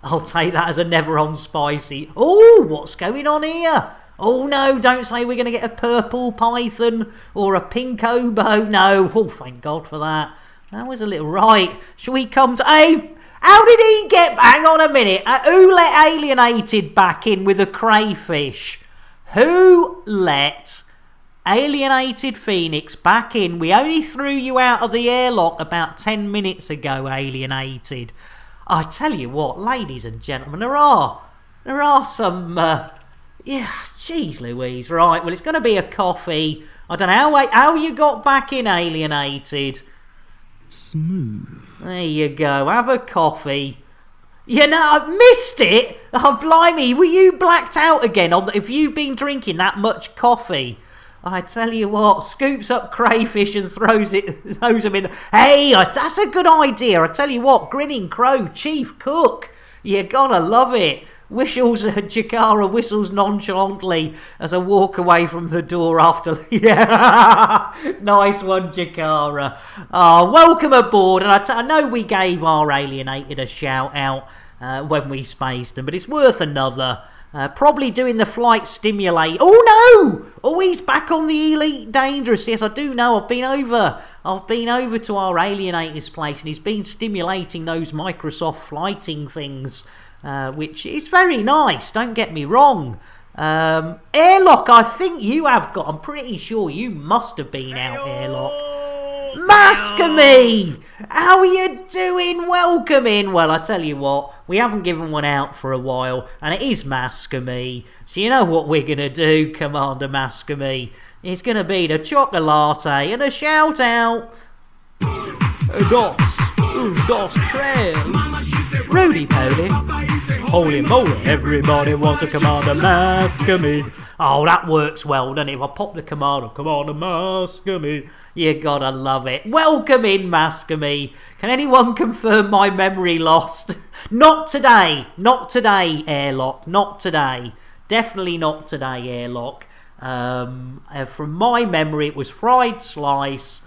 I'll take that as a never on spicy. Oh, what's going on here? Oh no, don't say we're going to get a purple python or a pink oboe. No, oh thank God for that. That was a little... Right, shall we come to... Hey How did he get... Hang on a minute. Who let Alienated back in with a crayfish? Who let Alienated Phoenix back in? We only threw you out of the airlock about 10 minutes ago, Alienated. I tell you what, ladies and gentlemen, there are some... yeah, jeez Louise. Right, well, it's going to be a coffee. I don't know how you got back in, Alienated. Smooth. There you go, have a coffee. You know, I missed it. Oh, blimey, were you blacked out again? Have you been drinking that much coffee? I tell you what, scoops up crayfish and throws them in. Hey, that's a good idea. I tell you what, Grinning Crow, Chief Cook. You gotta love it. Jakara whistles nonchalantly as I walk away from the door after... Yeah, nice one, Jakara. Welcome aboard. And I know we gave our Alienated a shout out when we spaced them, but it's worth another. Probably doing the flight stimulate. Oh no! Oh, he's back on the Elite Dangerous. Yes, I do know. I've been over to our Alienated's place, and he's been stimulating those Microsoft flighting things. Which is very nice, don't get me wrong. Airlock, I think you have got. I'm pretty sure you must have been out, Airlock. Mascamy! How are you doing? Welcome in. Well, I tell you what, we haven't given one out for a while, and it is Mascamy. So you know what we're going to do, Commander Mascamy. It's going to be the chocolate latte and a shout out. Dos tres. Rudy Pody. Holy moly, everybody wants a Commander Mascamy. Oh, that works well, doesn't it? If I pop the Commander Mascamy, you gotta love it. Welcome in, Mascamy. Can anyone confirm my memory lost? Not today, Airlock, not today. Definitely not today, Airlock. From my memory, it was fried slice,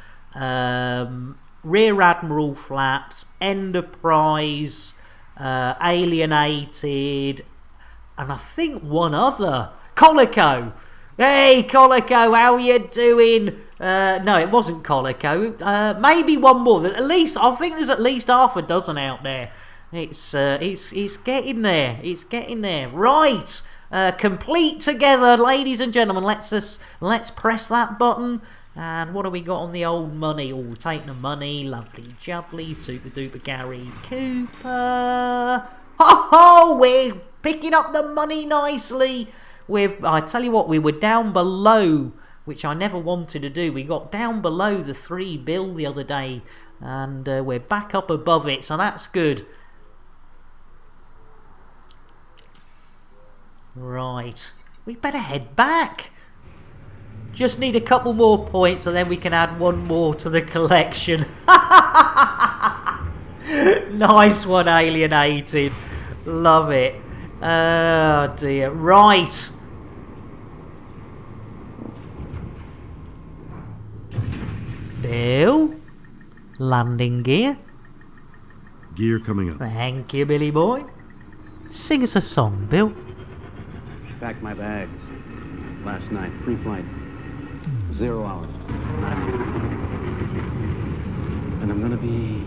Rear Admiral flaps, Enterprise, Alienated, and I think one other. Colico. Hey, Colico, how you doing? No, it wasn't Colico. Maybe one more. I think there's at least half a dozen out there. It's getting there. It's getting there. Right. Complete together, ladies and gentlemen. Let's press that button. And what have we got on the old money? Oh, take the money. Lovely jubbly. Super duper Gary Cooper. Ho! We're picking up the money nicely. I tell you what, we were down below, which I never wanted to do. We got down below the 3 bill the other day. And we're back up above it, so that's good. Right. We better head back. Just need a couple more points and then we can add one more to the collection. Nice one, Alienated. Love it. Oh dear. Right. Bill. Landing gear. Gear coming up. Thank you, Billy boy. Sing us a song, Bill. Packed my bags. Last night, pre-flight. 0 hours. Not here. And I'm gonna be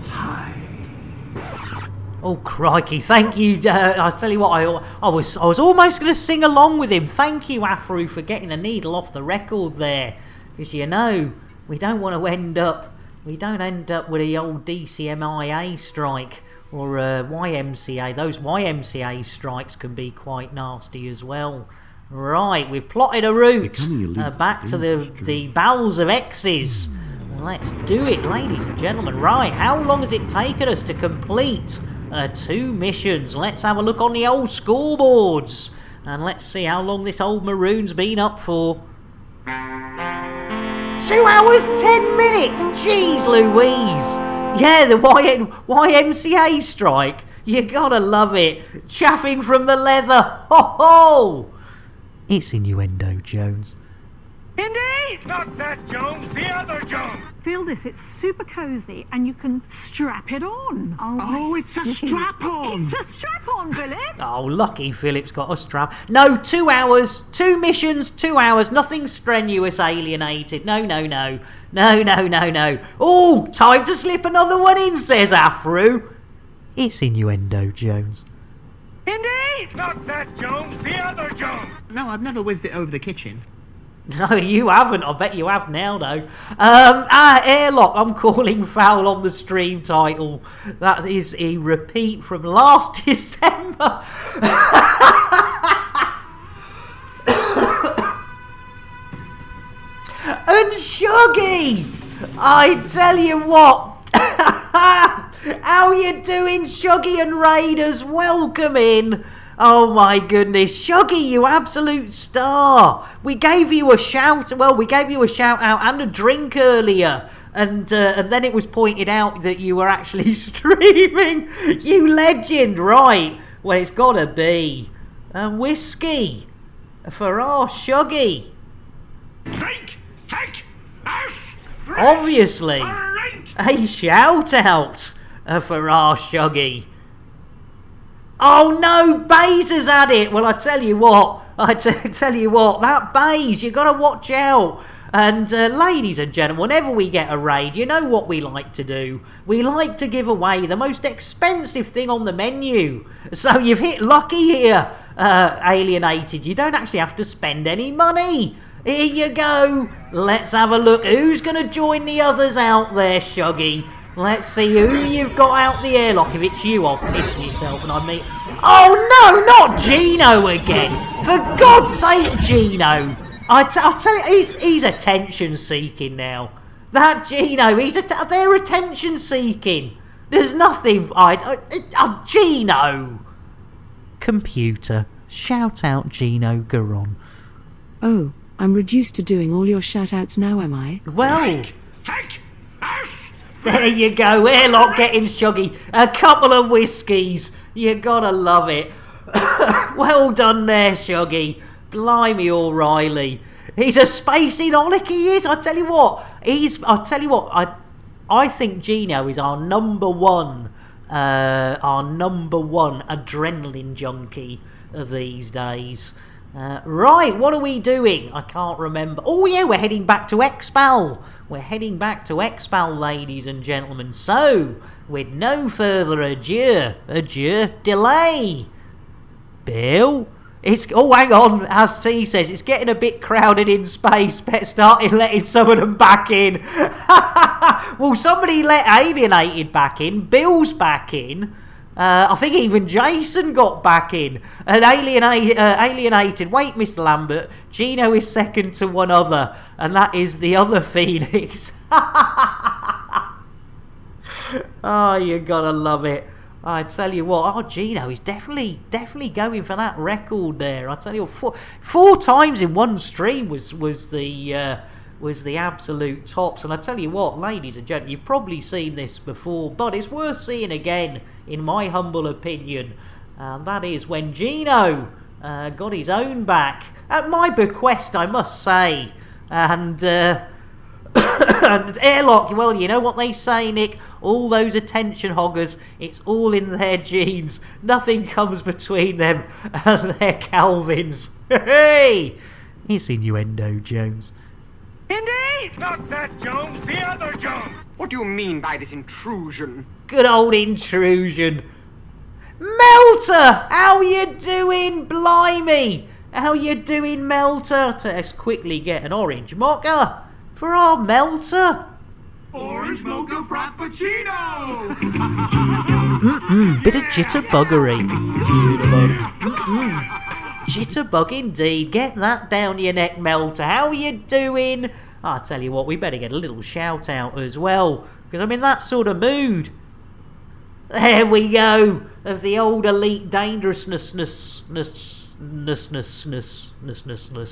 high. Oh crikey! Thank you. I tell you what, I was almost going to sing along with him. Thank you, Afro, for getting a needle off the record there, because you know we don't want to end up with the old DCMIA strike or YMCA. Those YMCA strikes can be quite nasty as well. Right, we've plotted a route back to the bowels of X's. Let's do it, ladies and gentlemen. Right, how long has it taken us to complete 2 missions? Let's have a look on the old scoreboards. And let's see how long this old maroon's been up for. 2 hours, 10 minutes! Jeez Louise! Yeah, the YMCA strike. You gotta love it. Chaffing from the leather. Ho ho! It's innuendo, Jones. Indy! Not that Jones, the other Jones! Feel this, it's super cozy and you can strap it on. Oh, it's a strap-on! It's a strap-on, Philip! Oh, lucky Philip's got a strap. No, 2 hours, 2 missions, 2 hours, nothing strenuous, Alienated. No. No. Oh, time to slip another one in, says Afro. It's Innuendo Jones. Indy! Not that Jones, the other Jones! No, I've never whizzed it over the kitchen. No, you haven't. I bet you have now, though. Airlock, I'm calling foul on the stream title. That is a repeat from last December. And Shuggy! I tell you what. How you doing, Shuggy and Raiders? Welcome in. Oh my goodness, Shuggy, you absolute star! We gave you a shout. Well, we gave you a shout out and a drink earlier, and then it was pointed out that you were actually streaming. You legend, right? Well, it's gotta be a whiskey for our Shuggy. Drink! Take! Us! Obviously, a shout out for our Shuggy. Oh no, Baze has had it. Well, I tell you what, that Baze, you got to watch out. And ladies and gentlemen, whenever we get a raid, you know what we like to do. We like to give away the most expensive thing on the menu. So you've hit lucky here, Alienated. You don't actually have to spend any money. Here you go. Let's have a look. Who's going to join the others out there, Shuggy? Let's see who you've got out the airlock. If it's you, I'll piss myself and I mean... Oh no, not Gino again! For God's sake, Gino! I'll tell you, he's attention seeking now. That Gino, they're attention seeking. There's nothing... Gino! Computer, shout out Gino Garon. Oh, I'm reduced to doing all your shout-outs now, am I? Well... Take! Us! There you go, airlock getting Shuggy. A couple of whiskies. You gotta love it. Well done there, Shuggy. Blimey, O'Reilly. He's a spacey Nolic, he is. I tell you what, I think Gino is our number one adrenaline junkie of these days. Right, what are we doing? I can't remember. Oh yeah, we're heading back to Expal. We're heading back to Expal, ladies and gentlemen. So, with no further delay. Bill? Hang on, as T says, it's getting a bit crowded in space. Better start letting some of them back in. Well, somebody let Alienated back in. Bill's back in. I think even Jason got back in. And Alienated. Wait, Mr. Lambert. Gino is second to one other. And that is the other Phoenix. Oh, you gotta love it. I tell you what. Oh, Gino is definitely going for that record there. I tell you what, four times in one stream was the absolute tops. And I tell you what, ladies and gentlemen, you've probably seen this before, but it's worth seeing again, in my humble opinion. And that is when Gino got his own back, at my bequest, I must say. And and Airlock, well, you know what they say, Nick, all those attention hoggers, it's all in their genes. Nothing comes between them and their Calvins. Hey! It's Innuendo Jones. Indy! Not that Jones, the other Jones! What do you mean by this intrusion? Good old intrusion. Melter! How you doing, blimey? How you doing, Melter? Let's quickly get an orange mocha for our Melter. Orange mocha frappuccino! Bit of jitterbuggery. Jitterbug indeed. Get that down your neck, Melter. How you doing? I tell you what, we better get a little shout out as well, because I'm in that sort of mood. There we go. Of the old elite dangerousness.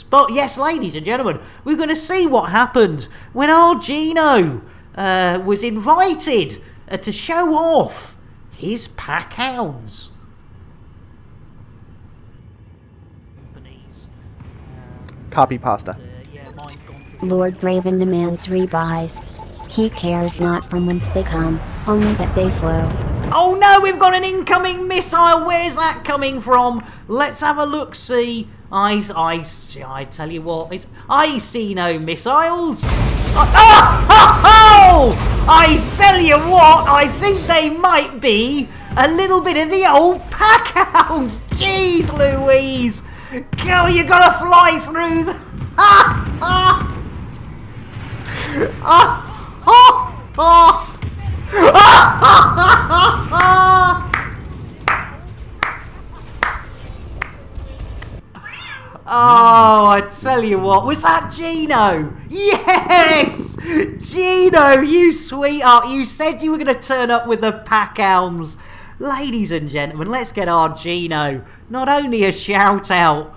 But yes, ladies and gentlemen, we're going to see what happened when our Gino was invited to show off his pack hounds. Copy pasta. Lord Raven demands rebuys. He cares not from whence they come, only that they flow. Oh no, we've got an incoming missile. Where's that coming from? Let's have a look. See, I tell you what, I see no missiles. I tell you what, I think they might be A little bit of the old pack hounds. Jeez Louise. Go, you gotta fly through the... Oh, I tell you what, was that Gino? Yes! Gino, you sweetheart, you said you were going to turn up with the pack hounds. Ladies and gentlemen, let's get our Gino not only a shout out,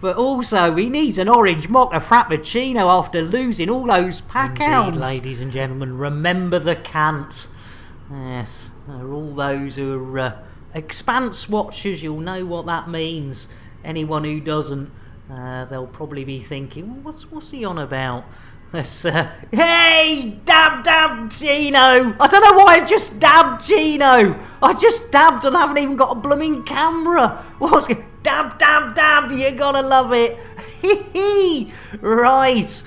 but also he needs an orange mocha frappuccino after losing all those pack hounds. Ladies and gentlemen, remember the cant. Yes, all those who are Expanse watchers, you'll know what that means. Anyone who doesn't, they'll probably be thinking, what's he on about? Hey, dab Gino! I don't know why I just dabbed Gino. I just dabbed and I haven't even got a blooming camera. What's dab? You're gonna love it. Right,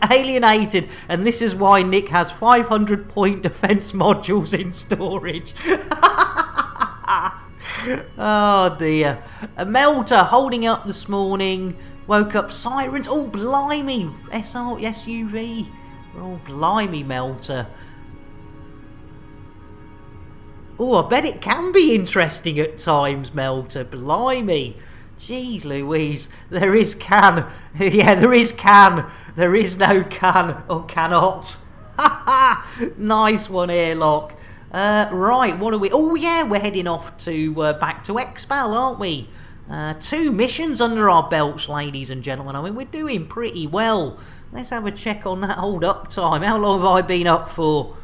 alienated, and this is why Nick has 500 point defense modules in storage. Oh dear. A melter holding up this morning. Woke up sirens. Oh blimey. SUV. Oh blimey, melter. Oh, I bet it can be interesting at times, melter. Blimey. Jeez Louise. There is can. Yeah, there is can. There is no can or cannot. Nice one, airlock. Right, what are we... Oh yeah, we're heading off to back to Expal, aren't we? 2 missions under our belts, ladies and gentlemen. I mean, we're doing pretty well. Let's have a check on that hold up time. How long have I been up for?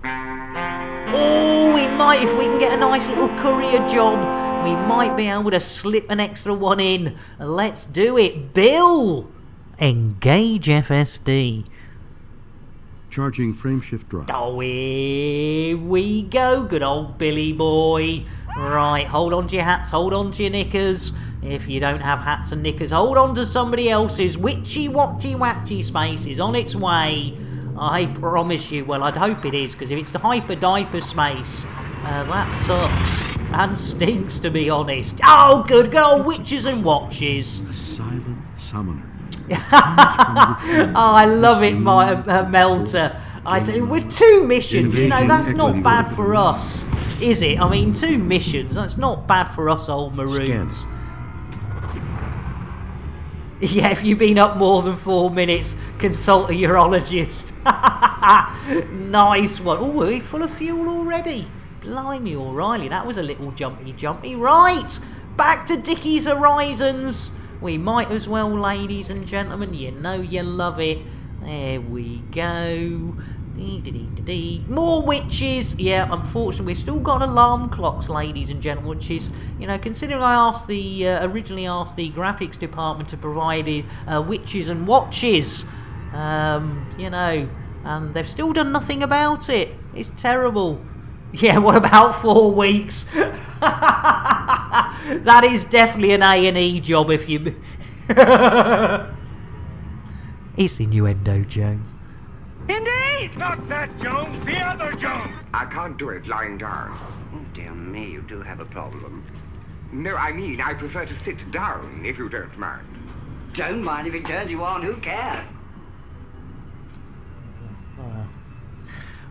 Oh, we might, if we can get a nice little courier job, we might be able to slip an extra one in. Let's do it. Bill! Engage FSD. Charging frameshift drive. Oh, here we go. Good old Billy boy. Right, hold on to your hats, hold on to your knickers. If you don't have hats and knickers, hold on to somebody else's. Witchy-watchy-watchy space is on its way. I promise you. Well, I'd hope it is, because if it's the hyper-diaper space, that sucks. And stinks, to be honest. Oh, good old witches and watches. A silent summoner. Oh, I love it, my melter. With 2 missions, you know, that's not bad for us, is it? I mean, 2 missions, that's not bad for us old maroons. Yeah, if you've been up more than 4 minutes, consult a urologist. Nice one. Oh, are we full of fuel already? Blimey, O'Reilly, that was a little jumpy. Right, back to Dickie's Horizons. We might as well, ladies and gentlemen. You know you love it. There we go. More witches. Yeah, unfortunately, we've still got alarm clocks, ladies and gentlemen, which is, you know, considering I asked originally asked the graphics department to provide witches and watches, you know, and they've still done nothing about it. It's terrible. Yeah, what about 4 weeks? That is definitely an A&E job if you... It's innuendo, Jones. Indy! Not that Jones, the other Jones! I can't do it lying down. Oh, dear me, you do have a problem. No, I mean, I prefer to sit down, if you don't mind. Don't mind if it turns you on, who cares?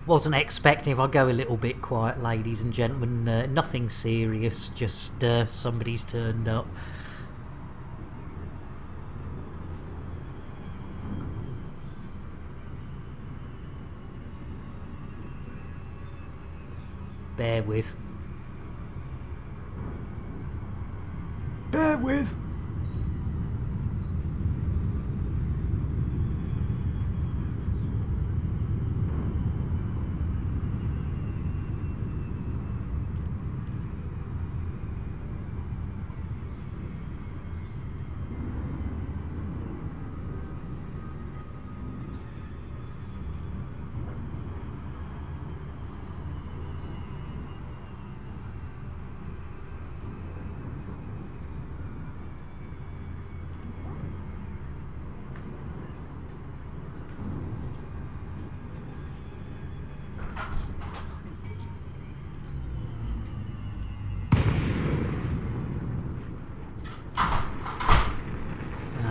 Wasn't expecting if I go a little bit quiet, ladies and gentlemen. Nothing serious, just somebody's turned up. Bear with.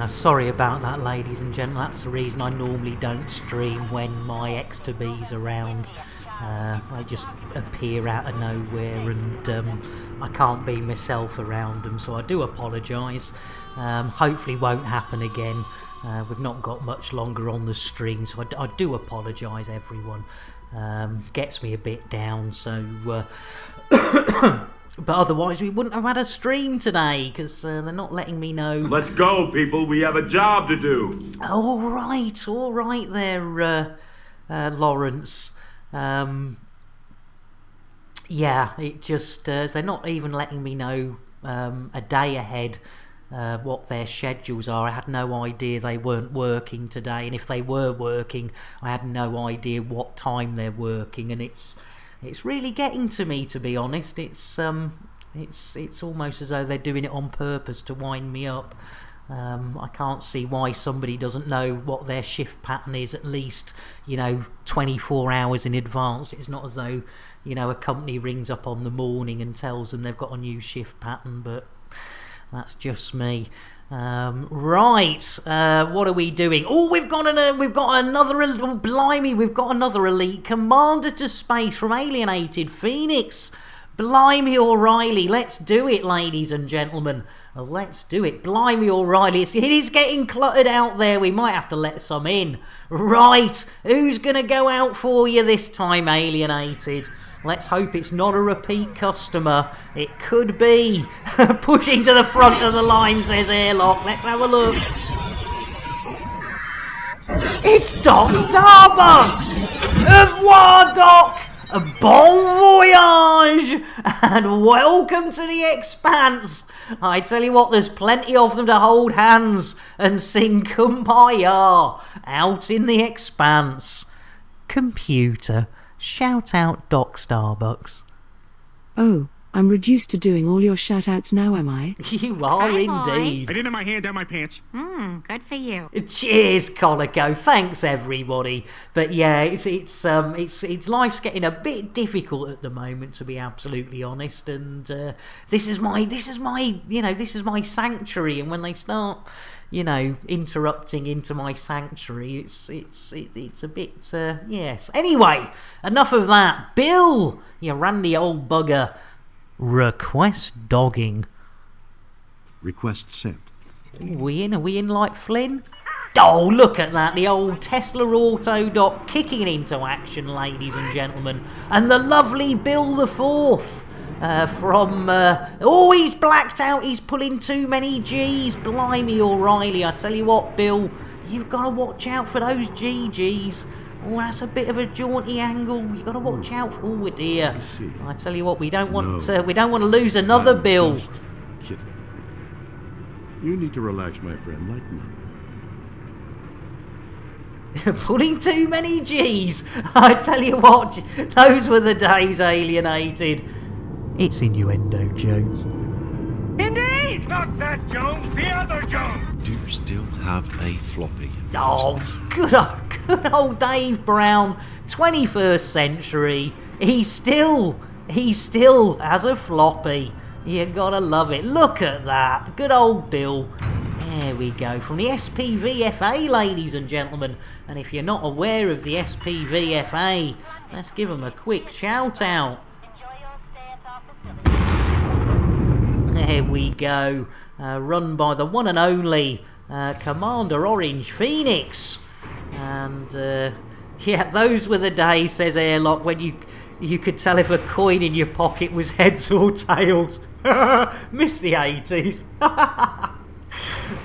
Sorry about that, ladies and gentlemen. That's the reason I normally don't stream when my ex-to-be's around. They just appear out of nowhere, and I can't be myself around them, so I do apologise. Hopefully won't happen again. We've not got much longer on the stream, so I do apologise, everyone. Gets me a bit down, so... But otherwise we wouldn't have had a stream today, because they're not letting me know. Let's go, people. We have a job to do. All right there, Lawrence. Yeah, it just... they're not even letting me know a day ahead what their schedules are. I had no idea they weren't working today, and if they were working, I had no idea what time they're working, and it's really getting to me, to be honest. It's almost as though they're doing it on purpose to wind me up. I can't see why somebody doesn't know what their shift pattern is at least, 24 hours in advance. It's not as though, a company rings up on the morning and tells them they've got a new shift pattern, but that's just me. Right, what are we doing? Oh, we've got another, blimey, we've got another elite commander to space from Alienated Phoenix. Blimey O'Reilly, let's do it, ladies and gentlemen. Let's do it. Blimey O'Reilly, it is getting cluttered out there. We might have to let some in. Right, who's going to go out for you this time, Alienated? Let's hope it's not a repeat customer. It could be. Pushing to the front of the line, says Airlock. Let's have a look. It's Doc Starbucks! Au revoir, Doc! Bon voyage! And welcome to the Expanse. I tell you what, there's plenty of them to hold hands and sing Kumbaya out in the Expanse. Computer, shout out Doc Starbucks. Oh, I'm reduced to doing all your shout-outs now, am I? You are indeed. I didn't have my hand down my pants. Good for you. Cheers, Colico. Thanks, everybody. But yeah, it's life's getting a bit difficult at the moment, to be absolutely honest. And this is my sanctuary. And when they start, interrupting into my sanctuary, it's a bit yes. Anyway, enough of that. Bill, you randy old bugger. Request dogging. Request sent. Are we in like Flynn? Oh, look at that. The old Tesla Auto Doc kicking into action, ladies and gentlemen. And the lovely Bill the Fourth from... he's blacked out. He's pulling too many G's. Blimey O'Reilly. I tell you what, Bill, you've got to watch out for those GGs. Oh, that's a bit of a jaunty angle. You've got to watch out for... Oh, dear. I tell you what, we don't want to lose another Bill. Just kidding. You need to relax, my friend. Lighten up. Pulling too many G's. I tell you what, those were the days, Alienated. It's innuendo, Jones. Indy! Not that Jones, the other Jones! Do you still have a floppy? Oh, good old Dave Brown, 21st century. He still has a floppy. You gotta love it. Look at that. Good old Bill. There we go. From the SPVFA, ladies and gentlemen. And if you're not aware of the SPVFA, let's give them a quick shout out. There we go. Run by the one and only Commander Orange Phoenix. And yeah, those were the days, says Airlock, when you could tell if a coin in your pocket was heads or tails. Miss the 80s.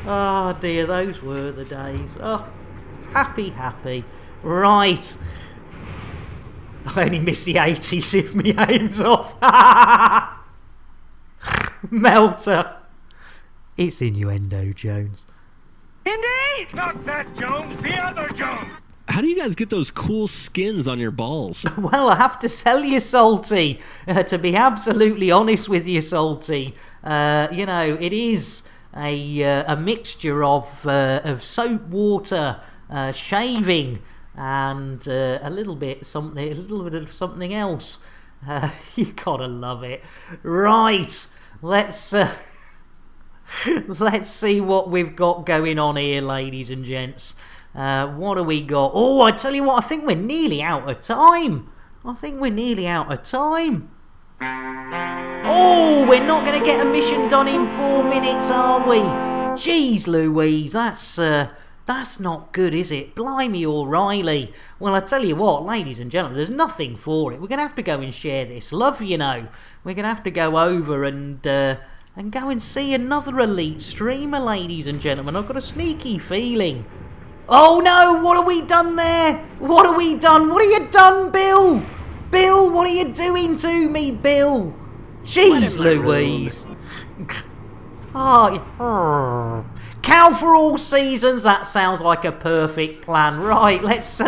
Oh dear, those were the days. Oh, happy. Right. I only miss the 80s if me aim's off. Melter. It's innuendo, Jones. Indy! Not that Jones, the other Jones! How do you guys get those cool skins on your balls? Well, I have to tell you, Salty, to be absolutely honest with you, Salty, it is a mixture of soap water, shaving, and a little bit of something else. You gotta love it. Right, let's Let's see what we've got going on here, ladies and gents. What do we got? Oh, I tell you what, I think we're nearly out of time. Oh, we're not going to get a mission done in 4 minutes, are we? Jeez Louise, that's not good, is it? Blimey O'Reilly. Well, I tell you what, ladies and gentlemen, there's nothing for it. We're going to have to go and share this love, you know. We're going to have to go over and go and see another elite streamer, ladies and gentlemen. I've got a sneaky feeling. Oh no, what have we done there? What have you done, Bill? Bill, what are you doing to me, Bill? Jeez Louise. Oh, cow for all seasons, that sounds like a perfect plan. Right, let's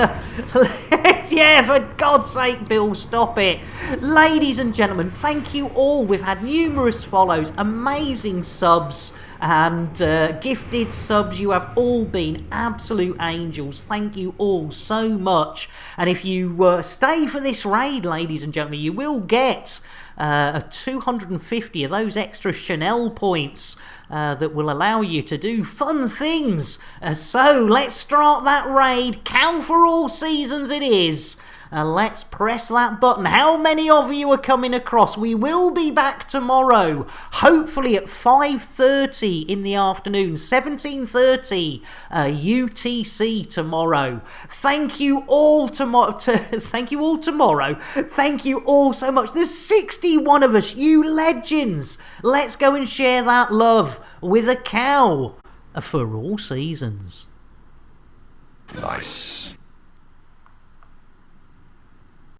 yeah, for God's sake, Bill, stop it. Ladies and gentlemen, thank you all. We've had numerous follows, amazing subs, and gifted subs. You have all been absolute angels. Thank you all so much. And if you stay for this raid, ladies and gentlemen, you will get 250 of those extra Chanel points that will allow you to do fun things. So let's start that raid. Cow for all seasons it is. Let's press that button. How many of you are coming across? We will be back tomorrow, hopefully at 5:30 in the afternoon, 17:30 UTC tomorrow. Thank you all tomorrow. Thank you all tomorrow. Thank you all so much. There's 61 of us, you legends. Let's go and share that love with a cow for all seasons. Nice.